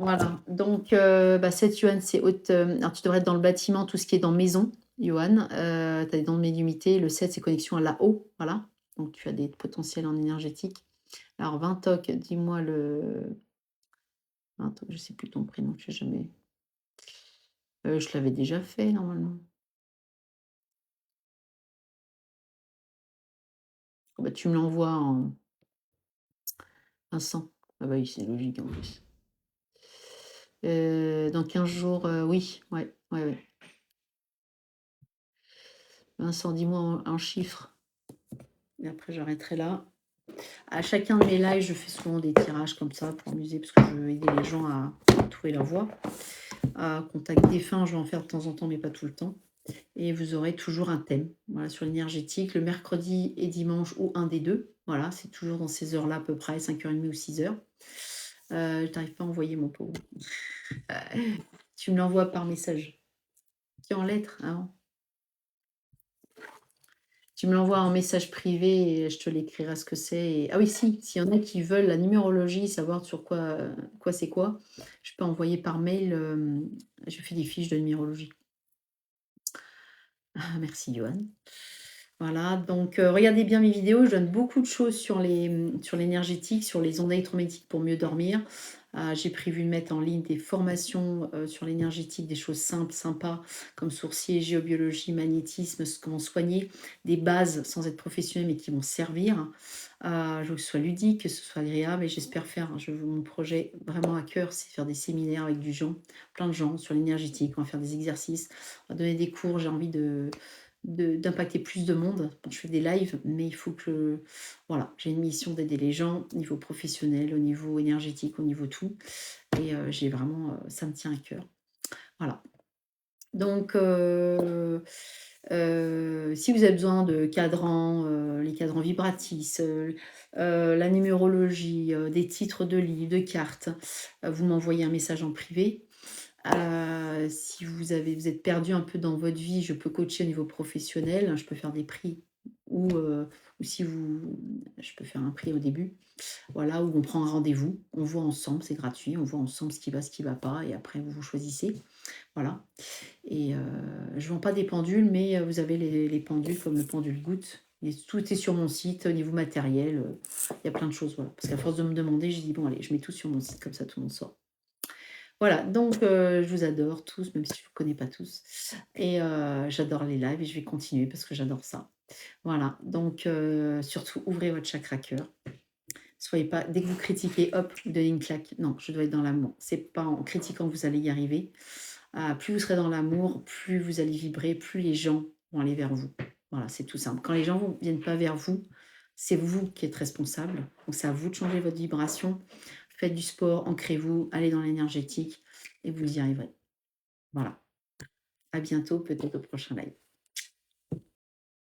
Voilà, donc 7 Yuan, c'est haute. Alors tu devrais être dans le bâtiment, tout ce qui est dans maison, Johan. Tu as des dons de médiumité. Le 7, c'est connexion à là-haut. Voilà. Donc tu as des potentiels en énergétique. Alors 20 tocs, dis-moi le. Attends, je sais plus ton prénom, je sais jamais. Je l'avais déjà fait normalement. Ah bah, tu me l'envoies en Vincent. Ah bah oui, c'est logique en plus. Dans 15 jours, oui, ouais, ouais, ouais. Vincent, dis-moi en chiffres et après j'arrêterai là. À chacun de mes lives, je fais souvent des tirages comme ça pour amuser parce que je veux aider les gens à trouver leur voie. Contact défunt, je vais en faire de temps en temps, mais pas tout le temps. Et vous aurez toujours un thème, voilà, sur l'énergétique, le mercredi et dimanche ou un des deux. Voilà, c'est toujours dans ces heures-là à peu près, 5h30 ou 6h. Je n'arrive pas à envoyer mon pauvre. Tu me l'envoies par message. Qui en lettres, hein. Tu me l'envoies en message privé et je te l'écrirai ce que c'est. Ah oui, si, s'il y en a qui veulent la numérologie, savoir sur quoi c'est quoi, je peux envoyer par mail. Je fais des fiches de numérologie. Ah, merci, Johan. Voilà, donc regardez bien mes vidéos, je donne beaucoup de choses sur l'énergétique, sur les ondes électromagnétiques pour mieux dormir. J'ai prévu de mettre en ligne des formations sur l'énergétique, des choses simples, sympas, comme sourcier, géobiologie, magnétisme, comment soigner, des bases sans être professionnel mais qui vont servir. Je veux que ce soit ludique, que ce soit agréable et j'espère faire, mon projet vraiment à cœur, c'est faire des séminaires avec plein de gens sur l'énergétique, on va faire des exercices, on va donner des cours, j'ai envie d'impacter plus de monde. Bon, je fais des lives, mais il faut que... Voilà, j'ai une mission d'aider les gens au niveau professionnel, au niveau énergétique, au niveau tout. Et j'ai vraiment... ça me tient à cœur. Voilà. Donc, si vous avez besoin de cadrans, les cadrans vibratis, la numérologie, des titres de livres, de cartes, vous m'envoyez un message en privé. Si vous êtes perdu un peu dans votre vie, je peux coacher au niveau professionnel, je peux faire des prix ou si je peux faire un prix au début, voilà, où on prend un rendez-vous, on voit ensemble, c'est gratuit, on voit ensemble ce qui va pas et après vous choisissez, voilà. Et je vends pas des pendules, mais vous avez les pendules comme le pendule goutte. Et tout est sur mon site au niveau matériel, il y a plein de choses, voilà. Parce qu'à force de me demander, j'ai dit bon allez, je mets tout sur mon site, comme ça tout le monde sort. Voilà, donc je vous adore tous, même si je ne vous connais pas tous. Et j'adore les lives et je vais continuer parce que j'adore ça. Voilà, donc surtout ouvrez votre chakra cœur. Soyez pas, dès que vous critiquez, hop, vous donnez une claque. Non, je dois être dans l'amour. C'est pas en critiquant que vous allez y arriver. Plus vous serez dans l'amour, plus vous allez vibrer, plus les gens vont aller vers vous. Voilà, c'est tout simple. Quand les gens ne viennent pas vers vous, c'est vous qui êtes responsable. Donc c'est à vous de changer votre vibration. Faites du sport, ancrez-vous, allez dans l'énergétique et vous y arriverez. Voilà. À bientôt, peut-être au prochain live.